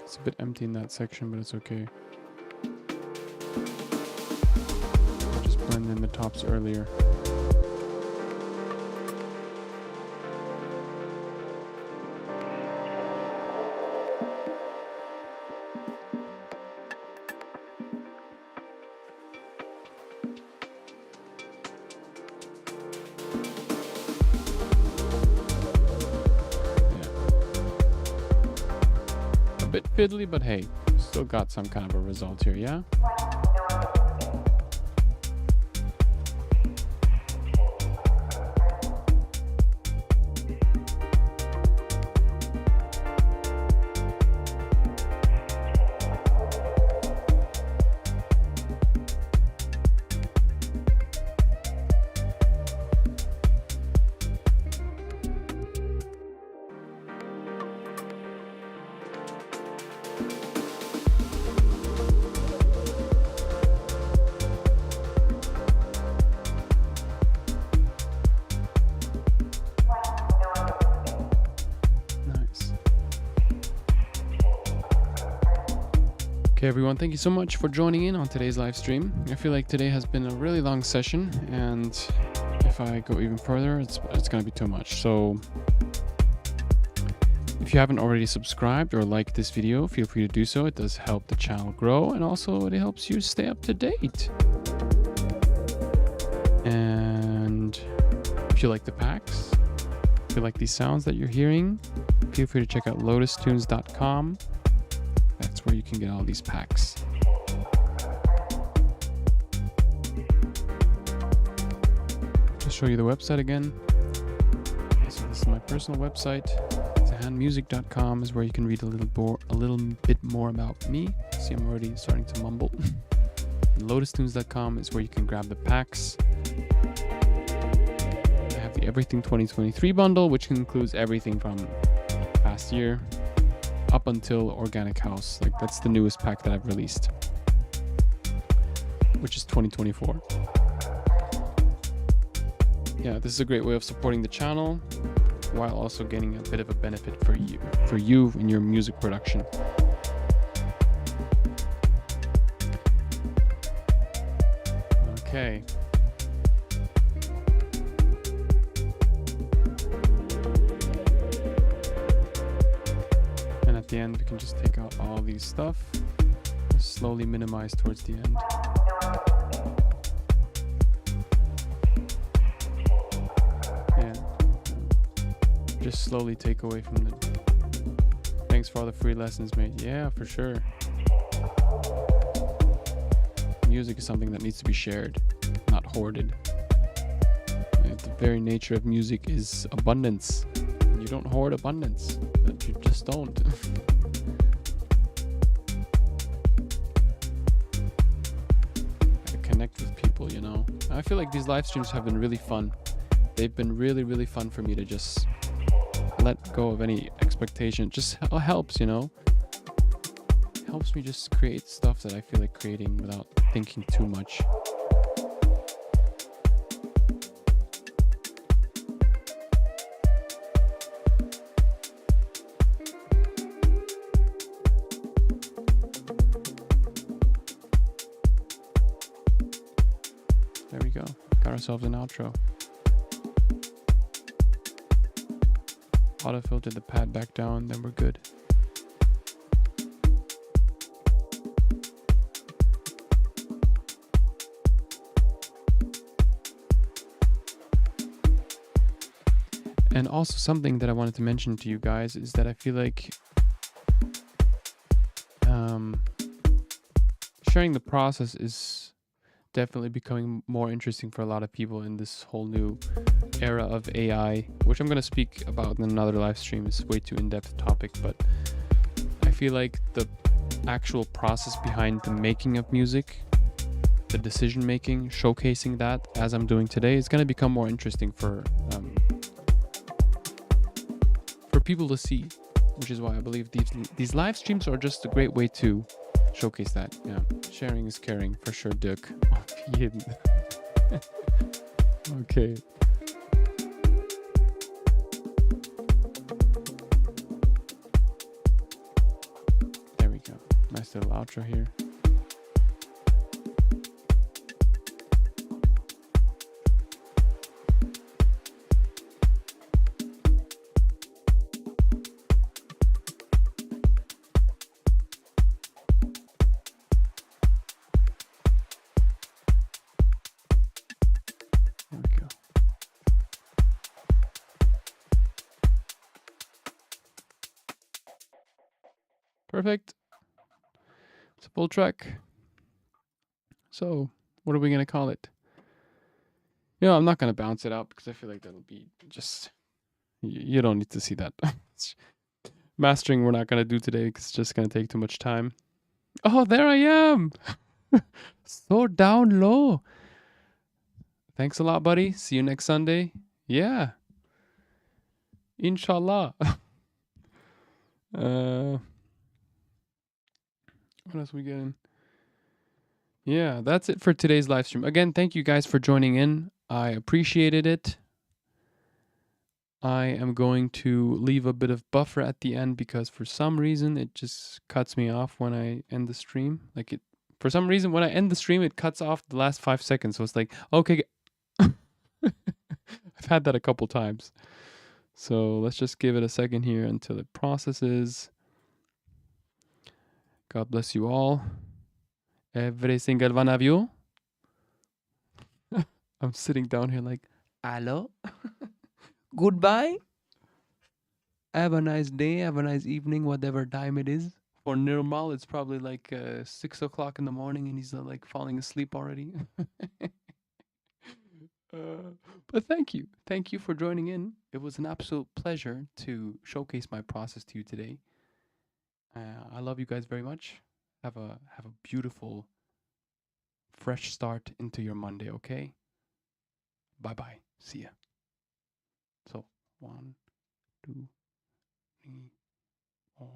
It's a bit empty in that section, but it's okay. I'll just blend in the tops earlier. Bit fiddly, but hey, still got some kind of a result here, yeah? Okay everyone, thank you so much for joining in on today's live stream. I feel like today has been a really long session, and if I go even further, it's gonna be too much. So if you haven't already subscribed or liked this video, feel free to do so. It does help the channel grow, and also it helps you stay up to date. And if you like the packs, if you like these sounds that you're hearing, feel free to check out lotustunes.com. That's where you can get all these packs. Just show you the website again. Okay, so this is my personal website. Zahanmusic.com is where you can read a little bit more about me. See, I'm already starting to mumble. And lotustunes.com is where you can grab the packs. I have the Everything 2023 bundle, which includes everything from past year up until Organic House. Like, that's the newest pack that I've released, which is 2024. Yeah, this is a great way of supporting the channel while also getting a bit of a benefit for you in your music production. Okay. At the end, we can just take out all these stuff, slowly minimize towards the end. Yeah, just slowly take away from the. Thanks for all the free lessons, mate. Yeah, for sure. Music is something that needs to be shared, not hoarded. The very nature of music is abundance. You don't hoard abundance. You just don't. connect with people, you know. I feel like these live streams have been really fun. They've been really, really fun for me to just let go of any expectation. It just helps, you know. Helps me just create stuff that I feel like creating without thinking too much. There we go. Got ourselves an outro. Auto filter the pad back down, then we're good. And also something that I wanted to mention to you guys is that I feel like sharing the process is definitely becoming more interesting for a lot of people in this whole new era of AI, which I'm going to speak about in another live stream. It's way too in-depth topic, but I feel like the actual process behind the making of music, the decision making, showcasing that as I'm doing today is going to become more interesting for people to see, which is why I believe these live streams are just a great way to showcase that. Yeah, sharing is caring for sure, Dirk. Okay. There we go. Nice little outro here. There we go. Perfect. It's a full track. So, what are we going to call it? You know, I'm not going to bounce it out because I feel like that'll be just... You don't need to see that. Mastering we're not going to do today because it's just going to take too much time. Oh, there I am! So down low. Thanks a lot, buddy. See you next Sunday. Yeah. Inshallah. What else we getting? Yeah, that's it for today's live stream. Again, thank you guys for joining in. I appreciated it. I am going to leave a bit of buffer at the end because for some reason it just cuts me off when I end the stream. For some reason when I end the stream it cuts off the last 5 seconds. So it's like, okay. I've had that a couple times. So let's just give it a second here until it processes. God bless you all. Every single one of you. I'm sitting down here like, hello? Goodbye? Have a nice day, have a nice evening, whatever time it is. For Nirmal, it's probably like 6 o'clock in the morning and he's like falling asleep already. But thank you. Thank you for joining in. It was an absolute pleasure to showcase my process to you today. I love you guys very much. Have a beautiful, fresh start into your Monday, okay? Bye-bye. See ya. So, 1, 2, 3, 4.